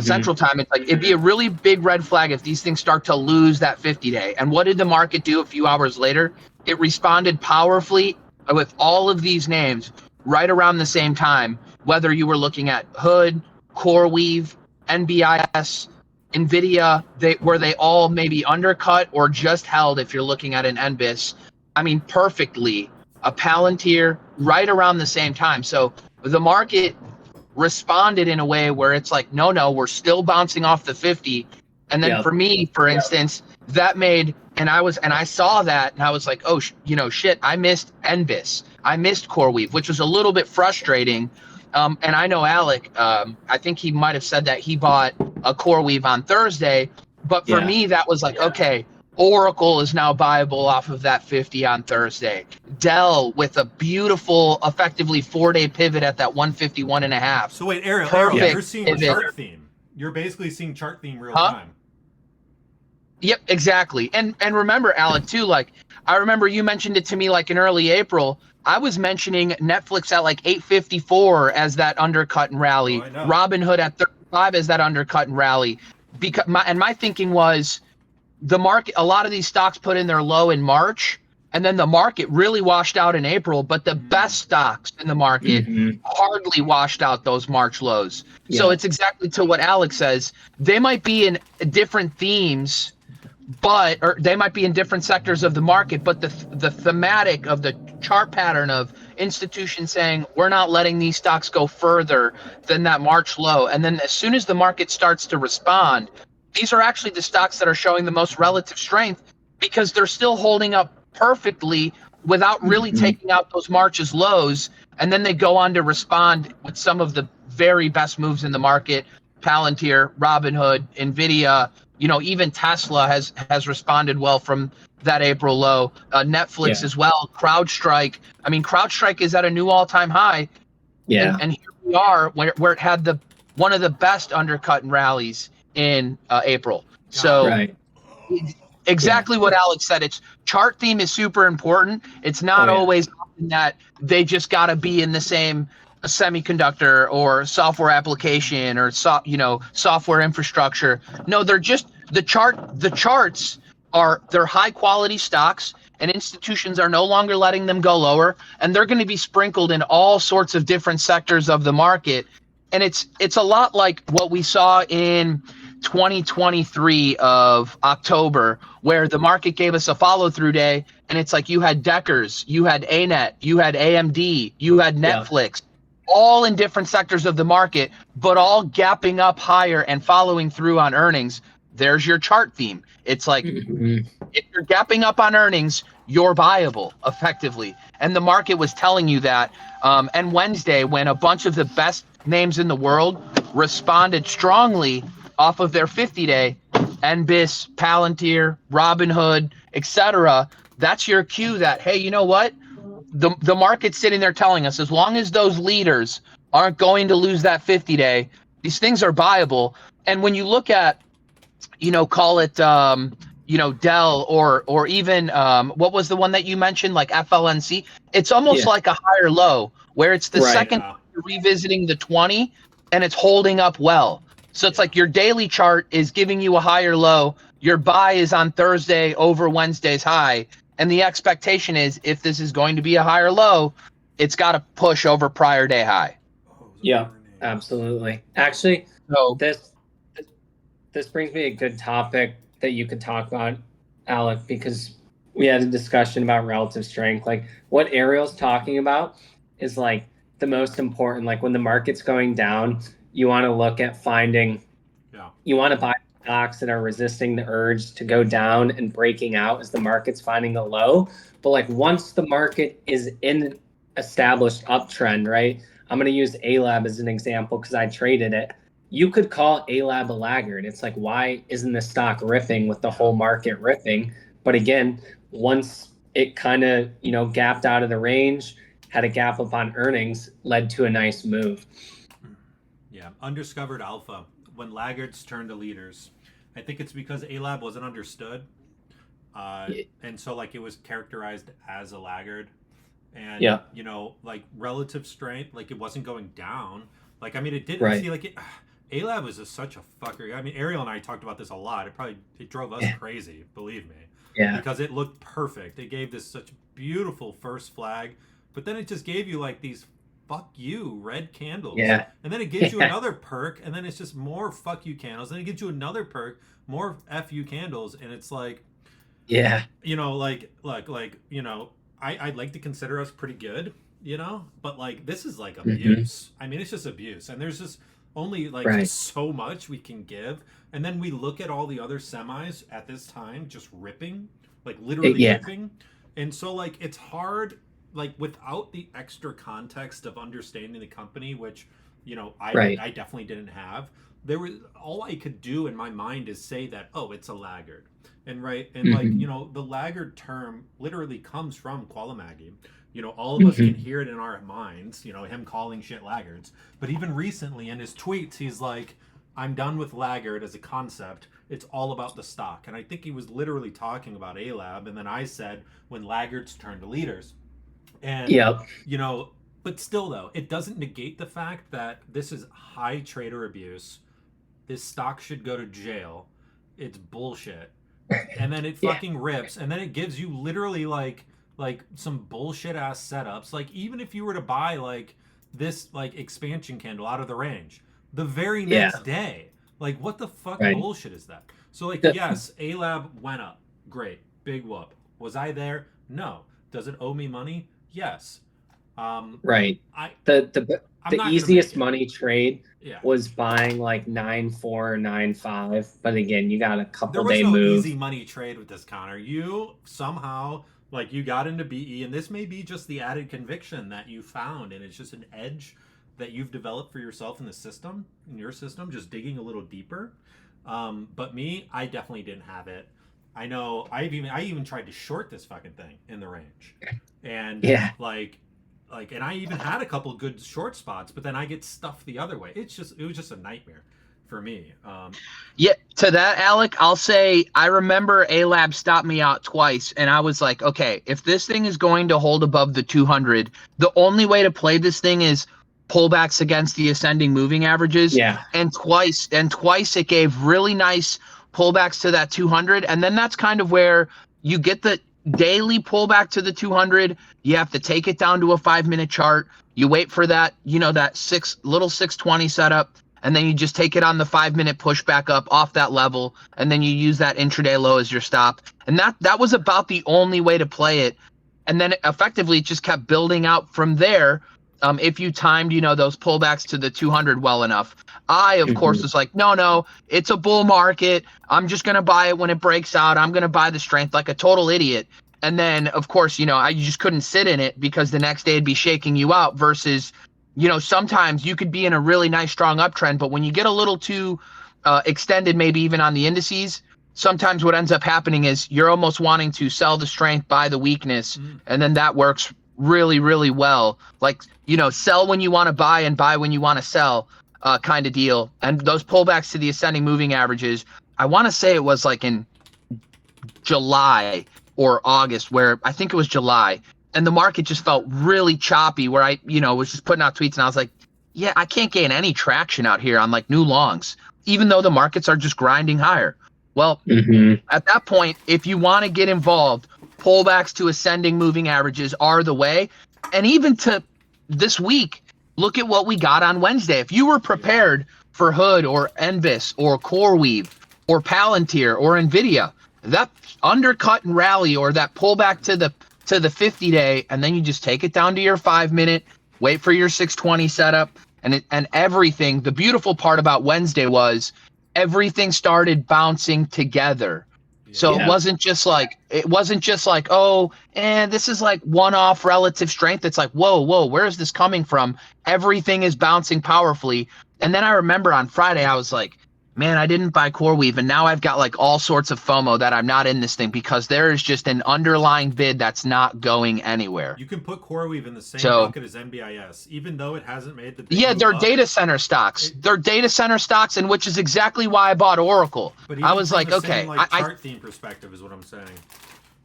Central Time. It's like it'd be a really big red flag if these things start to lose that 50-day. And what did the market do a few hours later? It responded powerfully with all of these names right around the same time, whether you were looking at Hood, CoreWeave, NBIS, NVIDIA, they all maybe undercut or just held if you're looking at an NBIS. I mean, perfectly. A Palantir right around the same time. So the market responded in a way where it's like, no, we're still bouncing off the 50. And then for me, for instance, that made, and I saw that and I was like, oh, shit, I missed NBIS. I missed CoreWeave, which was a little bit frustrating. And I know Alec, I think he might have said that he bought a CoreWeave on Thursday. But for me, that was like, okay, Oracle is now buyable off of that 50 on Thursday. Dell with a beautiful, effectively 4-day pivot at that 151.5. So wait, Ariel, you're seeing pivot. chart theme. You're basically seeing chart theme real time. Yep, exactly. And remember, Alec, too, like, I remember you mentioned it to me like in early April. I was mentioning Netflix at like 854 as that undercut and rally. Robinhood at 35 as that undercut and rally. Because my thinking was the market, a lot of these stocks put in their low in March, and then the market really washed out in April, but the best stocks in the market hardly washed out those March lows. So it's exactly to what Alex says. They might be in different themes, or they might be in different sectors of the market, but the thematic of the chart pattern of institutions saying we're not letting these stocks go further than that March low. And then as soon as the market starts to respond, these are actually the stocks that are showing the most relative strength because they're still holding up perfectly without really taking out those March's lows. And then they go on to respond with some of the very best moves in the market. Palantir, Robinhood, NVIDIA, even Tesla has responded well from that April low. Netflix as well. CrowdStrike. I mean, CrowdStrike is at a new all-time high. Yeah. And here we are where it had one of the best undercut and rallies in April. So exactly what Alex said. It's chart theme is super important. It's not always that they just got to be in the same semiconductor or software application or software infrastructure. No, they're just the charts they're high quality stocks, and institutions are no longer letting them go lower, and they're going to be sprinkled in all sorts of different sectors of the market. And it's a lot like what we saw in 2023 of October, where the market gave us a follow-through day, and it's like you had Deckers, you had ANET, you had AMD, you had Netflix, all in different sectors of the market, but all gapping up higher and following through on earnings. There's your chart theme. It's like if you're gapping up on earnings, you're buyable effectively. And the market was telling you that. And Wednesday, when a bunch of the best names in the world responded strongly off of their 50-day, NBIS, Palantir, Robinhood, etc., that's your cue that, hey, you know what? The market's sitting there telling us as long as those leaders aren't going to lose that 50-day, these things are buyable. And when you look at, call it, Dell or even what was the one that you mentioned, like FLNC? It's almost like a higher low where it's the second you're revisiting the 20 and it's holding up well. So it's like your daily chart is giving you a higher low. Your buy is on Thursday over Wednesday's high. And the expectation is if this is going to be a higher low, it's got to push over prior day high. Yeah, absolutely. Actually, so this brings me a good topic that you could talk about, Alec, because we had a discussion about relative strength. Like what Ariel's talking about is like the most important. Like when the market's going down, you want to look at you want to buy stocks that are resisting the urge to go down and breaking out as the market's finding a low. But like once the market is in established uptrend, right? I'm going to use A-Lab as an example because I traded it. You could call A-Lab a laggard. It's like, why isn't the stock ripping with the whole market ripping? But again, once it kind of, gapped out of the range, had a gap up on earnings, led to a nice move. Yeah, undiscovered alpha. When laggards turn to leaders, I think it's because A-Lab wasn't understood. And so like it was characterized as a laggard. And, like relative strength, like it wasn't going down. Like, I mean, it didn't see like A-Lab is just such a fucker. I mean, Ariel and I talked about this a lot. It drove us crazy, believe me. Yeah. Because it looked perfect. It gave this such beautiful first flag, but then it just gave you like these fuck you red candles. Yeah. And then it gives you another perk, and then it's just more fuck you candles. Then it gives you another perk, more F you candles, and it's like, yeah, you know, like you know, I'd like to consider us pretty good, you know, but like this is like abuse. I mean, it's just abuse, and there's just only like just so much we can give, and then we look at all the other semis at this time just ripping, like literally ripping, and so like it's hard, like without the extra context of understanding the company, which, you know, I definitely didn't have. There was, all I could do in my mind is say that, oh, it's a laggard. And like, you know, the laggard term literally comes from Qualimagi. You know, all of us can hear it in our minds, you know, him calling shit laggards. But even recently in his tweets, he's like, I'm done with laggard as a concept. It's all about the stock. And I think he was literally talking about A-Lab. And then I said, when laggards turn to leaders. And, you know, but still, though, it doesn't negate the fact that this is high trader abuse. This stock should go to jail. It's bullshit. And then it fucking rips. And then it gives you literally like some bullshit ass setups. Like, even if you were to buy like this like expansion candle out of the range the very next day, like what the fuck bullshit is that? So like, yes, A-Lab went up. Great. Big whoop. Was I there? No. Does it owe me money? Yes. The easiest money trade was buying like 9.4, 9.5, but again, you got a couple day move. There was no easy money trade with this, Connor. You somehow, like, you got into BE, and this may be just the added conviction that you found, and it's just an edge that you've developed for yourself in the system, in your system, just digging a little deeper. But me, I definitely didn't have it. I know I even tried to short this fucking thing in the range, and and I even had a couple good short spots, but then I get stuffed the other way. It was just a nightmare for me. To that, Alec, I'll say I remember A-Lab stopped me out twice, and I was like, okay, if this thing is going to hold above the 200, the only way to play this thing is pullbacks against the ascending moving averages. And twice it gave really nice pullbacks to that 200, and then that's kind of where you get the daily pullback to the 200. You have to take it down to a 5-minute chart. You wait for that, you know, that 620 setup, and then you just take it on the 5-minute push back up off that level, and then you use that intraday low as your stop. And that was about the only way to play it. And then effectively it just kept building out from there. If you timed, you know, those pullbacks to the 200 well enough. I, of course, was like, no, it's a bull market. I'm just going to buy it when it breaks out. I'm going to buy the strength like a total idiot. And then, of course, you know, I just couldn't sit in it because the next day it'd be shaking you out versus, you know, sometimes you could be in a really nice, strong uptrend. But when you get a little too extended, maybe even on the indices, sometimes what ends up happening is you're almost wanting to sell the strength, buy the weakness. And then that works really, really well. Like, you know, sell when you want to buy and buy when you want to sell kind of deal. And those pullbacks to the ascending moving averages, I want to say it was like in July or August, where I think it was July, and the market just felt really choppy, where I, you know, was just putting out tweets and I was like, yeah, I can't gain any traction out here on like new longs, even though the markets are just grinding higher. Well, at that point, if you want to get involved, pullbacks to ascending moving averages are the way. And even to this week, look at what we got on Wednesday. If you were prepared for Hood or Envis or CoreWeave or Palantir or NVIDIA, that undercut and rally or that pullback to the 50-day, and then you just take it down to your 5-minute, wait for your 620 setup, and everything. The beautiful part about Wednesday was everything started bouncing together. So it wasn't just like, oh, and this is like one-off relative strength. It's like, whoa, where is this coming from? Everything is bouncing powerfully. And then I remember on Friday, I was like, man, I didn't buy CoreWeave, and now I've got like all sorts of FOMO that I'm not in this thing because there is just an underlying bid that's not going anywhere. You can put CoreWeave in the same bucket as NBIS, even though it hasn't made the big move they're up. Data center stocks. They're data center stocks, and which is exactly why I bought Oracle. But I was like, okay, same, like, chart theme perspective is what I'm saying.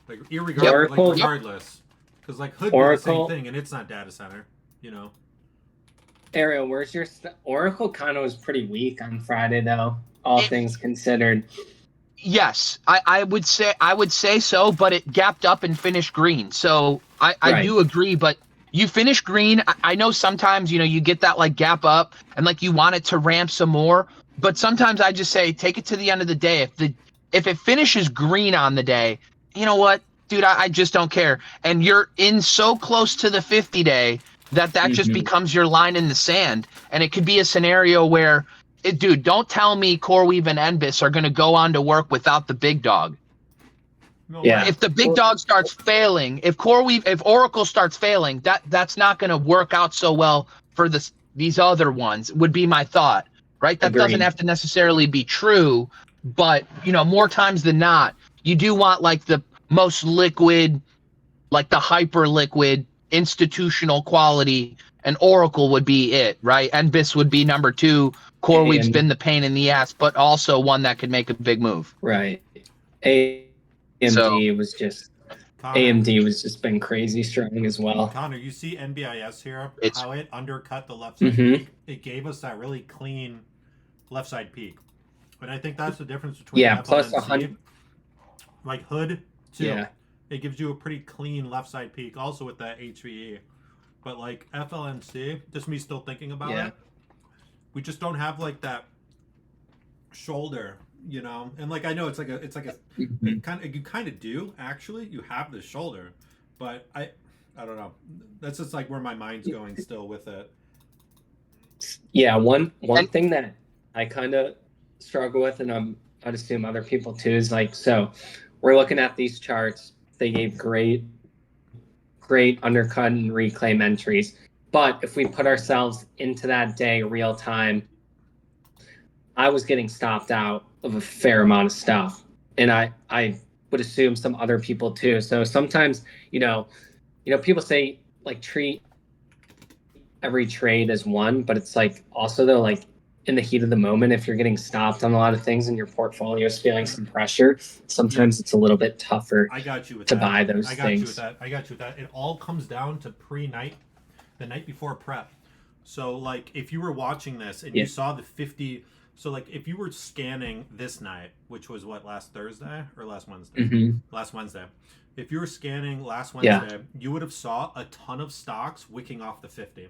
Like regardless, because like Hood did the same thing, and it's not data center, you know. Ariel, where's your Oracle? Kind of was pretty weak on Friday, though. All things considered. Yes, I would say so, but it gapped up and finished green. So I Right. do agree, but you finish green. I know sometimes, you get that like gap up and like you want it to ramp some more, but sometimes I just say take it to the end of the day. If it finishes green on the day, you know what, dude, I just don't care. And you're in so close to the 50-day that just becomes your line in the sand. And it could be a scenario where dude, don't tell me CoreWeave and NBIS are going to go on to work without the big dog. No Yeah. way. If the big dog starts failing, if Oracle starts failing, that's not going to work out so well for these other ones, would be my thought, right? That Agreed. doesn't have to necessarily be true, but, more times than not, you do want like the most liquid, like the hyper liquid institutional quality, and Oracle would be it, right? NBIS would be number 2. CoreWeave's And- been the pain in the ass, but also one that could make a big move. Right. AMD was just Connor, AMD was just been crazy strong as well. Connor, you see NBIS here, It's- how it undercut the left side Mhm. peak? It gave us that really clean left side peak. And I think that's the difference between Yeah, plus FLNC, 100. like Hood too. Yeah. It gives you a pretty clean left side peak, also with that HVE. But like FLNC, just me still thinking about Yeah. it, we just don't have like that shoulder, And like I know it's like a Mhm. you kind of do actually. You have the shoulder, but I don't know. That's just like where my mind's going still with it. Yeah, one thing that I kind of struggle with, and I'd assume other people too, is like, so we're looking at these charts. They gave great undercut and reclaim entries. But if we put ourselves into that day real time, I was getting stopped out of a fair amount of stuff. And I would assume some other people too. So sometimes, people say like treat every trade as one, but it's like also though, like in the heat of the moment, if you're getting stopped on a lot of things and your portfolio is feeling some pressure, sometimes it's a little bit tougher I got you with to that. buy those I got things. you with that. I got you with that. It all comes down to the night before prep. So like if you were watching this and Yeah. you saw the 50, so like if you were scanning this night, which was what, last Thursday or last Wednesday? Mhm. Last Wednesday. If you were scanning last Yeah. Wednesday, you would have saw a ton of stocks wicking off the 50.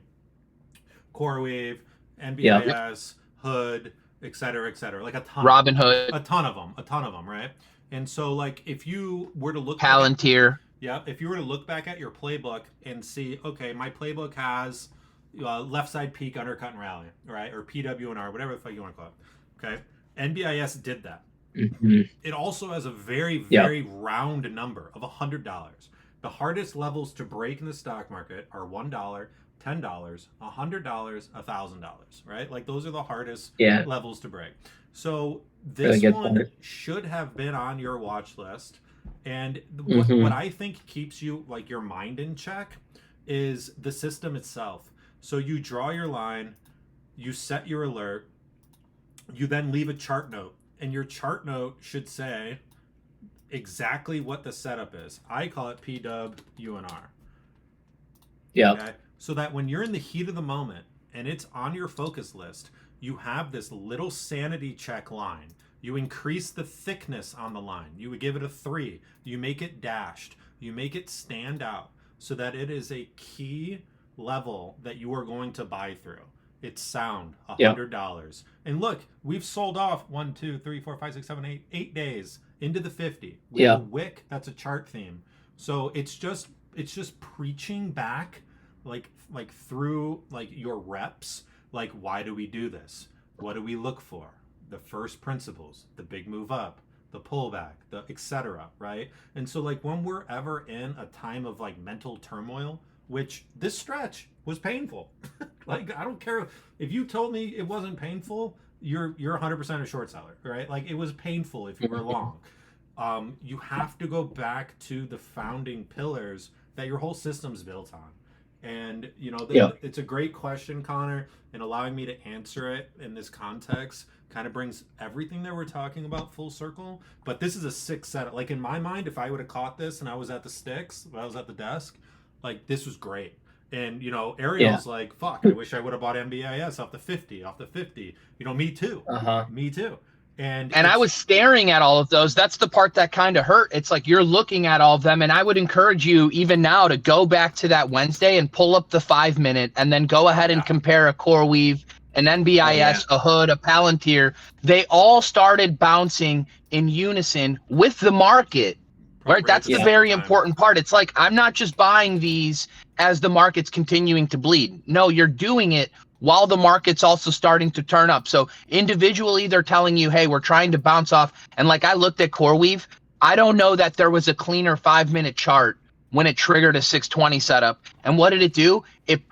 CoreWeave, NBIS, Hood, et cetera, like a ton. Robinhood, A ton of them, right? And so, like, if you were to look Palantir. if you were to look back at your playbook and see, okay, my playbook has left side peak, undercut, and rally, right? Or PWNR, whatever the fuck you want to call it. Okay, NBIS did that. Mhm. It also has a very, Yeah. very round number of $100. The hardest levels to break in the stock market are $1, $10, $100, $1,000, right? Like those are the hardest Yeah. levels to break. So Really this good one point. should have been on your watch list. And Mhm. what I think keeps you like your mind in check is the system itself. So you draw your line, you set your alert, you then leave a chart note, and your chart note should say exactly what the setup is. I call it PWUNR. Yeah. Okay? So that when you're in the heat of the moment and it's on your focus list, you have this little sanity check line. You increase the thickness on the line. You would give it a 3. You make it dashed. You make it stand out so that it is a key level that you are going to buy through. It's sound, $100. And look, we've sold off 1, 2, 3, 4, 5, 6, 7, 8 days into the 50. We have a wick, that's a chart theme. So it's just preaching back like through like your reps, like why do we do this? What do we look for? The first principles, the big move up, the pullback, the etc., right? And so like when we're ever in a time of like mental turmoil, which this stretch was painful. Like I don't care if you told me it wasn't painful, you're 100% a short seller, right? Like it was painful if you were long. You have to go back to the founding pillars that your whole system's built on. And it's a great question, Connor, and allowing me to answer it in this context kind of brings everything that we're talking about full circle. But this is a 6 setup. Like in my mind, if I would have caught this and I was at the sticks, when I was at the desk, like this was great. And Ariel's like, fuck, I wish I would have bought MBIS off the 50, me too. Me too. And I was staring at all of those. That's the part that kind of hurt. It's like you're looking at all of them, and I would encourage you even now to go back to that Wednesday and pull up the 5-minute, and then go ahead and compare a CoreWeave, an NBIS, a Hood, a Palantir. They all started bouncing in unison with the market. Right, that's the very important part. It's like, I'm not just buying these as the market's continuing to bleed. No, you're doing it while the market's also starting to turn up. So individually, they're telling you, hey, we're trying to bounce off. And like, I looked at CoreWeave. I don't know that there was a cleaner 5-minute chart when it triggered a 620 setup. And what did it do?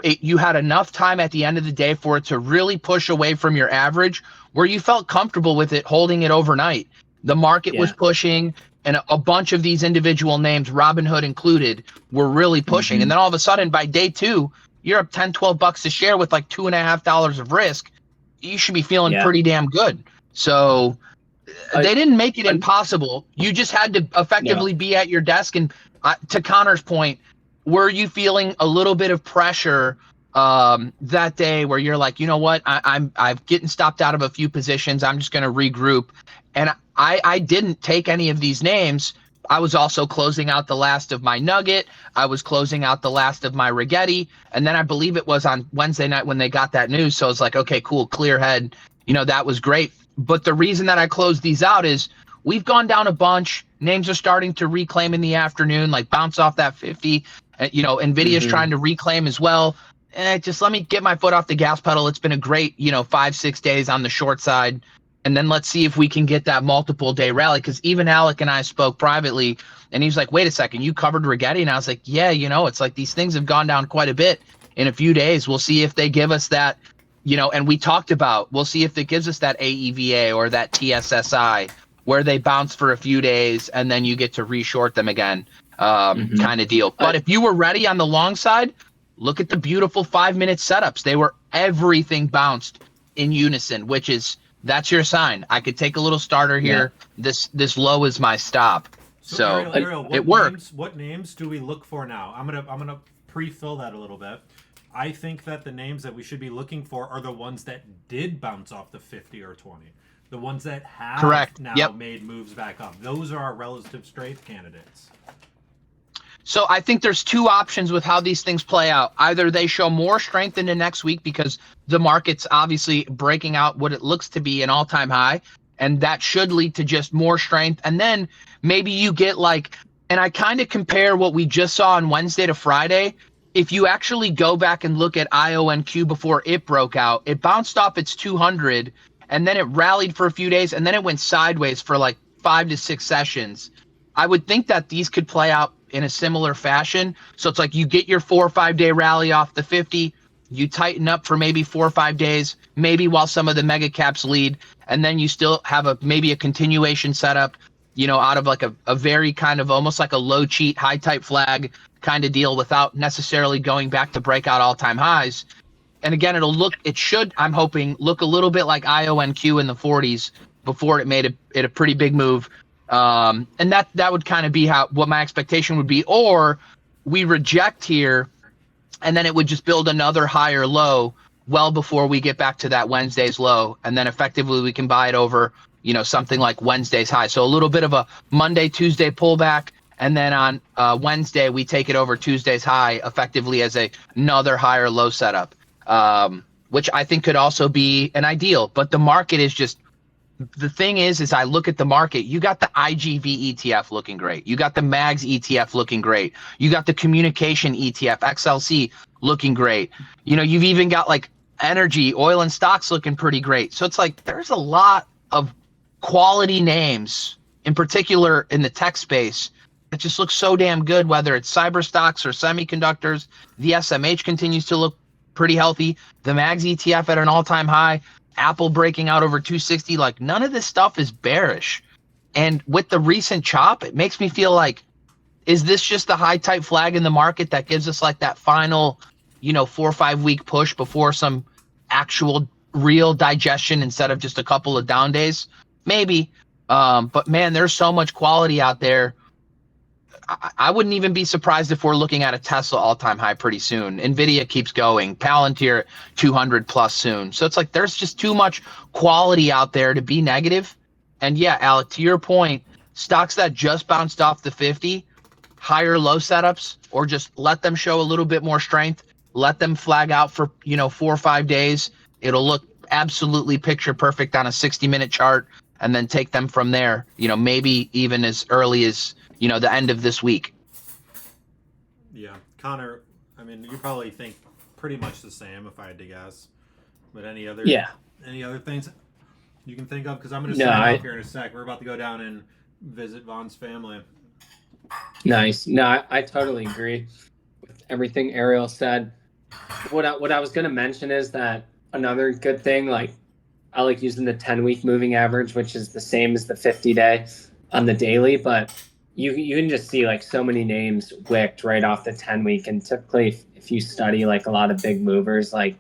You had enough time at the end of the day for it to really push away from your average, where you felt comfortable with it holding it overnight. The market was pushing, and a bunch of these individual names, Robinhood included, were really pushing. And then all of a sudden, by day 2, you're up $10-12 a share with like $2.50 of risk. You should be feeling pretty damn good. So they didn't make it impossible. You just had to effectively be at your desk. And to Connor's point, were you feeling a little bit of pressure that day where you're like, you know what, I'm getting stopped out of a few positions. I'm just going to regroup. And I didn't take any of these names. I was also closing out the last of my Nugget. I was closing out the last of my Rigetti. And then I believe it was on Wednesday night when they got that news. So I was like, okay, cool, clear head. That was great. But the reason that I closed these out is we've gone down a bunch. Names are starting to reclaim in the afternoon, like bounce off that 50. NVIDIA's trying to reclaim as well. Just let me get my foot off the gas pedal. It's been a great, 5-6 days on the short side. And then let's see if we can get that multiple day rally. Because even Alec and I spoke privately, and he was like, wait a second, you covered Rigetti? And I was like, yeah, it's like these things have gone down quite a bit in a few days. We'll see if they give us that, and we talked about, we'll see if it gives us that AEVA or that TSSI where they bounce for a few days and then you get to reshort them again, kind of deal. But if you were ready on the long side, look at the beautiful 5-minute setups. Everything bounced in unison, which is, that's your sign. I could take a little starter here. This low is my stop. So Ariel, it worked. What names do we look for now? I'm gonna pre-fill that a little bit. I think that the names that we should be looking for are the ones that did bounce off the 50 or 20. The ones that have now made moves back up. Those are our relative strength candidates. So I think there's two options with how these things play out. Either they show more strength into next week because the market's obviously breaking out what it looks to be an all-time high, and that should lead to just more strength. And then maybe you get and I kind of compare what we just saw on Wednesday to Friday. If you actually go back and look at IONQ before it broke out, it bounced off its 200, and then it rallied for a few days, and then it went sideways for 5 to 6 sessions. I would think that these could play out in a similar fashion. So it's like you get your 4 or 5 day rally off the 50, you tighten up for maybe 4 or 5 days, maybe while some of the mega caps lead, and then you still have maybe a continuation setup, out of a very kind of almost like a low cheat, high type flag kind of deal without necessarily going back to break out all-time highs. And again, it should, I'm hoping, look a little bit like IONQ in the 40s before it made a pretty big move. And that would kind of be what my expectation would be. Or we reject here, and then it would just build another higher low well before we get back to that Wednesday's low, and then effectively we can buy it over, something like Wednesday's high. So a little bit of a Monday, Tuesday pullback, and then on Wednesday we take it over Tuesday's high, effectively as another higher low setup, which I think could also be an ideal. But the market is just. The thing is I look at the market, you got the IGV ETF looking great. You got the MAGS ETF looking great. You got the communication ETF, XLC, looking great. You've even got energy, oil and stocks looking pretty great. So it's there's a lot of quality names, in particular in the tech space, that just look so damn good, whether it's cyber stocks or semiconductors. The SMH continues to look pretty healthy. The MAGS ETF at an all-time high. Apple breaking out over 260, none of this stuff is bearish. And with the recent chop, it makes me feel is this just the high type flag in the market that gives us that final, 4 or 5 week push before some actual real digestion instead of just a couple of down days? Maybe. But man, there's so much quality out there. I wouldn't even be surprised if we're looking at a Tesla all-time high pretty soon. Nvidia keeps going, Palantir 200 plus soon. So it's like there's just too much quality out there to be negative. And yeah, Alec, to your point, stocks that just bounced off the 50, higher low setups, or just let them show a little bit more strength, let them flag out for 4 or 5 days. It'll look absolutely picture perfect on a 60-minute chart, and then take them from there, maybe even as early as the end of this week. Yeah, Connor, I mean, you probably think pretty much the same if I had to guess. But any other things you can think of? Because I'm going to sign off here in a sec. We're about to go down and visit Vaughn's family. Nice. No, I totally agree with everything Ariel said. What I was going to mention is that another good thing, like I like using the 10-week moving average, which is the same as the 50-day on the daily, but you can just see like so many names wicked right off the 10-week. And typically if you study like a lot of big movers, like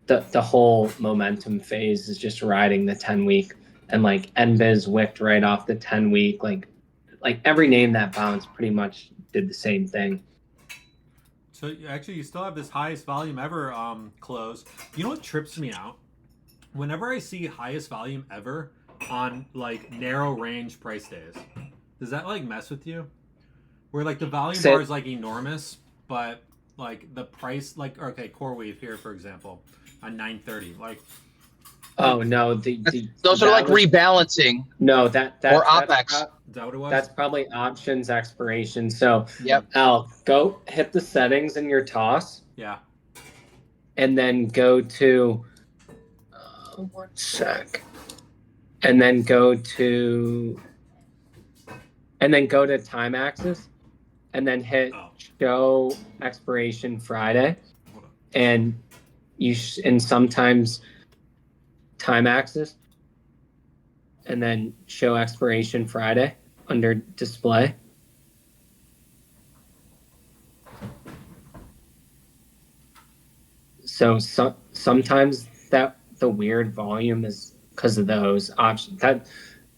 the whole momentum phase is just riding the 10-week, and like NBIZ wicked right off the 10-week. Like every name that bounced pretty much did the same thing. So actually you still have this highest volume ever close. You know what trips me out? Whenever I see highest volume ever on like narrow range price days, does that like mess with you? Where like the volume bar is like enormous, but like the price, like okay, CoreWeave here for example, on 930, like. Oh no, those are like rebalancing. No, that's or OpEx. Is that what it was? That's probably options expiration. So yep. Al, go hit the settings in your toss. Yeah. And then go to 1 sec. And then go to time axis, and then hit show expiration Friday, and and sometimes time axis, and then show expiration Friday under display. So sometimes that the weird volume is because of those options.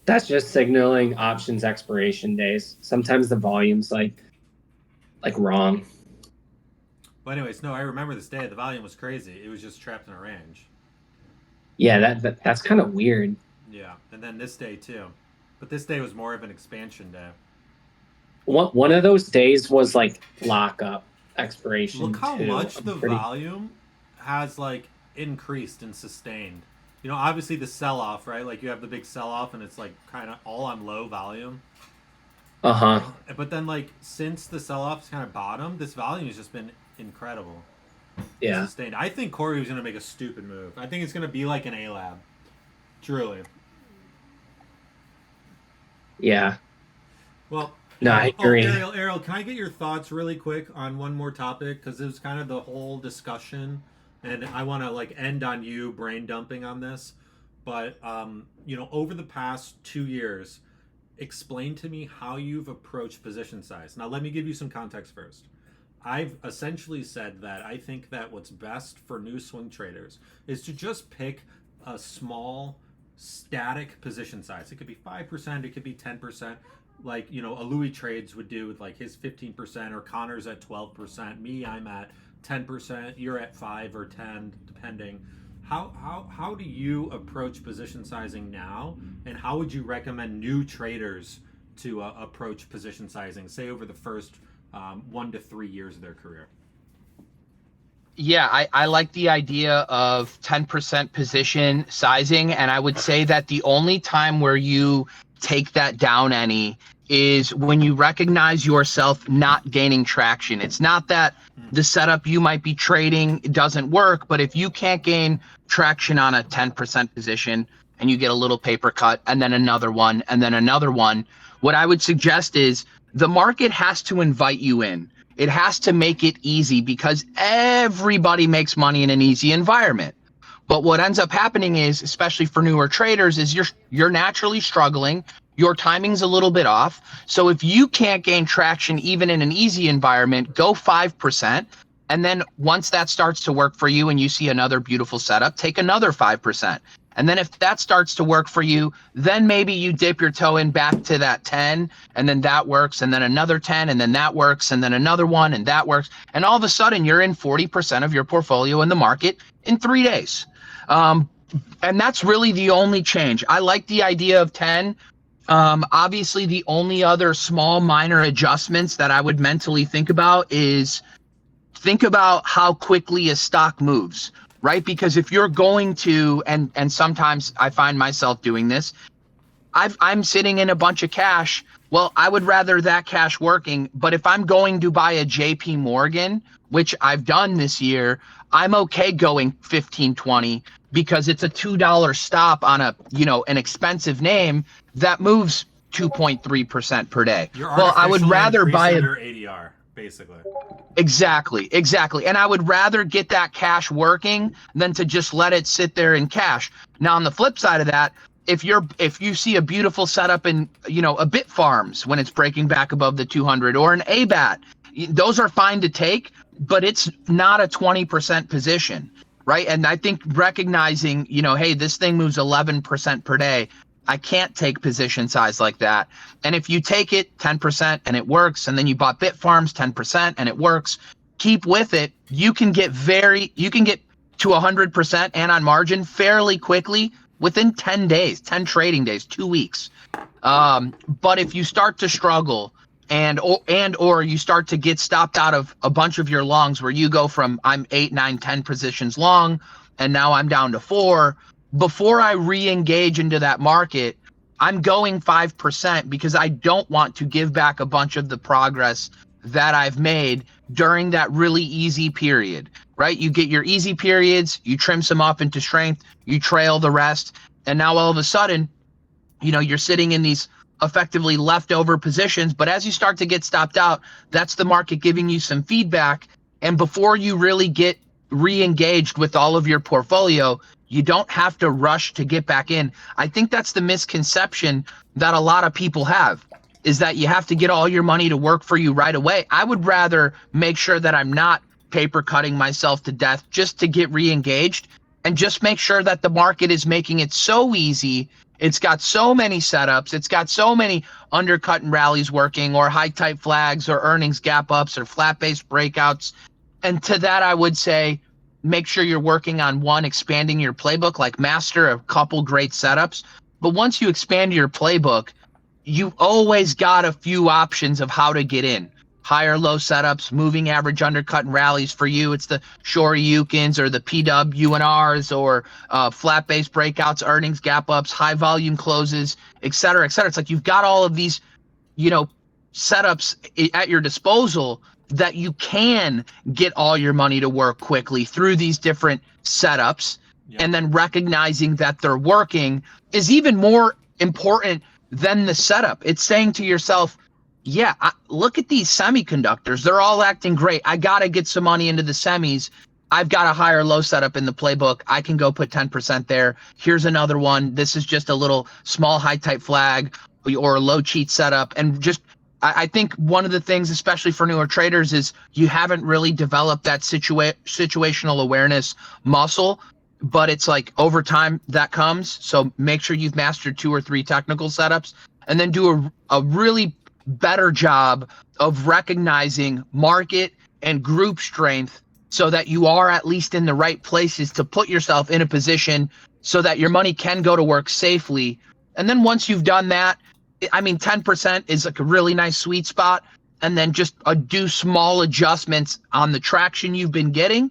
That's just signaling options expiration days. Sometimes the volume's like wrong. Well, anyways, no, I remember this day. The volume was crazy. It was just trapped in a range. Yeah, that's kind of weird. Yeah, and then this day too, but this day was more of an expansion day. One of those days was like lockup expiration. Look how too. much the volume has like increased and sustained. You know, obviously the sell-off, right? Like you have the big sell-off and it's like kind of all on low volume. Uh-huh. But then like since the sell-off's kind of bottomed, this volume has just been incredible. Yeah. Sustained. I think Corey was going to make a stupid move. I think it's going to be like an A-Lab. Truly. Yeah. Well, no, I agree. Ariel, can I get your thoughts really quick on one more topic? Because it was kind of the whole discussion. And I want to like end on you brain dumping on this, but you know, over the past 2 years, explain to me how you've approached position size. Now, let me give you some context first. I've essentially said that I think that what's best for new swing traders is to just pick a small, static position size. It could be 5%, it could be 10%. Like, you know, a Louis Trades would do with like his 15%, or Connor's at 12%. Me, I'm at 10%, you're at 5 or 10, depending. How do you approach position sizing now, and how would you recommend new traders to approach position sizing, say over the first 1 to 3 years of their career? Yeah, I like the idea of 10% position sizing, and I would say that the only time where you take that down any is when you recognize yourself not gaining traction. It's not that the setup you might be trading doesn't work, but if you can't gain traction on a 10% position and you get a little paper cut and then another one and then another one, what I would suggest is the market has to invite you in. It has to make it easy, because everybody makes money in an easy environment. But what ends up happening is, especially for newer traders, is you're naturally struggling. Your timing's a little bit off. So if you can't gain traction even in an easy environment, go 5%. And then once that starts to work for you and you see another beautiful setup, take another 5%. And then if that starts to work for you, then maybe you dip your toe in back to that 10, and then that works, and then another 10, and then that works, and then another one, and that works. And all of a sudden, you're in 40% of your portfolio in the market in 3 days. And that's really the only change. I like the idea of 10. Obviously, the only other small minor adjustments that I would mentally think about is think about how quickly a stock moves. Right? Because if you're going to, and sometimes I find myself doing this, I'm sitting in a bunch of cash. Well, I would rather that cash working. But if I'm going to buy a JP Morgan, which I've done this year, I'm okay going 15, 20 because it's a $2 stop on a, an expensive name that moves 2.3% per day. Well, I would rather buy your ADR, basically. Exactly. And I would rather get that cash working than to just let it sit there in cash. Now, on the flip side of that, if you see a beautiful setup in, a Bit Farms when it's breaking back above the 200 or an ABAT, those are fine to take, but it's not a 20% position, right? And I think recognizing, hey, this thing moves 11% per day. I can't take position size like that. And if you take it 10% and it works, and then you bought Bit Farms 10% and it works, keep with it. You can get to 100% and on margin fairly quickly within 10 days, 10 trading days, 2 weeks. But if you start to struggle or you start to get stopped out of a bunch of your longs where you go from I'm 8, 9, 10 positions long, and now I'm down to 4, before I re-engage into that market, I'm going 5% because I don't want to give back a bunch of the progress that I've made during that really easy period, right? You get your easy periods, you trim some up into strength, you trail the rest, and now all of a sudden, you're sitting in these effectively leftover positions. But as you start to get stopped out, that's the market giving you some feedback. And before you really get re-engaged with all of your portfolio, you don't have to rush to get back in. I think that's the misconception that a lot of people have, is that you have to get all your money to work for you right away. I would rather make sure that I'm not paper cutting myself to death just to get re-engaged, and just make sure that the market is making it so easy. It's got so many setups. It's got so many undercut and rallies working, or high type flags, or earnings gap ups, or flat based breakouts. And to that, I would say, make sure you're working on expanding your playbook, like master a couple great setups. But once you expand your playbook, you always got a few options of how to get in. Higher low setups, moving average undercut and rallies. For you, it's the Shoryukens or the PWNRs, or flat base breakouts, earnings gap ups, high volume closes, et cetera, et cetera. It's like you've got all of these, setups at your disposal that you can get all your money to work quickly through these different setups. Yeah. And then recognizing that they're working is even more important than the setup. It's saying to yourself, yeah, look at these semiconductors. They're all acting great. I got to get some money into the semis. I've got a higher low setup in the playbook. I can go put 10% there. Here's another one. This is just a little small high type flag or a low cheat setup. And just, I think one of the things, especially for newer traders, is you haven't really developed that situational awareness muscle, but it's like over time that comes. So make sure you've mastered 2 or 3 technical setups, and then do a really better job of recognizing market and group strength, so that you are at least in the right places to put yourself in a position so that your money can go to work safely. And then once you've done that, 10% is like a really nice sweet spot, and then just do small adjustments on the traction you've been getting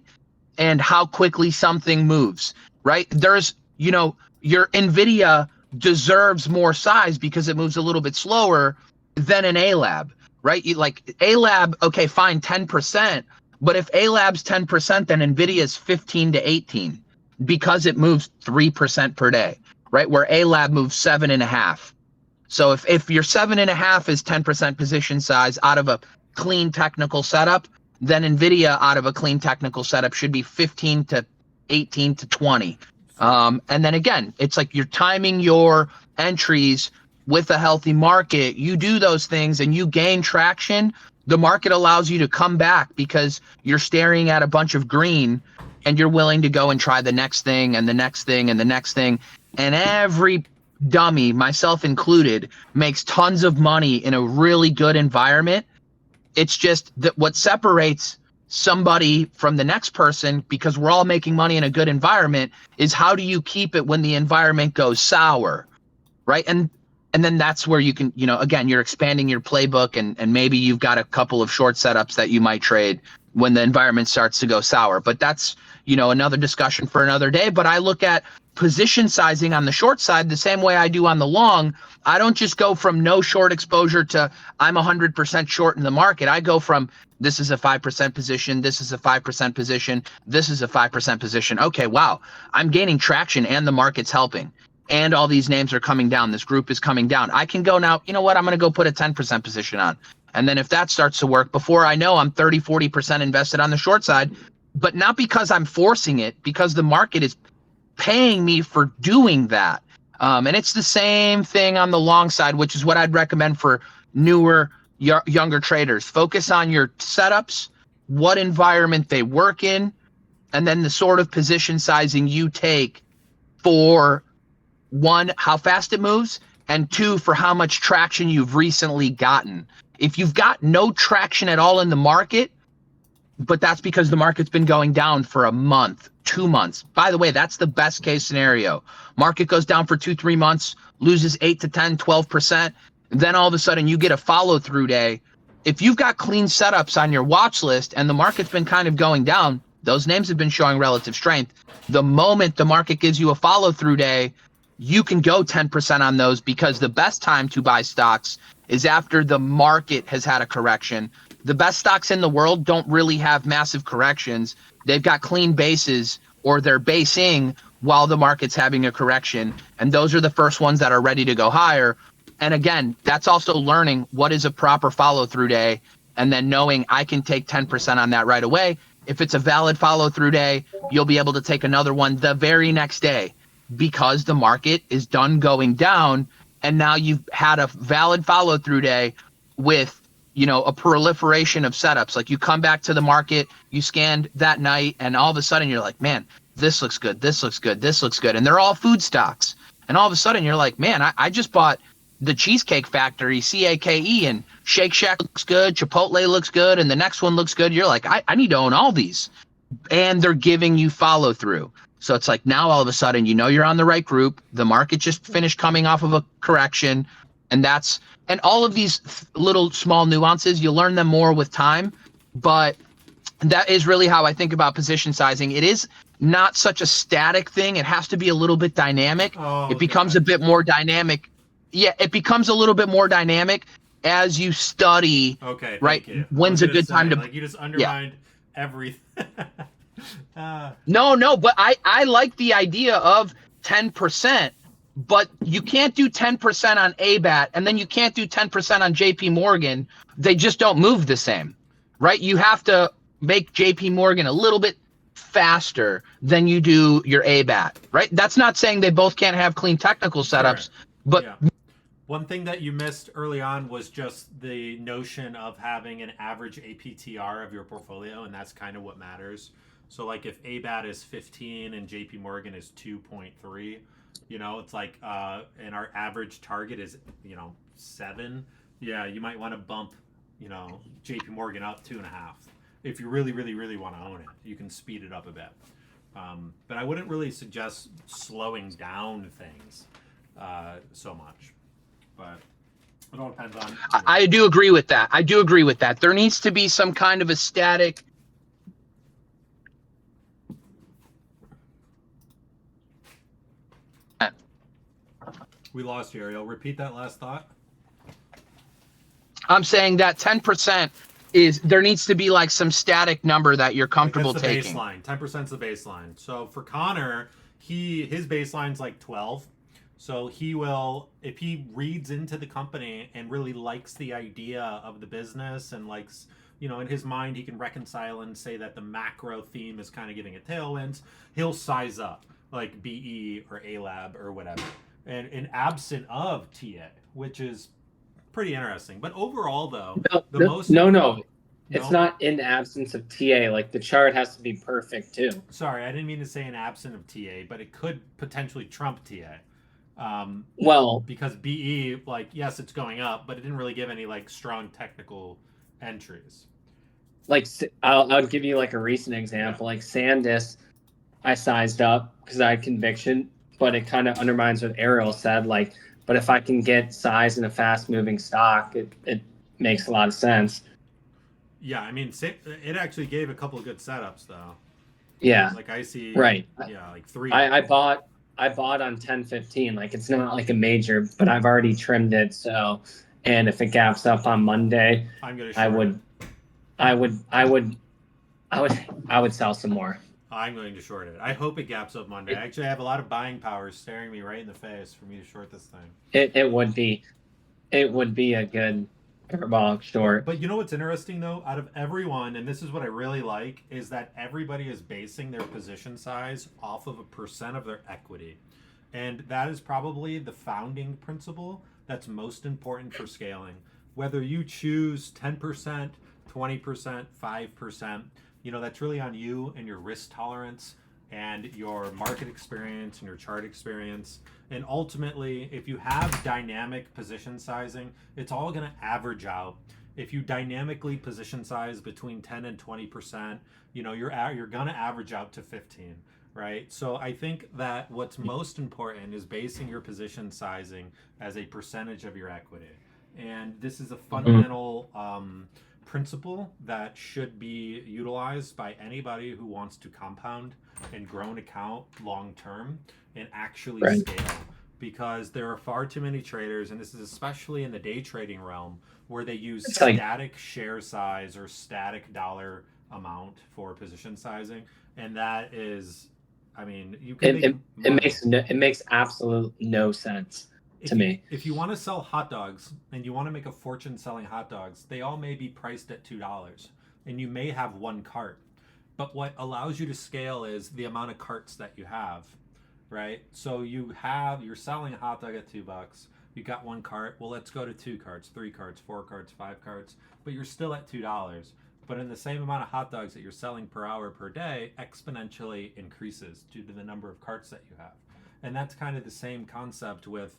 and how quickly something moves, right? There's, your NVIDIA deserves more size because it moves a little bit slower than an ALAB, right? Like ALAB, okay, fine, 10%, but if ALAB's 10%, then NVIDIA's 15 to 18 because it moves 3% per day, right? Where ALAB moves 7.5. So if your 7.5 is 10% position size out of a clean technical setup, then NVIDIA out of a clean technical setup should be 15 to 18 to 20. And then again, it's like you're timing your entries with a healthy market. You do those things and you gain traction. The market allows you to come back because you're staring at a bunch of green and you're willing to go and try the next thing and the next thing and the next thing. And every dummy, myself included, makes tons of money in a really good environment. It's just that what separates somebody from the next person, because we're all making money in a good environment, is how do you keep it when the environment goes sour, right? And then that's where you can, again, you're expanding your playbook, and maybe you've got a couple of short setups that you might trade when the environment starts to go sour. But that's, another discussion for another day. But I look at position sizing on the short side the same way I do on the long. I don't just go from no short exposure to I'm 100% short in the market. I go from this is a 5% position, this is a 5% position, this is a 5% position. Okay, wow, I'm gaining traction and the market's helping. And all these names are coming down. This group is coming down. I can go now, you know what, I'm going to go put a 10% position on. And then if that starts to work, before I know, I'm 30, 40% invested on the short side, but not because I'm forcing it, because the market is paying me for doing that. And it's the same thing on the long side, which is what I'd recommend for newer, younger traders. Focus on your setups, what environment they work in, and then the sort of position sizing you take for, one, how fast it moves, and two, for how much traction you've recently gotten. If you've got no traction at all in the market, but that's because the market's been going down for a month, 2 months. By the way, that's the best case scenario. Market goes down for 2-3 months, loses 8 to 10, 12%. Then all of a sudden you get a follow through day. If you've got clean setups on your watch list and the market's been kind of going down, those names have been showing relative strength. The moment the market gives you a follow through day, you can go 10% on those, because the best time to buy stocks is after the market has had a correction. The best stocks in the world don't really have massive corrections. They've got clean bases, or they're basing while the market's having a correction. And those are the first ones that are ready to go higher. And again, that's also learning what is a proper follow through day, and then knowing I can take 10% on that right away. If it's a valid follow through day, you'll be able to take another one the very next day, because the market is done going down. And now you've had a valid follow through day with, a proliferation of setups. Like, you come back to the market, you scanned that night, and all of a sudden you're like, man, this looks good, this looks good, this looks good. And they're all food stocks. And all of a sudden you're like, man, I just bought the Cheesecake Factory, CAKE, and Shake Shack looks good, Chipotle looks good, and the next one looks good. You're like, I need to own all these. And they're giving you follow through. So it's like, now all of a sudden, you're on the right group. The market just finished coming off of a correction. And all of these little small nuances, you learn them more with time. But that is really how I think about position sizing. It is not such a static thing. It has to be a little bit dynamic. It becomes a bit more dynamic. Yeah, it becomes a little bit more dynamic as you study. Okay, right? When's a good time to? Like, you just undermined everything. No, but I like the idea of 10%, but you can't do 10% on ABAT, and then you can't do 10% on JP Morgan. They just don't move the same, right? You have to make JP Morgan a little bit faster than you do your ABAT, right? That's not saying they both can't have clean technical setups, but yeah. One thing that you missed early on was just the notion of having an average APTR of your portfolio, and that's kind of what matters. So, like, if ABAT is 15 and JP Morgan is 2.3, it's like, and our average target is, 7. Yeah, you might want to bump, JP Morgan up 2.5. If you really, really, really want to own it, you can speed it up a bit. But I wouldn't really suggest slowing down things so much. But it all depends on. I do agree with that. There needs to be some kind of a static. We lost you, Ariel. Repeat that last thought. I'm saying that 10% is, there needs to be like some static number that you're comfortable that's the taking. Baseline. 10% is the baseline. So for Connor, his baseline's like 12. So he will, if he reads into the company and really likes the idea of the business and likes, in his mind, he can reconcile and say that the macro theme is kind of giving it tailwinds, he'll size up like BE or A-Lab or whatever. And absent of TA, which is pretty interesting. But overall, though, It's No? not in absence of TA. Like the chart has to be perfect too. Sorry, I didn't mean to say an absent of TA, but it could potentially trump TA. Well, Because BE, like, yes, it's going up, but it didn't really give any like strong technical entries. like I'll give you like a recent example. Like Sandis, I sized up because I had conviction, but it kind of undermines what Ariel said. Like, but if I can get size in a fast moving stock, it makes a lot of sense. Yeah, I mean, it actually gave a couple of good setups though. Yeah, Like I see, right. yeah, like 3. I bought on 10-15. Like it's not like a major, but I've already trimmed it. So, and if it gaps up on Monday, I'm gonna I short would, it. I would, I would, I would sell some more. I'm going to short it. I hope it gaps up Monday. Actually, I have a lot of buying power staring me right in the face for me to short this thing. It would be a good parabolic short. But you know what's interesting though? Out of everyone, and this is what I really like, is that everybody is basing their position size off of a percent of their equity. And that is probably the founding principle that's most important for scaling. Whether you choose 10%, 20%, 5%, that's really on you and your risk tolerance and your market experience and your chart experience. And ultimately, if you have dynamic position sizing, it's all going to average out. If you dynamically position size between 10 and 20%, you're going to average out to 15, right? So I think that what's most important is basing your position sizing as a percentage of your equity. And this is a fundamental principle that should be utilized by anybody who wants to compound and grow an account long term and actually scale, because there are far too many traders, and this is especially in the day trading realm, where they use static share size or static dollar amount for position sizing, and that is, I mean, you can it makes absolute no sense to me. If you want to sell hot dogs and you want to make a fortune selling hot dogs, they all may be priced at $2, and you may have one cart. But what allows you to scale is the amount of carts that you have, right? So you're selling a hot dog at $2. You got one cart. Well, let's go to 2 carts, 3 carts, 4 carts, 5 carts. But you're still at $2. But in the same amount of hot dogs that you're selling per hour per day, exponentially increases due to the number of carts that you have. And that's kind of the same concept with,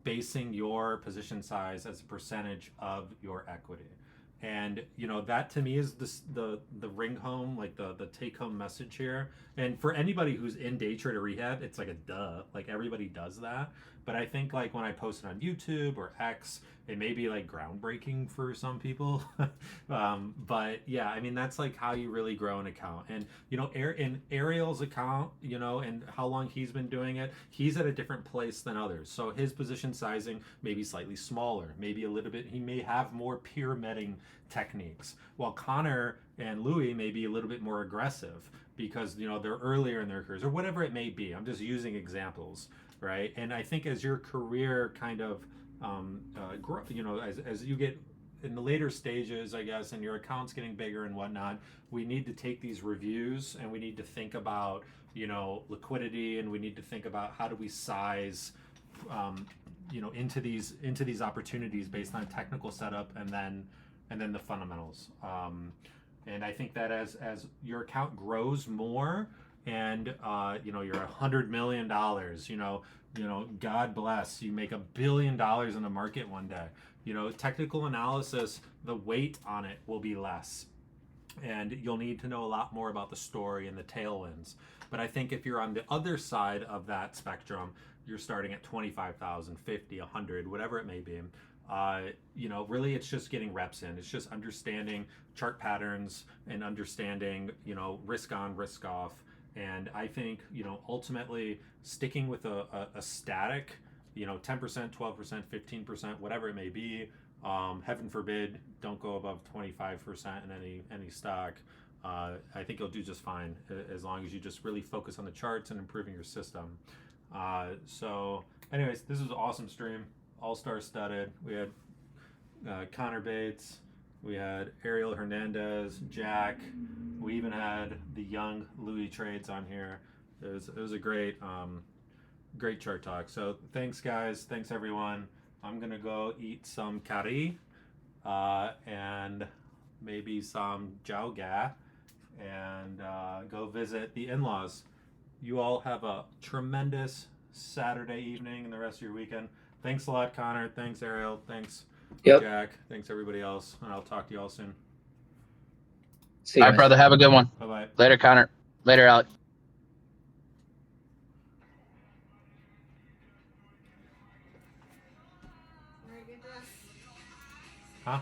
basing your position size as a percentage of your equity. And that to me is the ring home, like the take home message here. And for anybody who's in day trader rehab, it's like a duh, like everybody does that. But I think like when I post it on YouTube or X, it may be like groundbreaking for some people. But yeah, I mean, that's like how you really grow an account. And in Ariel's account, and how long he's been doing it, he's at a different place than others. So his position sizing may be slightly smaller, maybe a little bit, he may have more pyramiding techniques, while Connor and Louis may be a little bit more aggressive because they're earlier in their careers or whatever it may be. I'm just using examples, right? And I think as your career kind of grow, as you get in the later stages, I guess, and your account's getting bigger and whatnot, we need to take these reviews and we need to think about liquidity, and we need to think about how do we size into these opportunities based on technical setup and then the fundamentals. And I think that as your account grows more, and you're $100 million, God bless, you make $1 billion in the market one day. Technical analysis, the weight on it will be less, and you'll need to know a lot more about the story and the tailwinds. But I think if you're on the other side of that spectrum, you're starting at 25,000, 50, 100, whatever it may be. Really it's just getting reps in. It's just understanding chart patterns and understanding, risk on, risk off. And I think, ultimately sticking with a static, 10%, 12%, 15%, whatever it may be, heaven forbid, don't go above 25% in any stock. I think you'll do just fine as long as you just really focus on the charts and improving your system. So anyways, this was an awesome stream. All-star studded. We had Connor Bates, we had Ariel Hernandez, Jack. We even had the young Louis Trades on here. It was a great chart talk. So thanks guys, thanks everyone. I'm gonna go eat some curry, and maybe some jiao ga, and go visit the in-laws. You all have a tremendous Saturday evening and the rest of your weekend. Thanks a lot, Connor. Thanks, Ariel. Thanks, Yep. Jack. Thanks, everybody else. And I'll talk to you all soon. See you All right, guys. brother. Have a good one. Bye-bye. Later, Connor. Later, Alec. Huh?